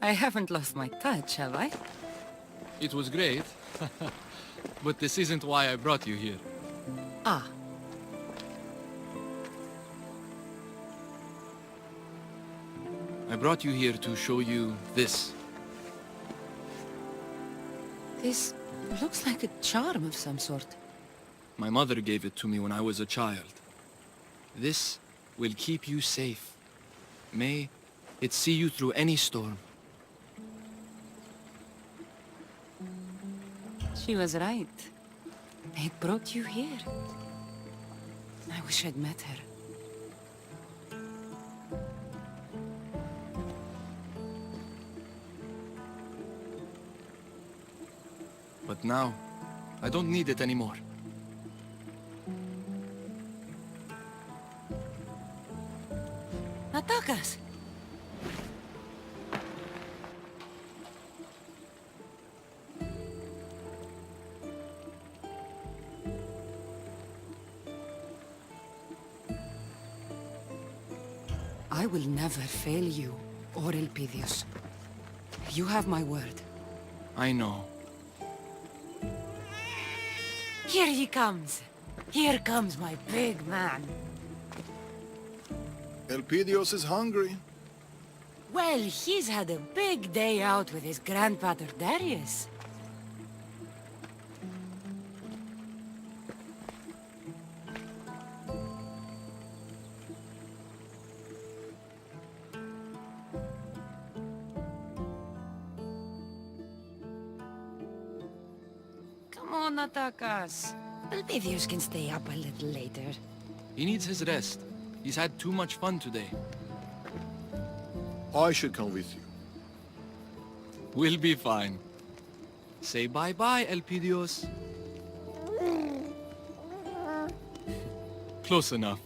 I haven't lost my touch, have I?
It was great. But this isn't why I brought you here.
Ah.
I brought you here to show you this.
This looks like a charm of some sort.
My mother gave it to me when I was a child. This will keep you safe. May it see you through any storm.
She was right. It brought you here. I wish I'd met her.
But now, I don't need it anymore.
Atakas! I will never fail you, or Elpidios. You have my word.
I know.
Here he comes. Here comes my big man.
Elpidios is hungry.
Well, he's had a big day out with his grandfather Darius. Come on, Atakas. Elpidios can stay up a little later.
He needs his rest. He's had too much fun today.
I should come with you.
We'll be fine. Say bye-bye, Elpidios. Close enough.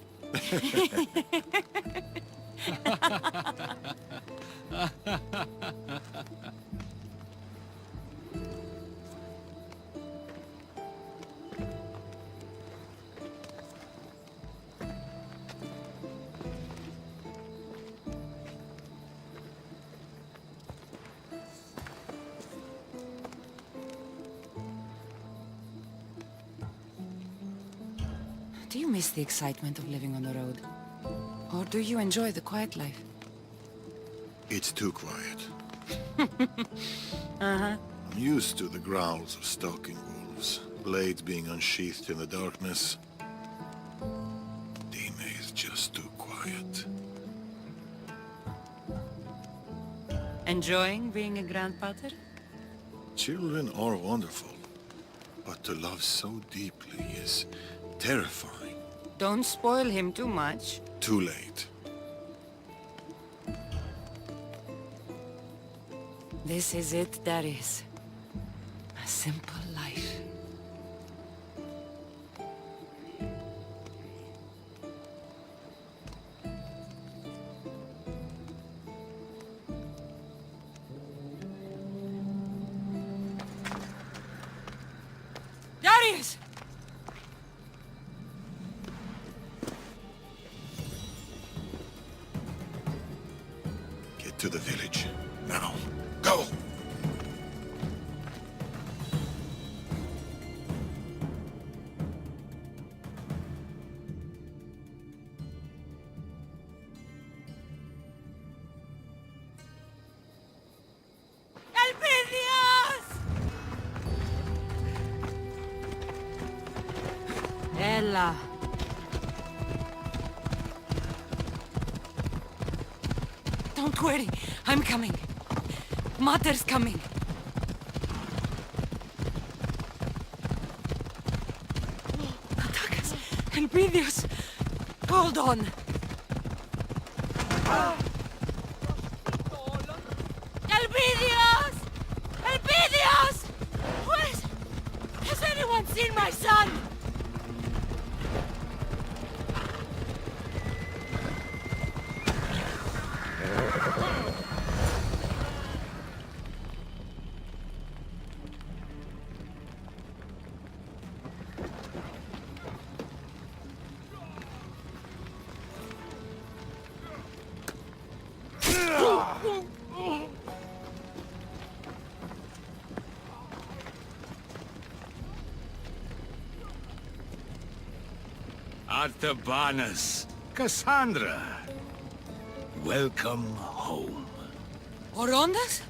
Do you miss the excitement of living on the road? Or do you enjoy the quiet life?
It's too quiet.
Uh-huh.
I'm used to the growls of stalking wolves, blades being unsheathed in the darkness. Dime is just too quiet.
Enjoying being a grandfather?
Children are wonderful, but to love so deeply is terrifying.
Don't spoil him too much.
Too late.
This is it, Darius. A simple life. Darius!
Get to the village. Now. Go!
Elpidios! Hola. Don't worry, I'm coming. Mater's coming. Atakas, Elpidios, hold on. Elpidios! Elpidios! Where's... Has anyone seen my son?
Artabanus, Cassandra, welcome home.
Orondas?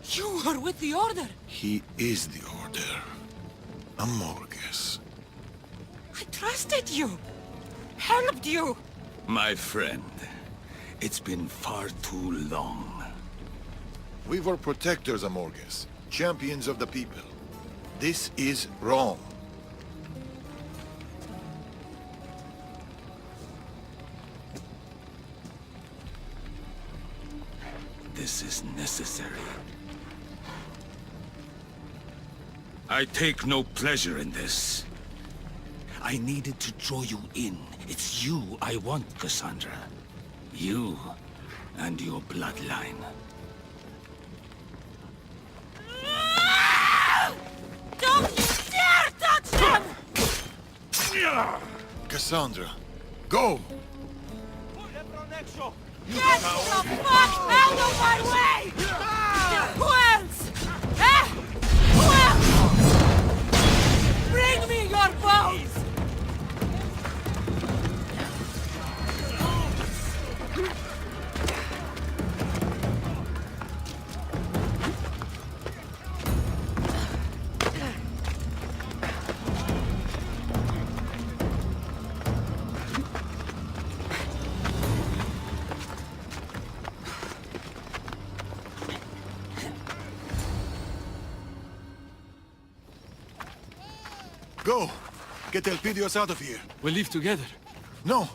You were with the Order.
He is the Order. Amorges.
I trusted you. Helped you.
My friend, it's been far too long.
We were protectors, Amorges. Champions of the people. This is wrong.
This is necessary. I take no pleasure in this. I needed to draw you in. It's you I want, Cassandra. You and your bloodline.
Don't you dare touch them!
Cassandra, go!
Get the fuck out of my way! Who else? Eh? Who else? Bring me your bones!
Go! Get Elpidios out of here.
We'll leave together.
No!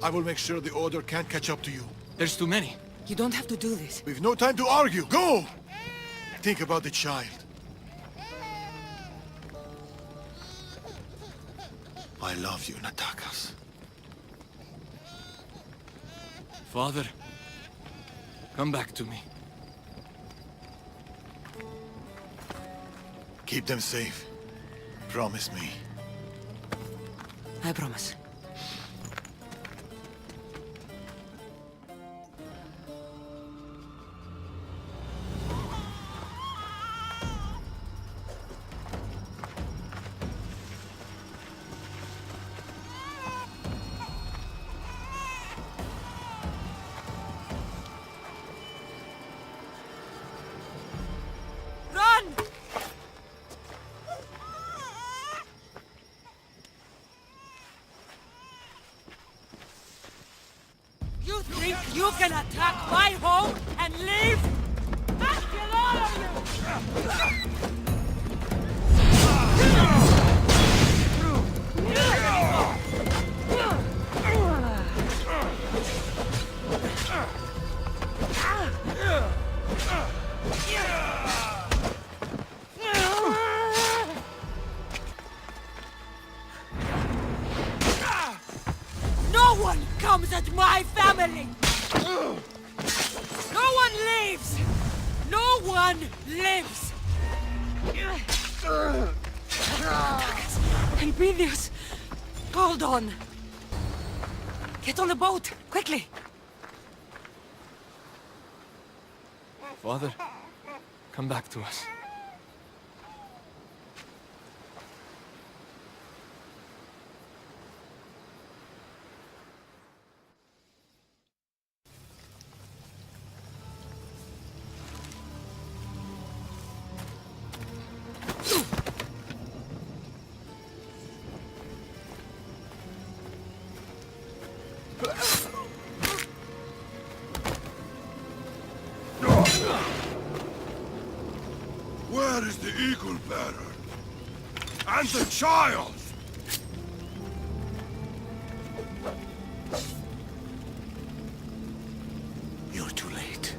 I will make sure the Order can't catch up to you.
There's too many.
You don't have to do this.
We've no time to argue. Go! Think about the child. I love you, Natakas.
Father, come back to me.
Keep them safe. Promise me.
I promise. Run! You think you can attack my home and leave? I'll kill all of No one comes at my family! No one leaves! No one lives! Elpidios! Hold on! Get on the boat, quickly!
Father, come back to us.
Eagle Bearer! And the child!
You're too late.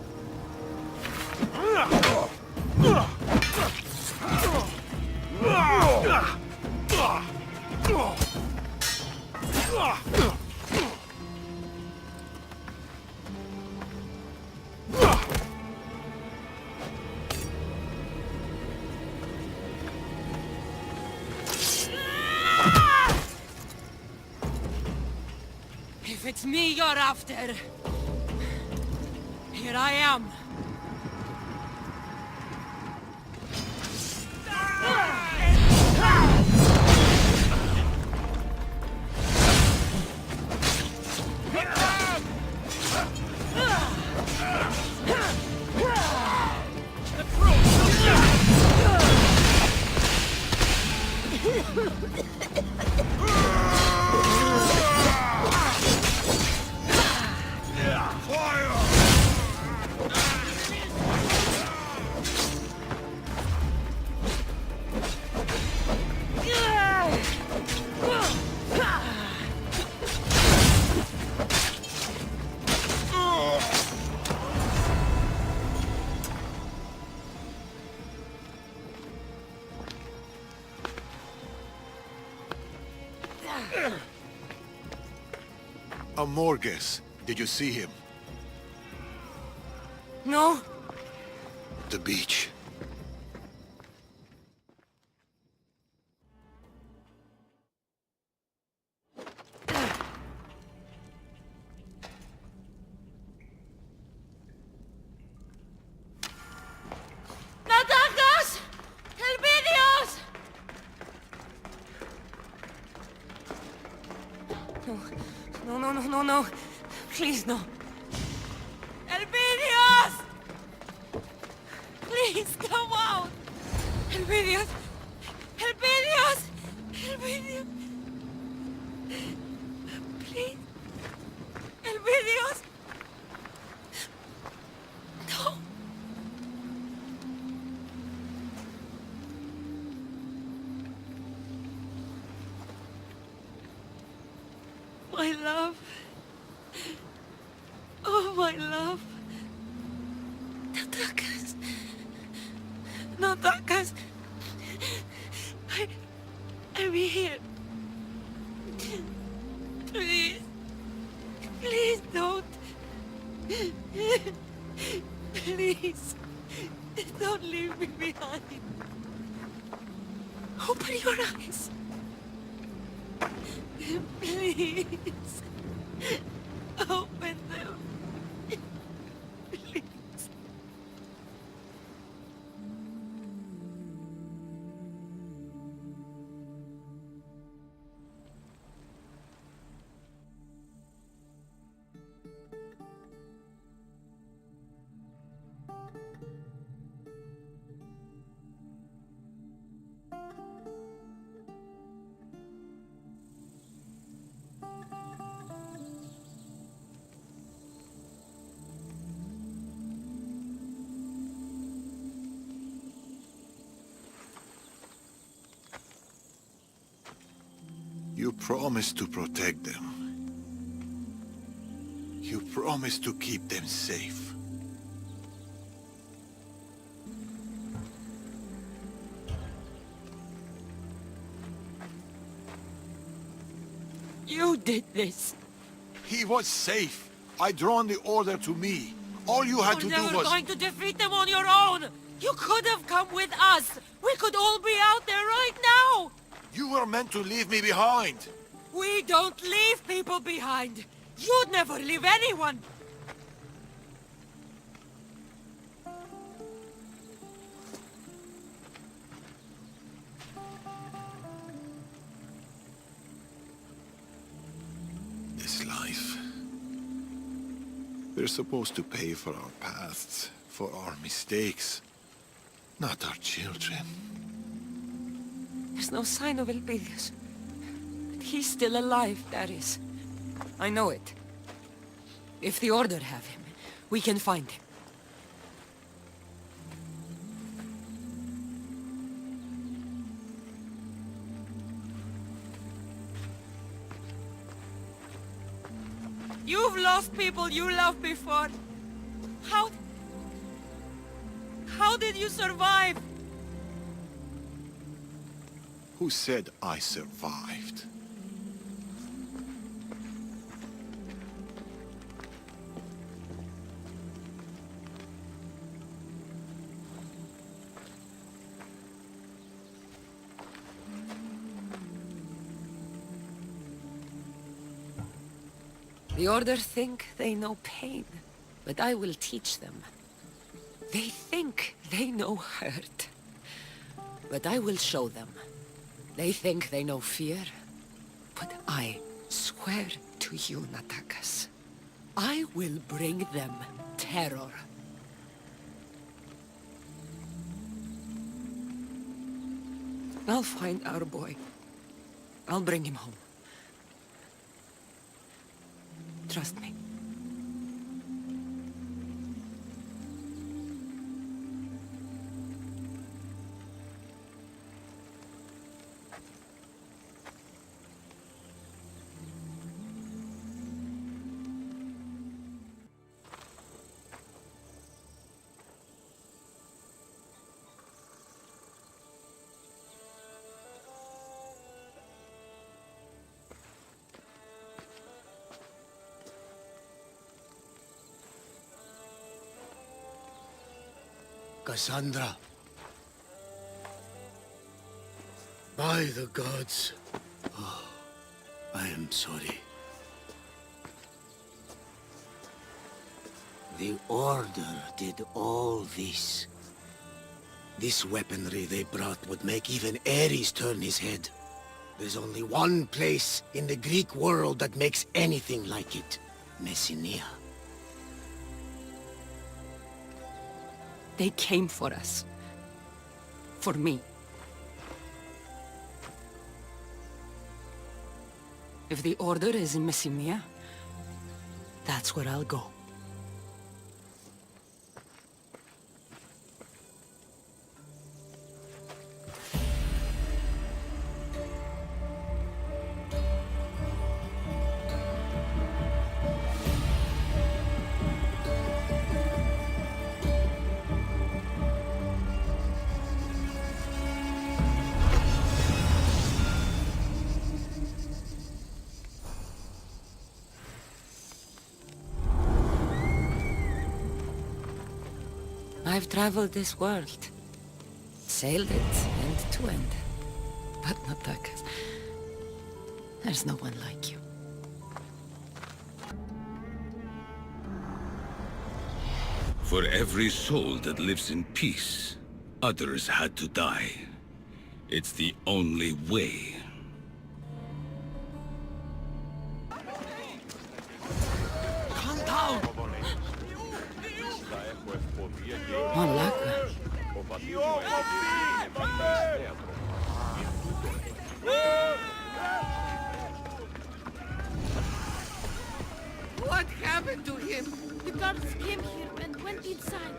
If it's me you're after, here I am.
Amorges, did you see him?
No?
The beach.
¡Natakas! ¡Helvidios! No. Please, no. ¡Helvidios! Please, come out! ¡Helvidios! ¡Helvidios! ¡Helvidios! Please. ¡Helvidios! No. My love. Oh, my love. Natakas. Natakas. I'm here. Please. Please don't. Please. Don't leave me behind. Open your eyes. Please. Open them. Please.
You promised to protect them. You promised to keep them safe.
You did this.
He was safe. I drawn the order to me. All you had to do was...
You're never going to defeat them on your own. You could have come with us. We could all be out there right now.
You were meant to leave me behind.
We don't leave people behind. You'd never leave anyone.
This life. We're supposed to pay for our pasts, for our mistakes, not our children.
There's no sign of Elpidius. But he's still alive, Darius. I know it. If the Order have him, we can find him.
You've lost people you loved before. How... How did you survive?
Who said I survived?
The Order think they know pain, but I will teach them. They think they know hurt, but I will show them. They think they know fear, but I swear to you, Natakas, I will bring them terror. I'll find our boy. I'll bring him home. Trust me.
Cassandra. By the gods. Oh, I am sorry. The Order did all this. This weaponry they brought would make even Ares turn his head. There's only one place in the Greek world that makes anything like it. Messenia.
They came for us. For me. If the Order is in Messenia, that's where I'll go. I've traveled this world. Sailed it end to end. But Natakas, there's no one like you.
For every soul that lives in peace, others had to die. It's the only way.
Calm down!
What happened to him?
The guards came here and went inside.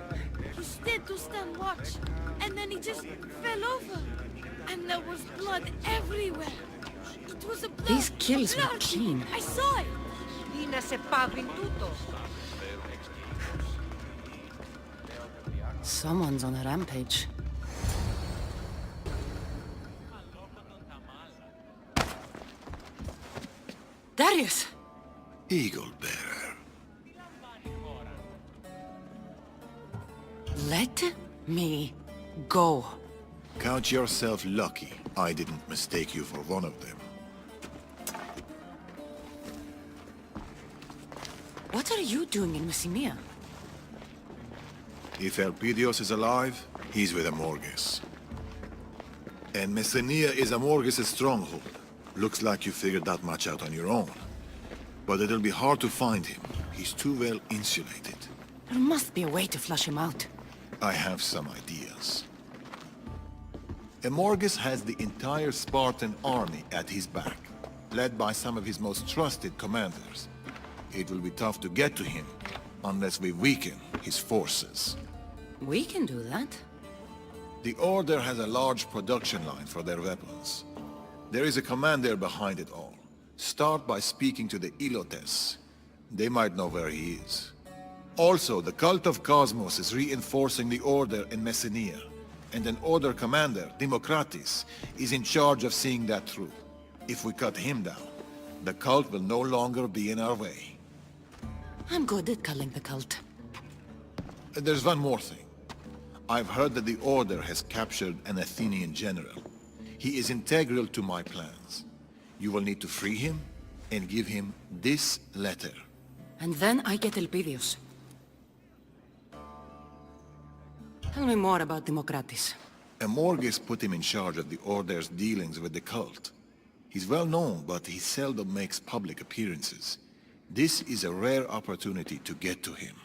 He stayed to stand watch, and then he just fell over. And there was blood everywhere. It was a blood.
These kills were
blood.
clean.
I saw it.
Someone's on a rampage. Darius!
Eagle Bearer.
Let me go.
Count yourself lucky I didn't mistake you for one of them.
What are you doing in Messimea?
If Elpidios is alive, he's with Amorges. And Messenia is Amorges' stronghold. Looks like you figured that much out on your own. But it'll be hard to find him. He's too well insulated.
There must be a way to flush him out.
I have some ideas. Amorges has the entire Spartan army at his back, led by some of his most trusted commanders. It will be tough to get to him, unless we weaken his forces.
We can do that.
The Order has a large production line for their weapons. There is a commander behind it all. Start by speaking to the Ilotes. They might know where he is. Also, the cult of Cosmos is reinforcing the order in Messenia, and an order commander, Democratis, is in charge of seeing that through. If we cut him down, the cult will no longer be in our way.
I'm good at culling the cult.
There's one more thing. I've heard that the Order has captured an Athenian general. He is integral to my plans. You will need to free him and give him this letter.
And then I get Elpidios. Tell me more about Democratis.
Amorges put him in charge of the Order's dealings with the cult. He's well known, but he seldom makes public appearances. This is a rare opportunity to get to him.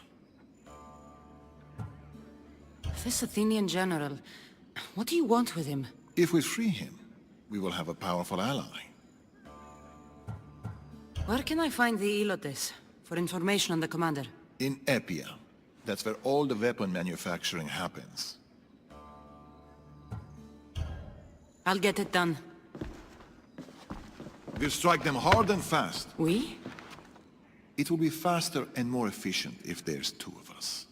This Athenian general, what do you want with him?
If we free him, we will have a powerful ally.
Where can I find the Ilotes for information on the commander?
In Epia. That's where all the weapon manufacturing happens.
I'll get it done.
We'll strike them hard and fast.
We?
It will be faster and more efficient if there's two of us.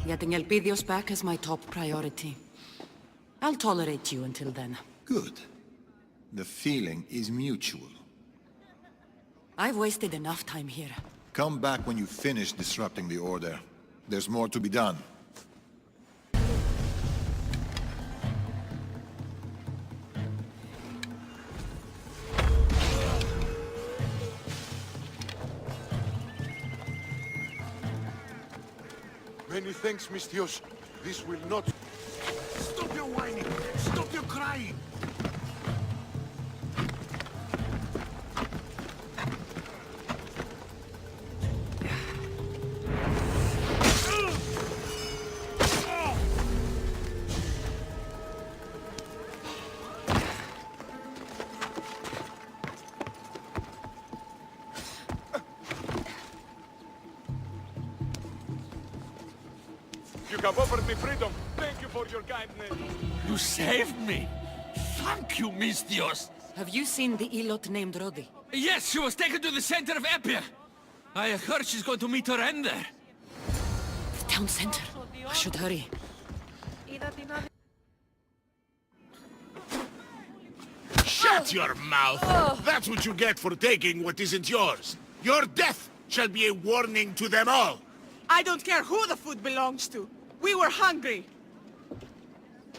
Getting Elpidios back is my top priority. I'll tolerate you until then.
Good. The feeling is mutual.
I've wasted enough time here.
Come back when you finish disrupting the Order. There's more to be done.
Many thanks, Misthios. This will not... Stop your whining! Stop your crying! You have offered me freedom. Thank you for your kindness.
You saved me! Thank you, Misthios!
Have you seen the Ilot named Rodi?
Yes, she was taken to the center of Epia. I heard she's going to meet her end there.
The town center. I should hurry.
Shut your mouth! That's what you get for taking what isn't yours. Your death shall be a warning to them all.
I don't care who the food belongs to. We were hungry.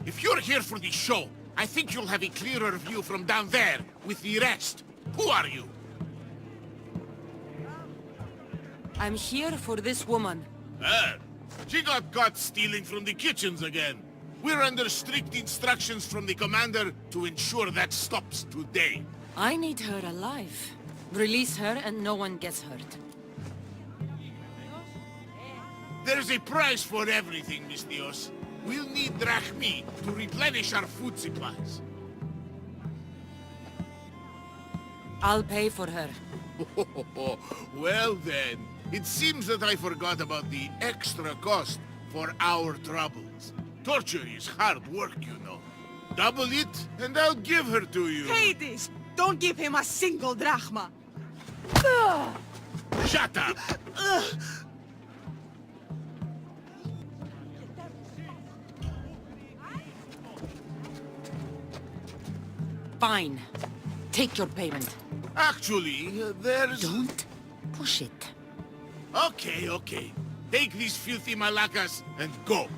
If you're here for the show, I think you'll have a clearer view from down there with the rest. Who are you?
I'm here for this woman.
She got caught stealing from the kitchens again. We're under strict instructions from the commander to ensure that stops today.
I need her alive. Release her and no one gets hurt.
There's a price for everything, Misthios. We'll need drachmi to replenish our food supplies.
I'll pay for her.
Well then, it seems that I forgot about the extra cost for our troubles. Torture is hard work, you know. Double it, and I'll give her to you.
Hades! Don't give him a single drachma!
Shut up!
Fine. Take your payment.
Actually, there's...
Don't push it.
Okay, okay. Take these filthy malacas and go.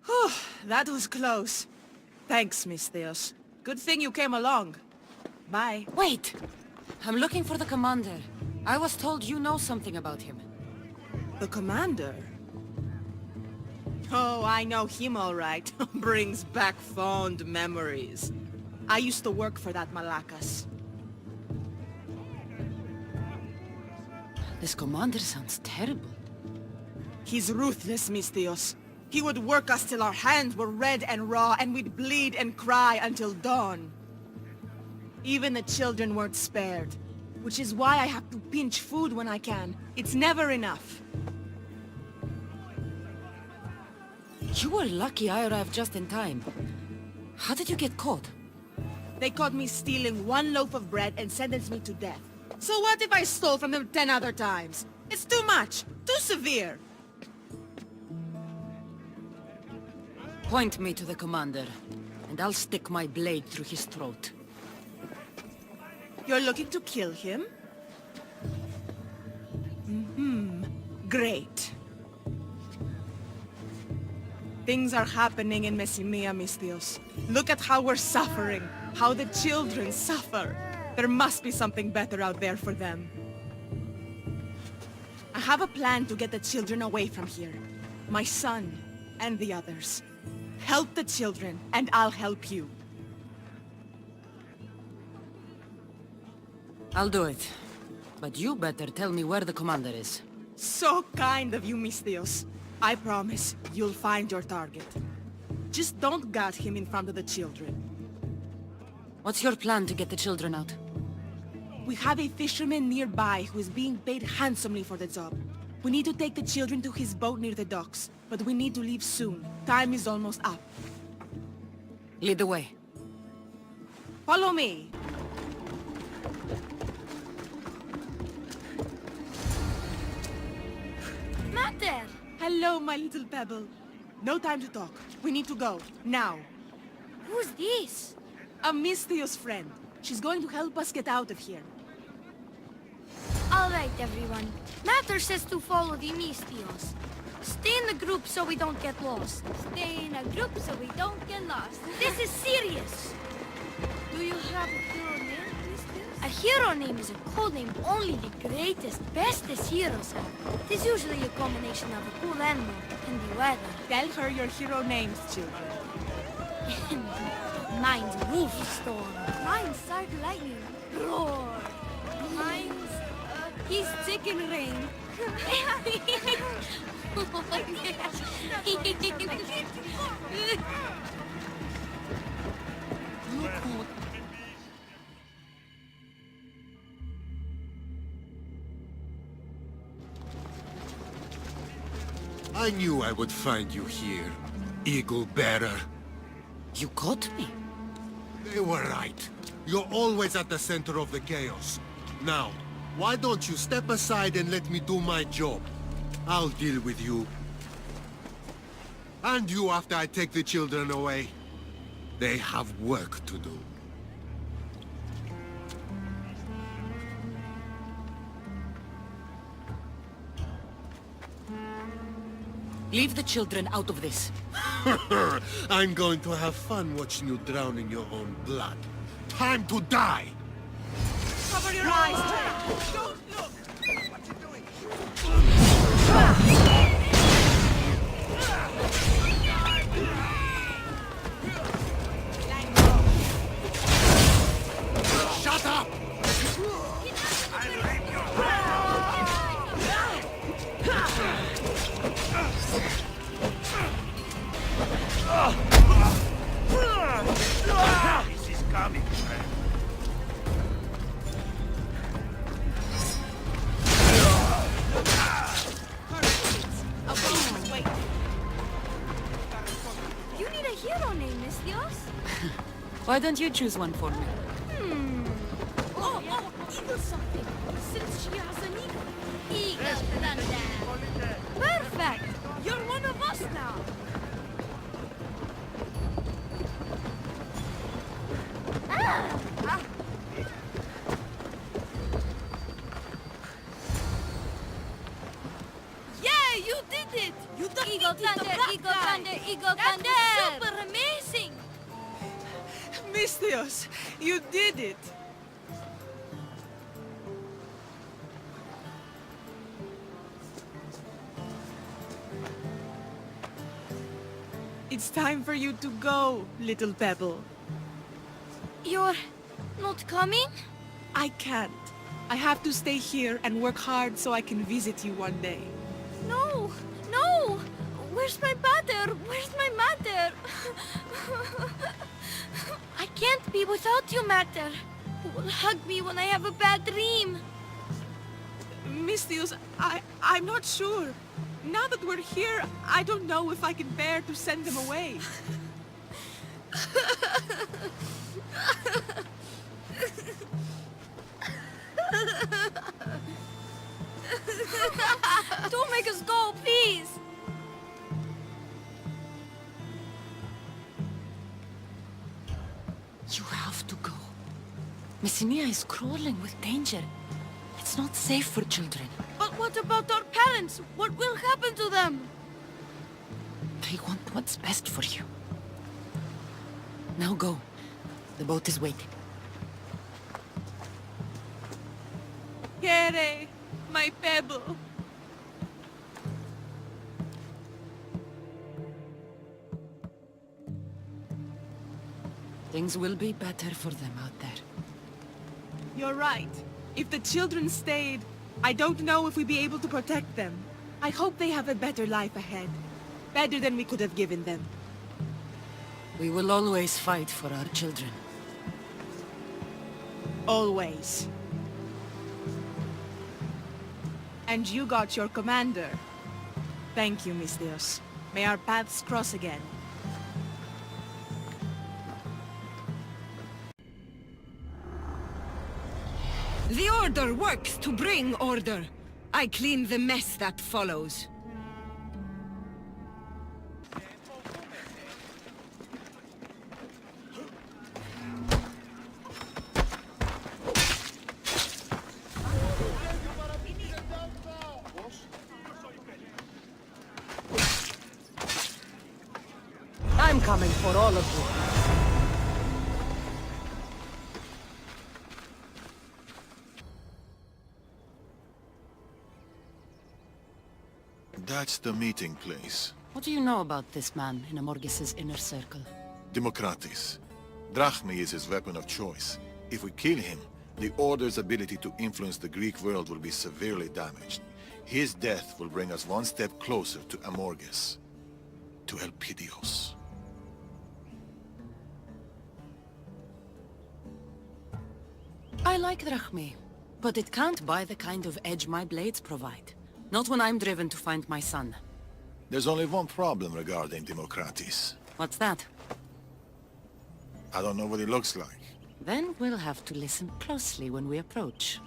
Whew, that was close. Thanks, Misthios. Good thing you came along. Bye.
Wait! I'm looking for the commander. I was told you know something about him.
The commander? Oh, I know him all right. Brings back fond memories. I used to work for that Malakas.
This commander sounds terrible.
He's ruthless, Misthios. He would work us till our hands were red and raw, and we'd bleed and cry until dawn. Even the children weren't spared. Which is why I have to pinch food when I can. It's never enough.
You were lucky I arrived just in time. How did you get caught?
They caught me stealing one loaf of bread and sentenced me to death. So what if I stole from them 10 other times? It's too much. Too severe.
Point me to the commander, and I'll stick my blade through his throat.
You're looking to kill him? Great. Things are happening in Messimea, Misthios. Look at how we're suffering. How the children suffer. There must be something better out there for them. I have a plan to get the children away from here. My son and the others. Help the children, and I'll help you.
I'll do it. But you better tell me where the commander is.
So kind of you, Misthios. I promise you'll find your target. Just don't gut him in front of the children.
What's your plan to get the children out?
We have a fisherman nearby who is being paid handsomely for the job. We need to take the children to his boat near the docks, but we need to leave soon. Time is almost up.
Lead the way.
Follow me.
Mater!
Hello, my little pebble. No time to talk. We need to go. Now.
Who's this?
A Misthios friend. She's going to help us get out of here.
All right, everyone. Mater says to follow the Misthios. Stay in the group so we don't get lost. Stay in a group so we don't get lost. This is serious. Do you have a hero name, Misthios? A hero name is a code name only the greatest, bestest heroes have. It is usually a combination of a cool animal and the weather.
Tell her your hero names, children.
Mine's Wolfstorm. Mine's Sark Lightning. Roar. Mine's, he's Chicken Rain.
I knew I would find you here, Eagle Bearer.
You got me.
They were right. You're always at the center of the chaos. Now, why don't you step aside and let me do my job? I'll deal with you. And you after I take the children away. They have work to do.
Leave the children out of this.
I'm going to have fun watching you drown in your own blood. Time to die!
Cover your eyes, Jack. Don't look. What you doing?
Shut up!
This is coming, friend.
You need a hero name, Misthios.
Why don't you choose one for me?
Oh, eagle something. Since she has an eagle. Eagle thunder. Perfect. You're one of us now. Yeah, you did it! You Eagle Thunder, Eagle Thunder, Eagle Thunder! That was super amazing!
Misthios, you did it! It's time for you to go, little pebble.
You're not coming?
I can't. I have to stay here and work hard so I can visit you one day.
No, no! Where's my mother? Where's my mother? I can't be without you, Mater. Who will hug me when I have a bad dream?
Misthios, I'm not sure. Now that we're here, I don't know if I can bear to send them away.
Don't make us go, please!
You have to go. Messenia is crawling with danger. It's not safe for children.
But what about our parents? What will happen to them?
They want what's best for you. Now go. The boat is waiting.
Kere, my pebble.
Things will be better for them out there.
You're right. If the children stayed, I don't know if we'd be able to protect them. I hope they have a better life ahead. Better than we could have given them.
We will always fight for our children.
Always. And you got your commander. Thank you, Misthios. May our paths cross again.
The Order works to bring order. I clean the mess that follows.
I'm coming for all of you.
That's the meeting place.
What do you know about this man in Amorgis's inner circle?
Democratis. Drachmi is his weapon of choice. If we kill him, the Order's ability to influence the Greek world will be severely damaged. His death will bring us one step closer to Amorgis. To Elpidios.
I like Drachmi, but it can't buy the kind of edge my blades provide. Not when I'm driven to find my son.
There's only one problem regarding Democratis.
What's that?
I don't know what he looks like.
Then we'll have to listen closely when we approach.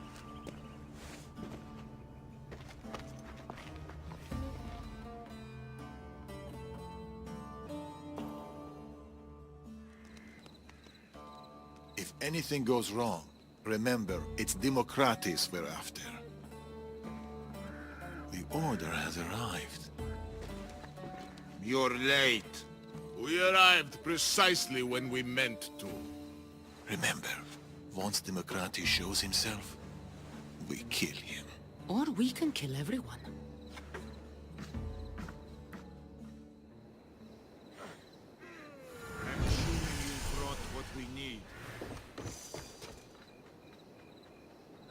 If anything goes wrong, remember, it's Democratis we're after. The Order has arrived.
You're late. We arrived precisely when we meant to.
Remember, once Democratis shows himself, we kill him.
Or we can kill everyone.
I'm sure you brought what we need.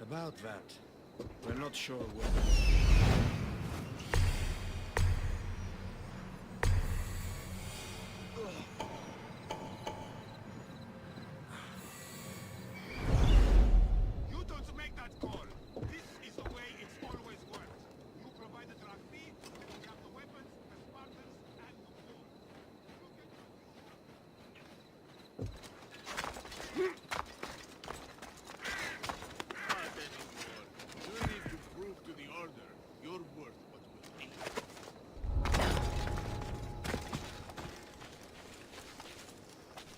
About that, we're not sure what.
You don't make that call. This is the way it's always worked. You provide the Drachmi, and we have the weapons, the Spartans, and the war.
You need to prove to the Order you're worth what we need.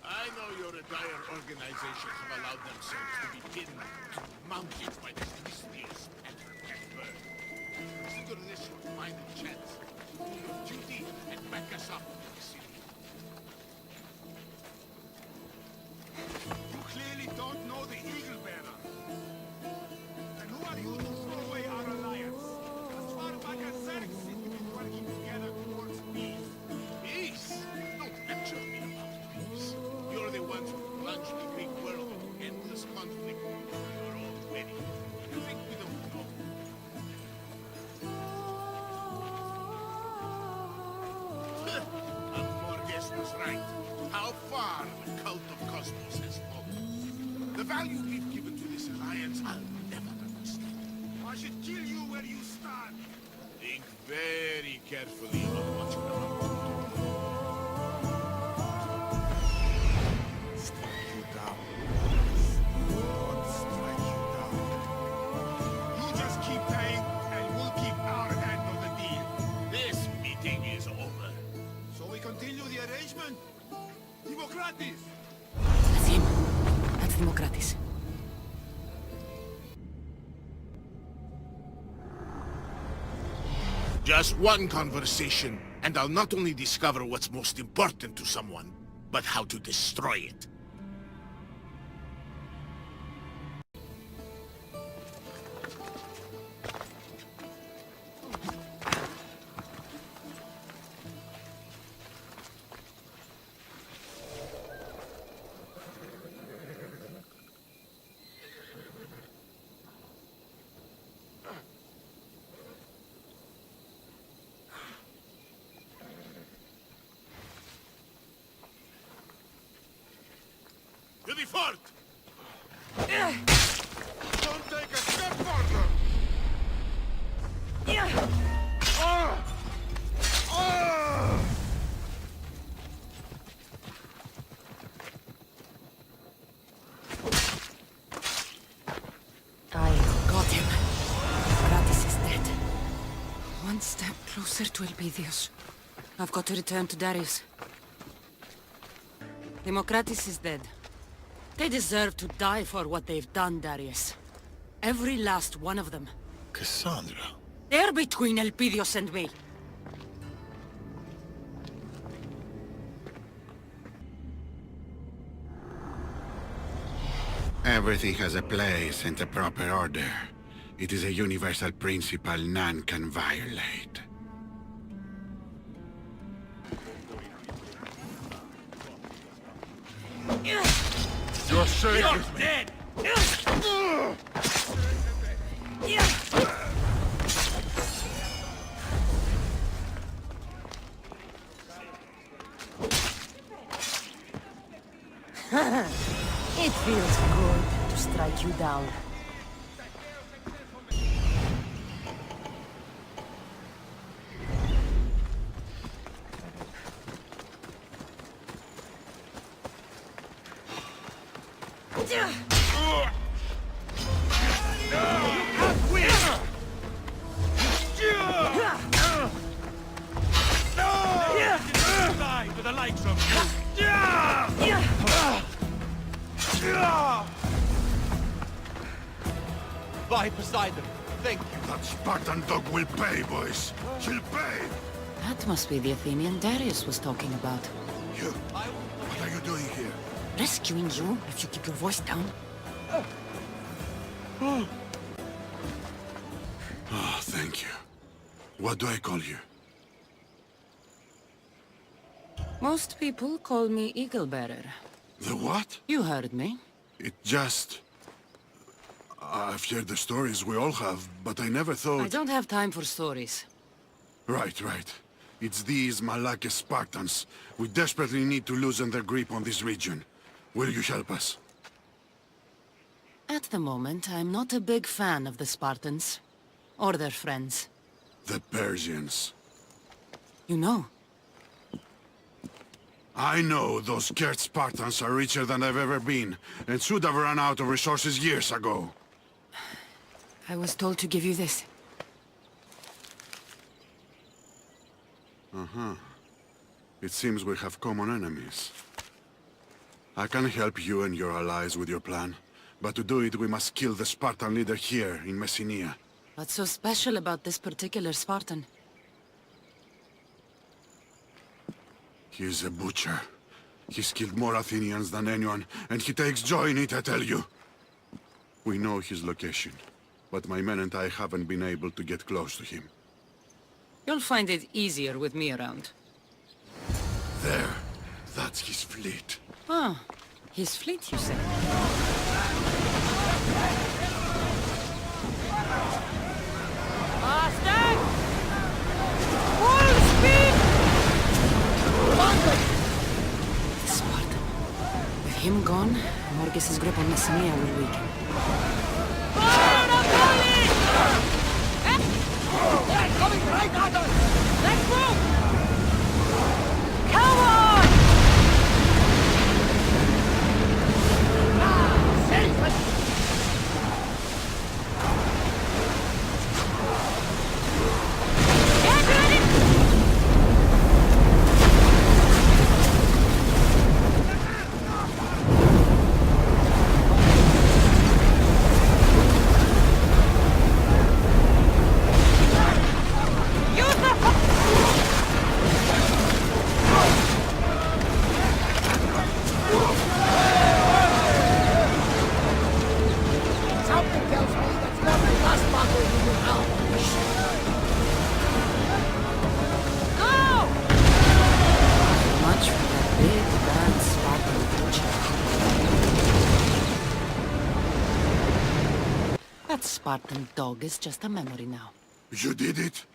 I know your entire organization have allowed themselves to be pinned to mountains by this mysterious and bird. Consider this your final chance. Do your duty and back us up in the city.
You clearly don't know the Eagle Bearer. And who are you to throw away our alliance? As far back as Xerxes, we've been working together towards peace.
Peace? Don't lecture me about peace. You're the ones who plunged the Greek world into endless conflict for your own wedding. You think we don't know? Amorges was right. How far the cult of Cosmos has fallen. The value we've given to this alliance, I'll never understand.
Why I should kill you where you stand. Think very carefully on what you want. Strike you down. Won't strike you down. You just keep paying, and we'll keep our end of the deal. This meeting is over. So we continue the arrangement? Democratis!
That's him. That's Democratis.
Just one conversation, and I'll not only discover what's most important to someone, but how to destroy it. To the fort! Don't take a step further!
I got him. Gratis is dead. One step closer to Elpidios. I've got to return to Darius. Democratis is dead. They deserve to die for what they've done, Darius. Every last one of them.
Cassandra.
They're between Elpidios and me.
Everything has a place and a proper order. It is a universal principle none can violate.
You're safe
You're
with me.
dead!
It feels good to strike you down.
Die to the likes of you!
By Poseidon, thank you.
That Spartan dog will pay, boys. She'll pay.
That must be the Athenian Darius was talking about.
You, what are you doing here?
Rescuing you, if you keep your voice down.
Oh, thank you. What do I call you?
Most people call me Eagle Bearer.
The what?
You heard me.
It just... I've heard the stories we all have, but I never thought...
I don't have time for stories.
Right. It's these Malakis Spartans. We desperately need to loosen their grip on this region. Will you help us?
At the moment, I'm not a big fan of the Spartans. Or their friends.
The Persians.
You know?
I know those scared Spartans are richer than they've ever been, and should have run out of resources years ago.
I was told to give you this.
It seems we have common enemies. I can help you and your allies with your plan, but to do it we must kill the Spartan leader here in Messenia.
What's so special about this particular Spartan?
He is a butcher. He's killed more Athenians than anyone, and he takes joy in it, I tell you. We know his location, but my men and I haven't been able to get close to him.
You'll find it easier with me around.
There. That's his fleet.
Ah, his fleet, you say? Stag! Full speed! The Spartan. With him gone, Morgus' grip on Messenia will weaken. Fire the volley!
right at us! Let's move! Come on!
Safe!
Get ready! Use the...
Something tells me that's not the last battle we will have.
Go!
Much for that big, bad Spartan butcher. That Spartan dog is just a memory now.
You did it?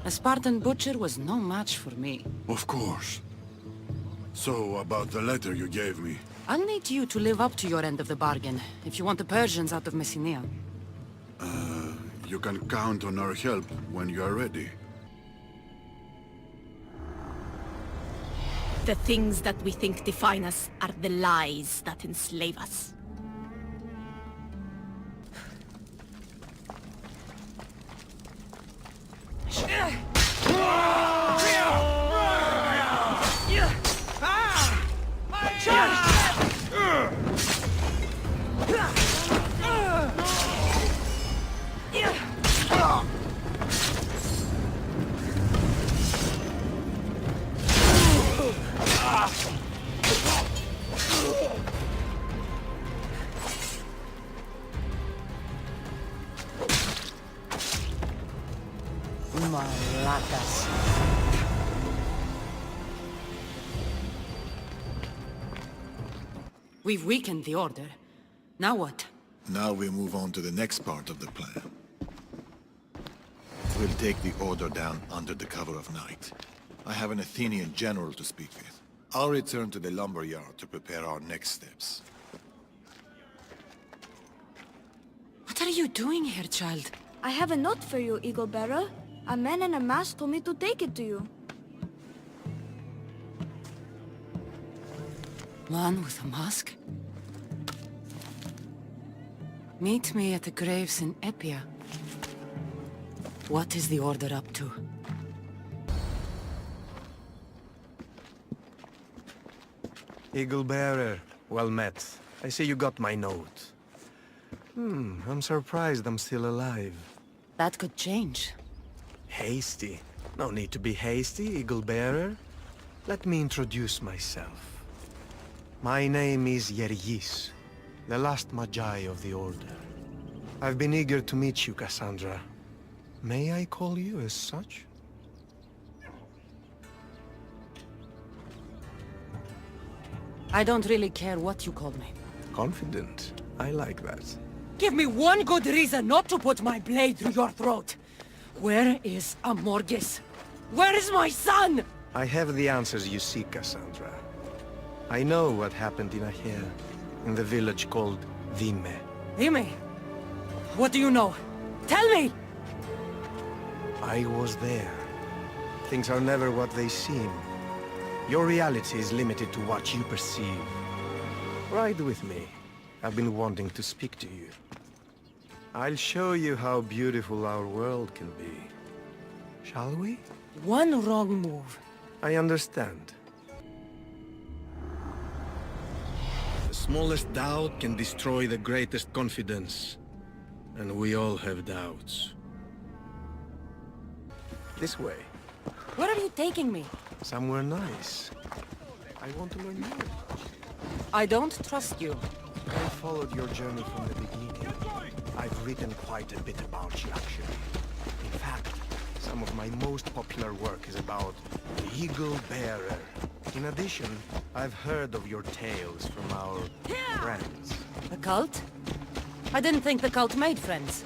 A Spartan butcher was no match for me.
Of course. So, about the letter you gave me.
I'll need you to live up to your end of the bargain, if you want the Persians out of Messenia.
You can count on our help when you are ready.
The things that we think define us are the lies that enslave us.
Malacas. We've weakened the Order. Now what?
Now we move on to the next part of the plan. We'll take the Order down under the cover of night. I have an Athenian general to speak with. I'll return to the lumberyard to prepare our next steps.
What are you doing here, child?
I have a note for you, Eagle Bearer. A man in a mask told me to take it to you.
Man with a mask? Meet me at the graves in Epia. What is the Order up to?
Eagle Bearer, well met. I see you got my note. I'm surprised I'm still alive.
That could change.
Hasty? No need to be hasty, Eagle Bearer. Let me introduce myself. My name is Yergis, the last Magi of the Order. I've been eager to meet you, Cassandra. May I call you as such?
I don't really care what you call me.
Confident. I like that.
Give me one good reason not to put my blade through your throat. Where is Amorgis? Where is my son?
I have the answers you seek, Cassandra. I know what happened in Achaea, in the village called Dyme.
Dyme? What do you know? Tell me!
I was there. Things are never what they seem. Your reality is limited to what you perceive. Ride with me. I've been wanting to speak to you. I'll show you how beautiful our world can be. Shall we?
One wrong move.
I understand. The smallest doubt can destroy the greatest confidence. And we all have doubts. This way.
Where are you taking me?
Somewhere nice. I want to learn more.
I don't trust you.
I followed your journey from the beginning. I've written quite a bit about you, actually. In fact, some of my most popular work is about the Eagle Bearer. In addition, I've heard of your tales from our friends.
The cult? I didn't think the cult made friends.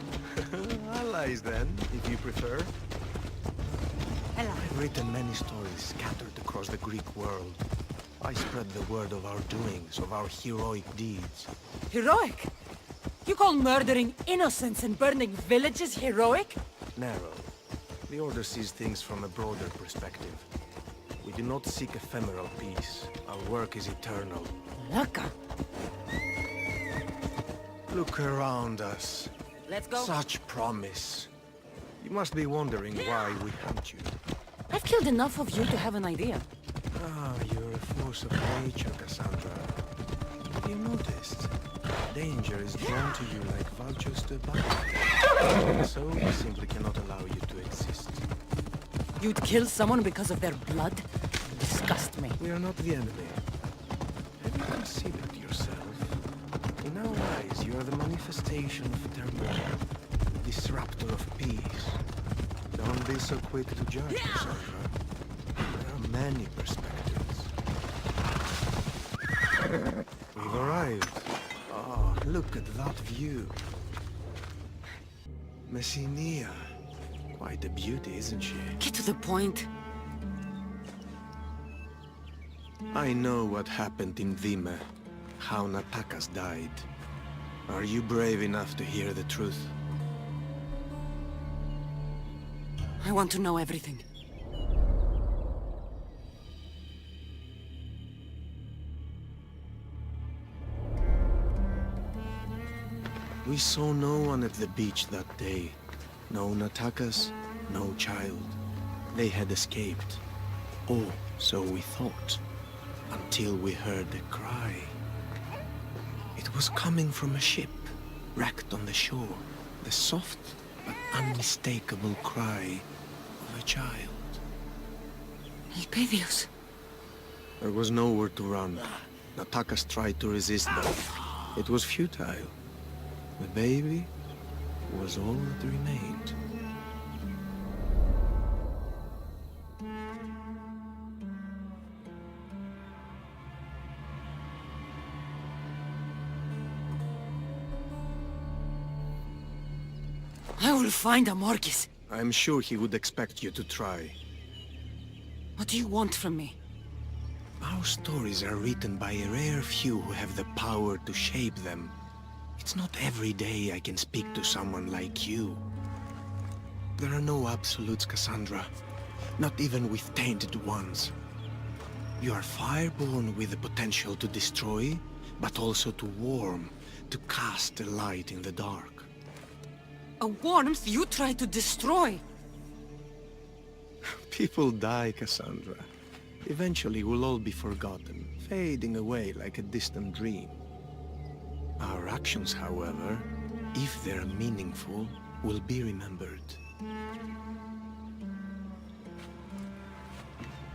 Allies, then, if you prefer. I've written many stories scattered across the Greek world. I spread the word of our doings, of our heroic deeds.
Heroic? You call murdering innocents and burning villages heroic?
Narrow. The Order sees things from a broader perspective. We do not seek ephemeral peace. Our work is eternal.
Laka.
Look around us.
Let's go.
Such promise. You must be wondering why we hunt you.
I've killed enough of you to have an idea.
Ah, you're a force of nature, Cassandra. Have you noticed? Danger is drawn to you like vultures to a bucket. So we simply cannot allow you to exist.
You'd kill someone because of their blood? You disgust me.
We are not the enemy. Have you considered yourself? In our eyes, you are the manifestation of turmoil, the disruptor of peace. Don't be so quick to judge, Cassandra. There are many perspectives. We've arrived. Oh, look at that view. Messinia. Quite a beauty, isn't she?
Get to the point.
I know what happened in Vime, how Natakas died. Are you brave enough to hear the truth?
I want to know everything.
We saw no one at the beach that day. No Natakas, no child. They had escaped. Oh, so we thought. Until we heard a cry. It was coming from a ship, wrecked on the shore. The soft but unmistakable cry of a child.
Elpidios.
There was nowhere to run. Natakas tried to resist, but it was futile. The baby was all that remained.
I will find Amorgis.
I'm sure he would expect you to try.
What do you want from me?
Our stories are written by a rare few who have the power to shape them. It's not every day I can speak to someone like you. There are no absolutes, Cassandra. Not even with tainted ones. You are fireborn with the potential to destroy, but also to warm, to cast a light in the dark.
A warmth you try to destroy.
People die, Cassandra. Eventually we'll all be forgotten, fading away like a distant dream. Our actions, however, if they're meaningful, will be remembered.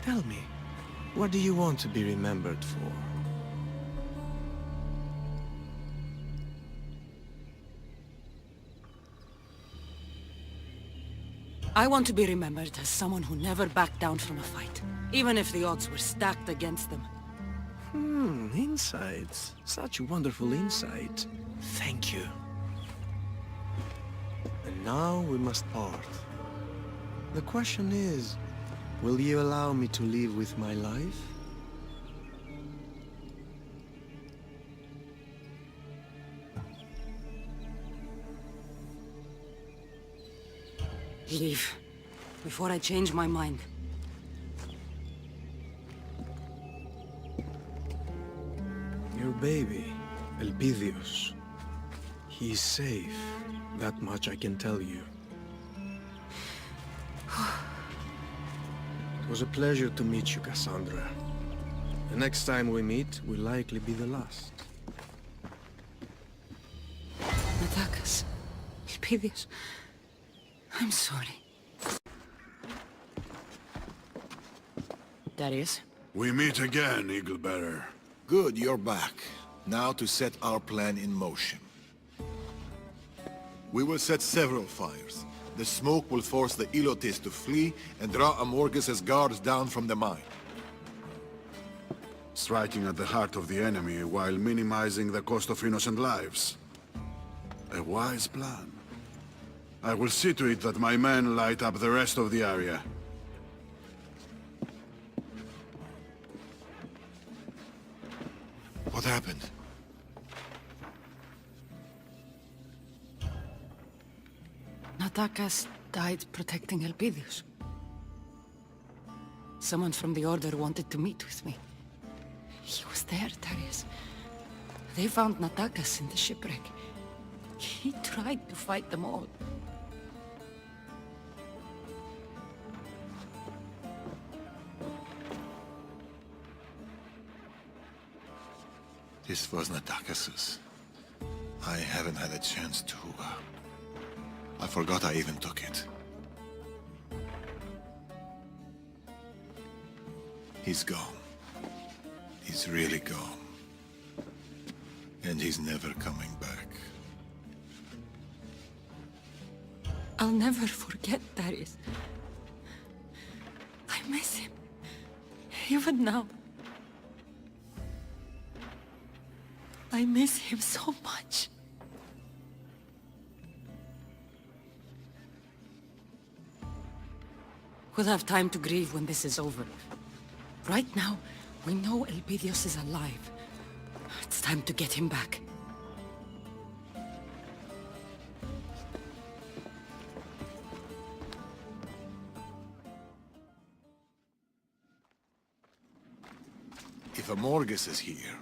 Tell me, what do you want to be remembered for?
I want to be remembered as someone who never backed down from a fight, even if the odds were stacked against them.
Insights. Such wonderful insight. Thank you. And now we must part. The question is, will you allow me to live with my life?
Leave, before I change my mind.
Your baby, Elpidios. He's safe. That much I can tell you. It was a pleasure to meet you, Cassandra. The next time we meet will likely be the last.
Natakas, Elpidios, I'm sorry. Darius?
We meet again, Eaglebearer.
Good, you're back. Now to set our plan in motion. We will set several fires. The smoke will force the Ilotes to flee and draw Amorges' guards down from the mine.
Striking at the heart of the enemy while minimizing the cost of innocent lives. A wise plan. I will see to it that my men light up the rest of the area.
What happened?
Natakas died protecting Elpidius. Someone from the Order wanted to meet with me. He was there, Darius. They found Natakas in the shipwreck. He tried to fight them all.
This was Natakas's. I haven't had a chance to... I forgot I even took it. He's gone. He's really gone. And he's never coming back.
I'll never forget Darius. I miss him. Even now. I miss him so much. We'll have time to grieve when this is over. Right now, we know Elpidios is alive. It's time to get him back.
If Amorges is here,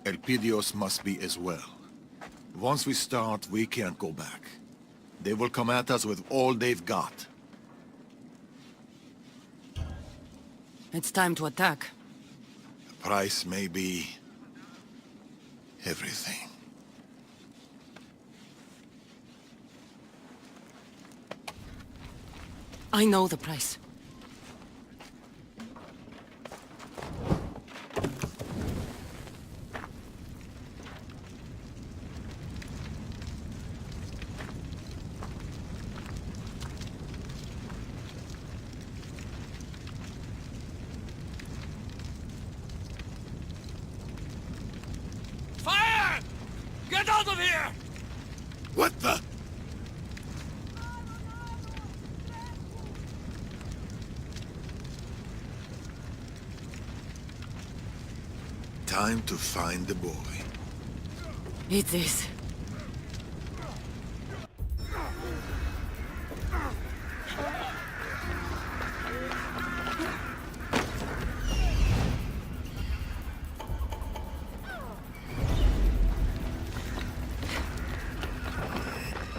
Elpidios must be as well. Once we start, we can't go back. They will come at us with all they've got.
It's time to attack.
The price may be... everything.
I know the price.
Fire! Get out of here!
What the? Time to find the boy.
It is.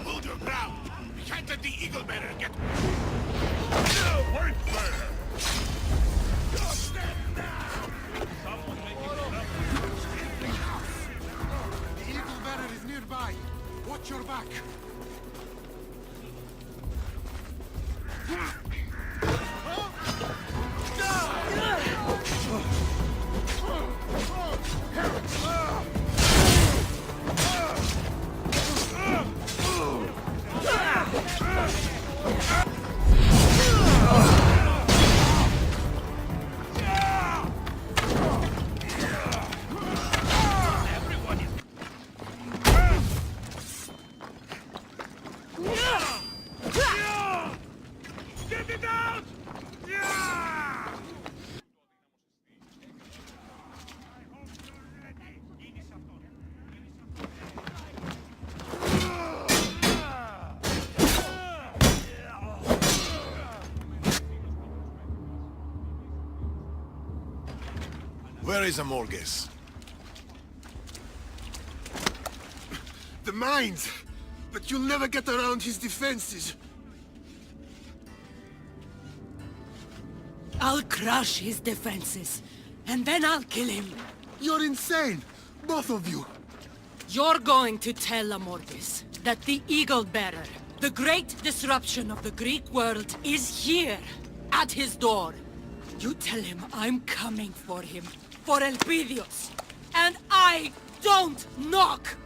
Hold your ground! We can't let the Eagle Bearer get... Wait there! Stop them now! Someone making it up. The Eagle Bearer is nearby. Watch your back. Get it out!
Where is Amorges?
The mines! But you'll never get around his defenses.
I'll crush his defenses, and then I'll kill him.
You're insane! Both of you!
You're going to tell Amorges that the Eagle Bearer, the great disruption of the Greek world, is here, at his door. You tell him I'm coming for him, for Elpidios, and I don't knock!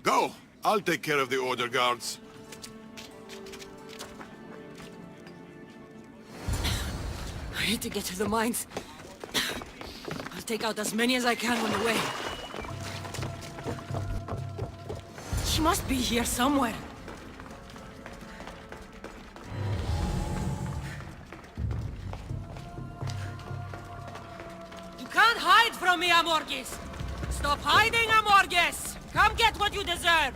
Go! I'll take care of the Order guards.
I need to get to the mines. I'll
take out as many as I can on the way. She must be here somewhere. You can't hide from me, Amorgis! Stop hiding, Amorgis! Come get what you deserve!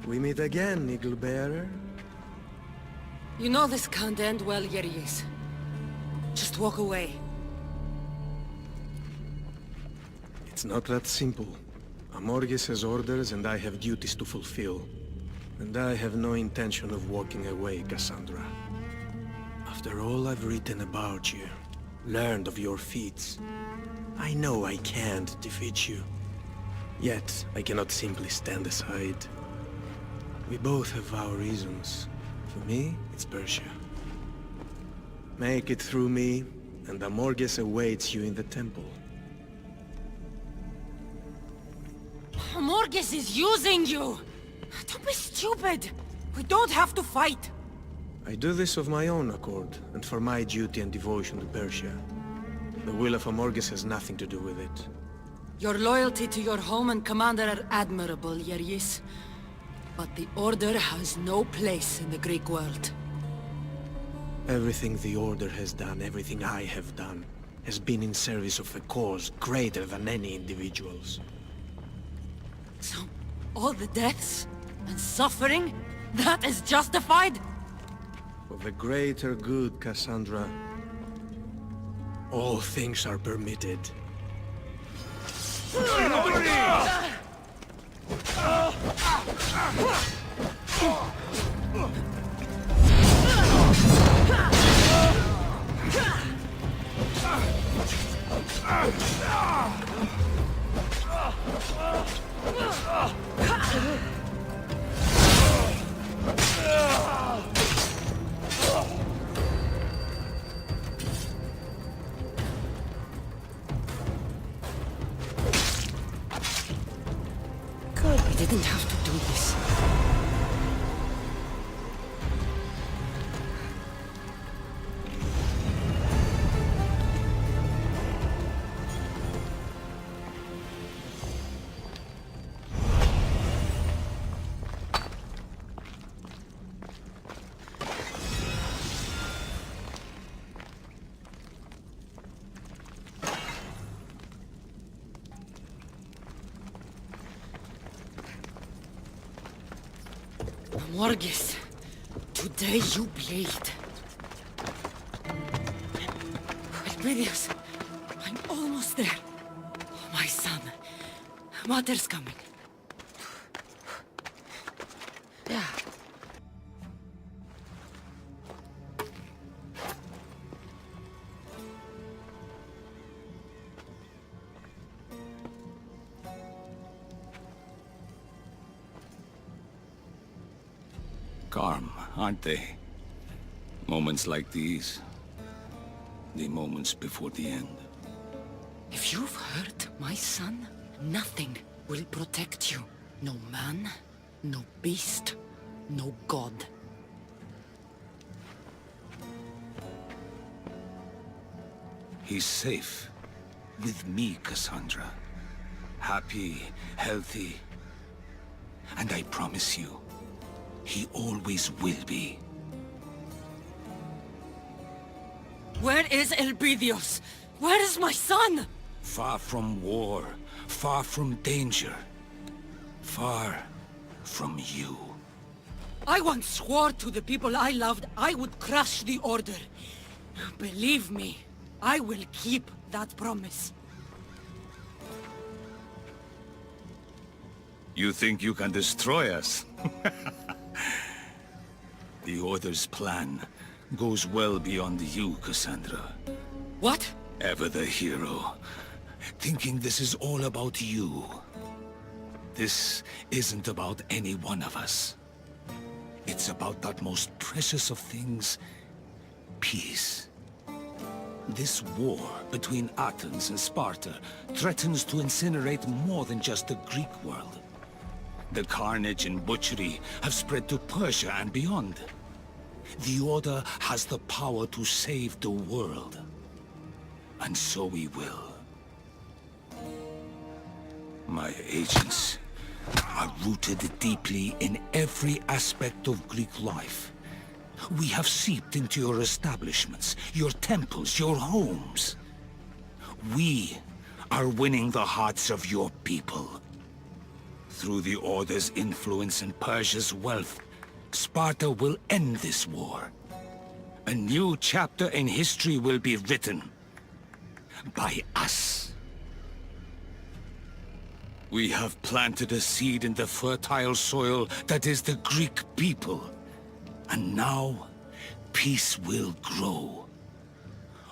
We meet again, Eagle Bearer.
You know this can't end well, Yeris. Just walk away.
It's not that simple. Amorgis has orders and I have duties to fulfill. And I have no intention of walking away, Cassandra. After all I've written about you, learned of your feats, I know I can't defeat you. Yet, I cannot simply stand aside. We both have our reasons. For me, it's Persia. Make it through me, and Amorgis awaits you in the temple.
Amorgis is using you! Don't be stupid! We don't have to fight!
I do this of my own accord, and for my duty and devotion to Persia. The will of Amorgis has nothing to do with it.
Your loyalty to your home and commander are admirable, Yeris. But the Order has no place in the Greek world.
Everything the Order has done, everything I have done, has been in service of a cause greater than any individual's.
So, all the deaths and suffering, that is justified?
For the greater good, Cassandra, all things are permitted.
Good, we didn't have to do this. Amorgis, today you bleed. Elpidius, I'm almost there. Oh, my son. Mother's coming. Yeah.
Calm, aren't they? Moments like these, the moments before the end.
If you've hurt my son, nothing will protect you. No man, no beast, no god.
He's safe. With me, Cassandra. Happy, healthy. And I promise you, he always will be.
Where is Elpidios? Where is my son?
Far from war, far from danger, far from you.
I once swore to the people I loved I would crush the Order. Believe me, I will keep that promise.
You think you can destroy us? The Order's plan goes well beyond you, Cassandra.
What?
Ever the hero, thinking this is all about you. This isn't about any one of us. It's about that most precious of things, peace. This war between Athens and Sparta threatens to incinerate more than just the Greek world. The carnage and butchery have spread to Persia and beyond. The Order has the power to save the world. And so we will. My agents are rooted deeply in every aspect of Greek life. We have seeped into your establishments, your temples, your homes. We are winning the hearts of your people. Through the Order's influence and Persia's wealth, Sparta will end this war. A new chapter in history will be written by us. We have planted a seed in the fertile soil that is the Greek people. And now, peace will grow.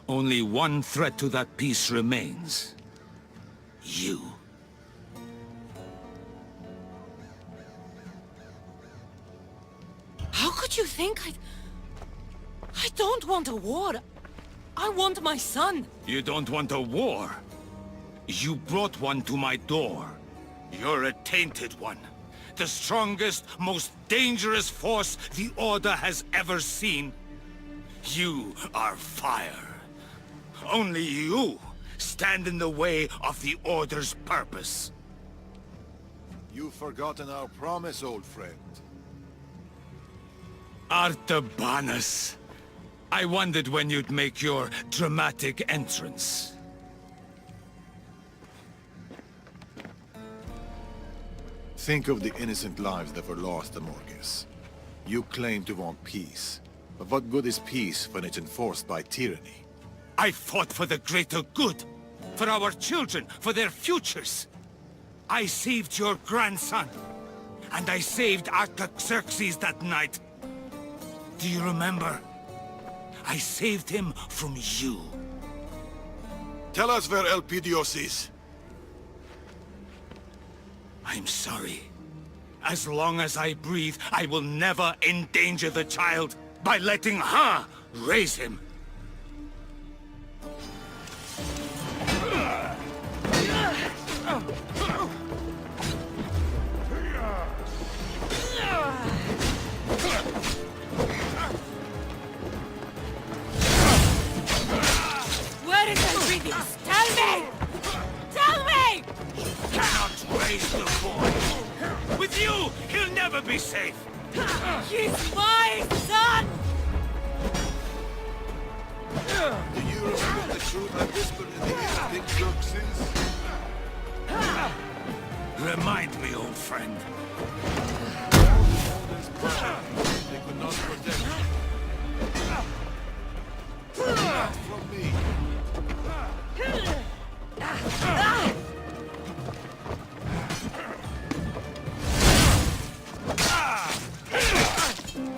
Only one threat to that peace remains. You.
How could you think I don't want a war. I want my son.
You don't want a war? You brought one to my door. You're a tainted one. The strongest, most dangerous force the Order has ever seen. You are fire. Only you stand in the way of the Order's purpose.
You've forgotten our promise, old friend.
Artabanus. I wondered when you'd make your dramatic entrance.
Think of the innocent lives that were lost, Amorges. You claim to want peace. But what good is peace when it's enforced by tyranny?
I fought for the greater good. For our children, for their futures. I saved your grandson. And I saved Artaxerxes that night. Do you remember? I saved him from you.
Tell us where Elpidios is.
I'm sorry. As long as I breathe, I will never endanger the child by letting her raise him.
Where is Elpidios? Tell me! Tell me!
Cannot raise the boy. With you, he'll never be safe.
He's my son!
Do you remember the truth I whispered in the ear of King Xerxes?
Remind me, old friend.
They could not protect you. Not from me.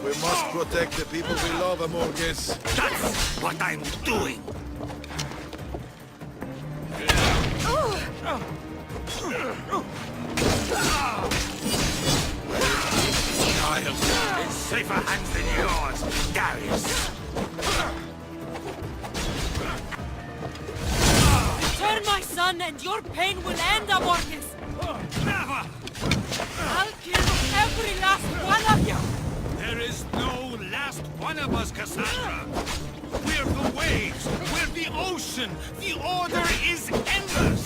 We must protect the people we love, Amorges.
That's what I'm doing. Child, in safer hands than yours, Darius.
Return my son and your pain will end, Amorges!
Never!
I'll kill every last one of you!
There is no last one of us, Cassandra. We're the waves. We're the ocean. The Order is endless.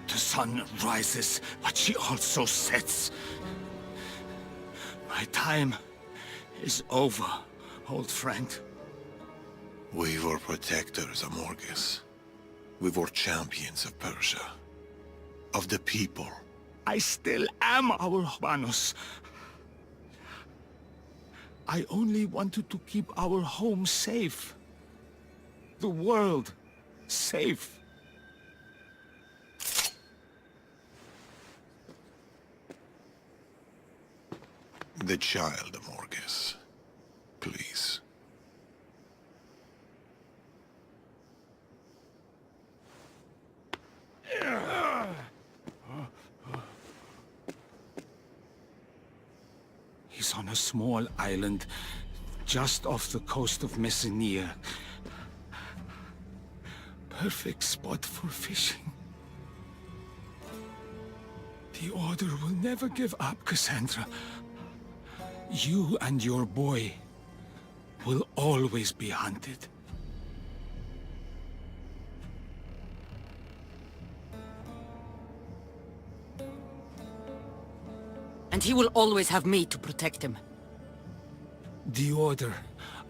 The sun rises, but she also sets. My time is over, old friend.
We were protectors, Amorges. We were champions of Persia. Of the people.
I still am our Manos. I only wanted to keep our home safe. The world safe.
The child, Amorges. Please.
He's on a small island just off the coast of Messenia. Perfect spot for fishing. The Order will never give up, Cassandra. You and your boy will always be hunted.
And he will always have me to protect him.
The Order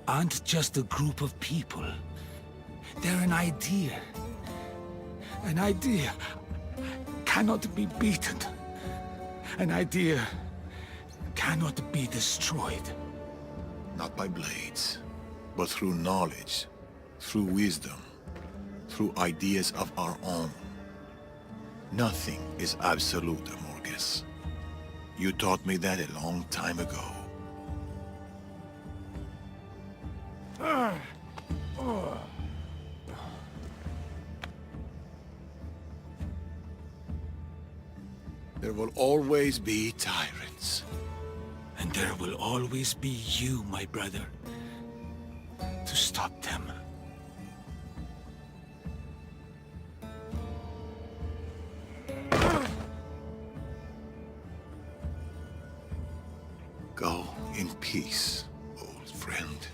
aren't just a group of people. They're an idea. An idea cannot be beaten. An idea cannot be destroyed.
Not by blades, but through knowledge, through wisdom, through ideas of our own. Nothing is absolute, Amorges. You taught me that a long time ago. There will always be tyrants.
And there will always be you, my brother, to stop them.
Go in peace, old friend.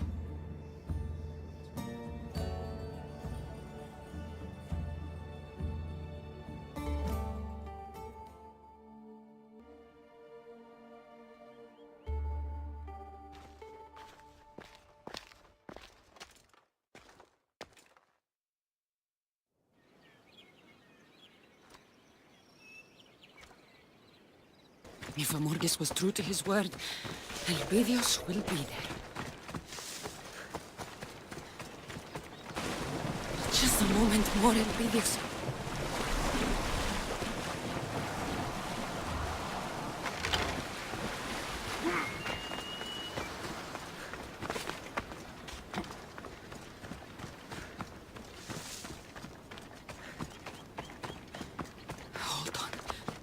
If Amorges was true to his word, Elpidios will be there. Just a moment more, Elpidios. Hold on.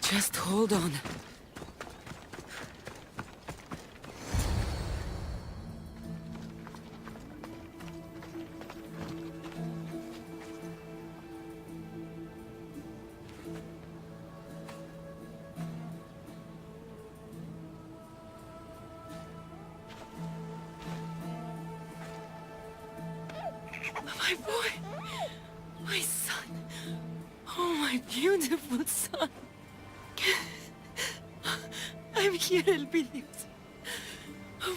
Just hold on. My boy! My son! Oh, my beautiful son! I'm here, Elpidios.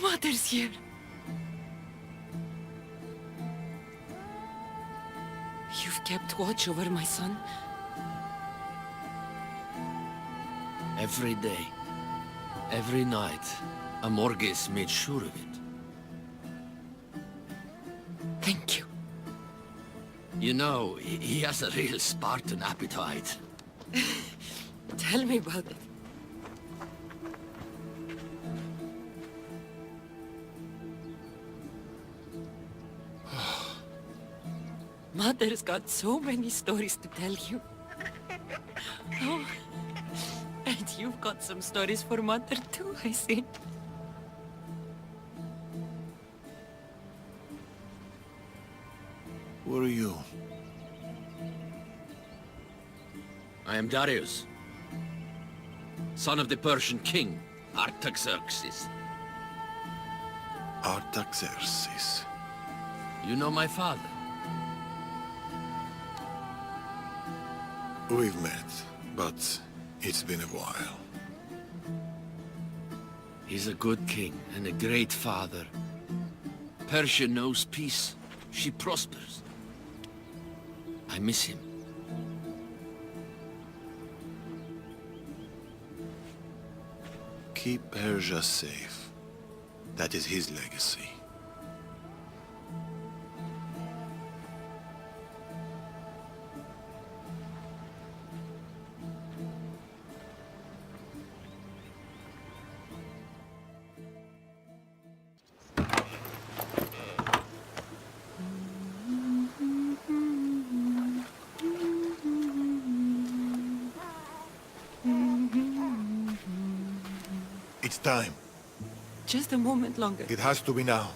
Mother's here. You've kept watch over my son?
Every day, every night, Amorges made sure of it.
Thank you.
You know, he has a real Spartan appetite.
Tell me about it. Mother's got so many stories to tell you. Oh, and you've got some stories for Mother too, I see.
Who are you?
I am Darius, son of the Persian king, Artaxerxes.
Artaxerxes.
You know my father?
We've met, but it's been a while.
He's a good king and a great father. Persia knows peace, she prospers. I miss him.
Keep Persia safe. That is his legacy. It's time.
Just a moment longer.
It has to be now.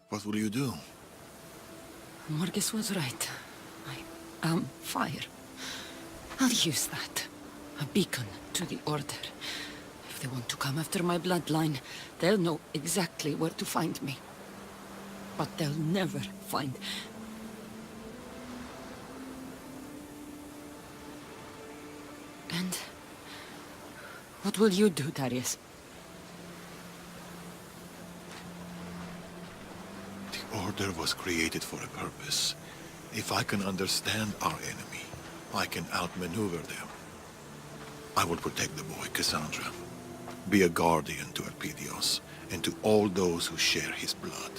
What will you do?
Morgus was right. I am fire. I'll use that. A beacon to the Order. If they want to come after my bloodline, they'll know exactly where to find me. But they'll never find... And... what will you do, Darius?
The Order was created for a purpose. If I can understand our enemy, I can outmaneuver them. I will protect the boy, Cassandra. Be a guardian to Elpidios, and to all those who share his blood.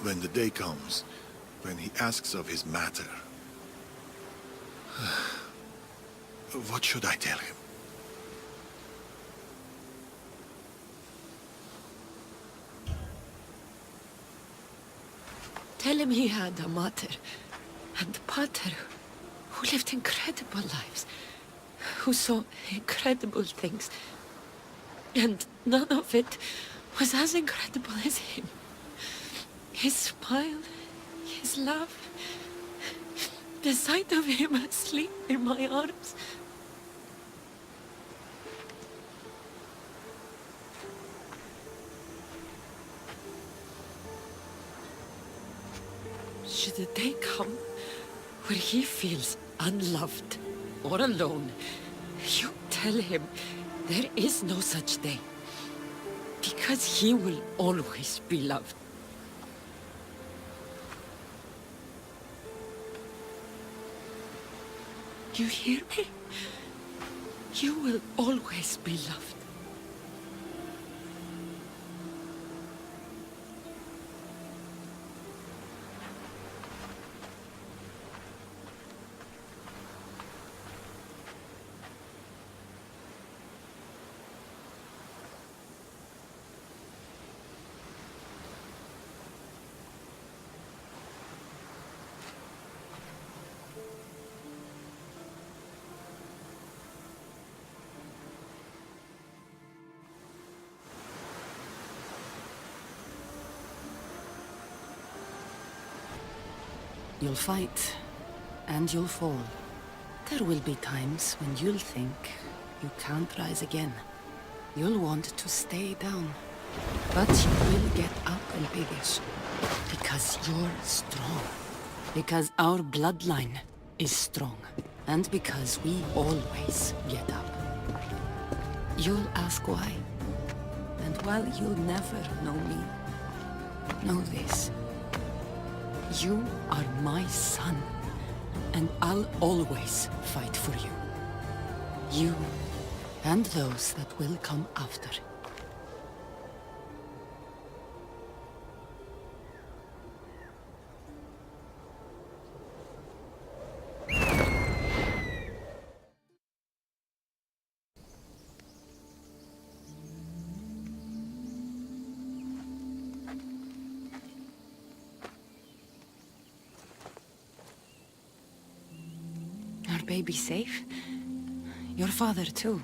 When the day comes, when he asks of his matter, what should I tell him?
Tell him he had a mother and pater who lived incredible lives, who saw incredible things, and none of it was as incredible as him. His smile, his laugh, the sight of him asleep in my arms. Should the day come where he feels unloved or alone, you tell him there is no such day, because he will always be loved. You hear me? You will always be loved. You'll fight, and you'll fall. There will be times when you'll think you can't rise again. You'll want to stay down. But you will get up, Elpidios. Because you're strong. Because our bloodline is strong. And because we always get up. You'll ask why. And while you'll never know me, know this. You are my son, and I'll always fight for you. You, and those that will come after. Baby safe? Your father, too.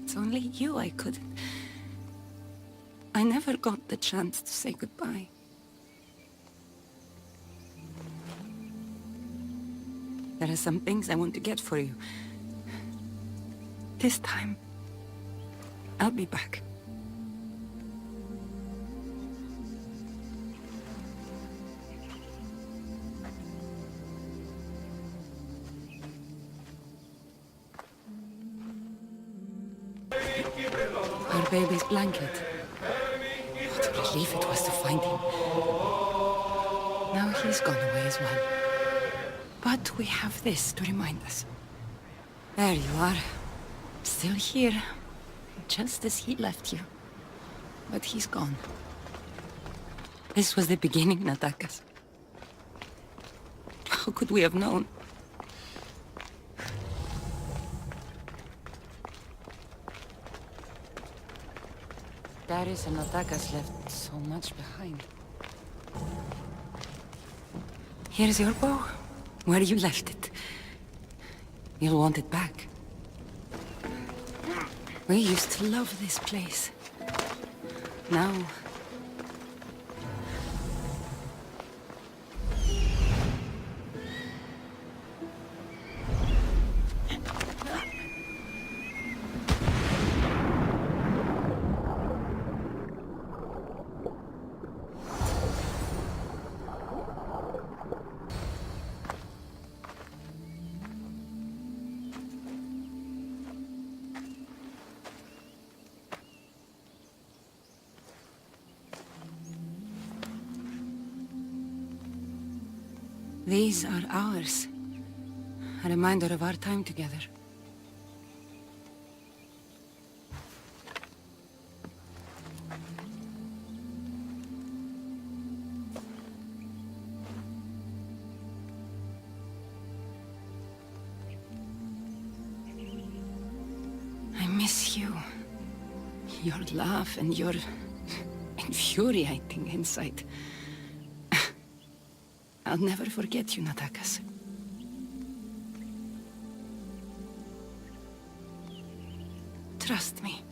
It's only you I couldn't. I never got the chance to say goodbye. There are some things I want to get for you. This time, I'll be back. Our baby's blanket. What a relief it was to find him. Now he's gone away as well. But we have this to remind us. There you are. Still here. Just as he left you. But he's gone. This was the beginning, Natakas. How could we have known? Darius and Natakas left so much behind. Here's your bow, where you left it. You'll want it back. We used to love this place. Now... These are ours. A reminder of our time together. I miss you. Your laugh and your infuriating insight. I'll never forget you, Natakas. Trust me.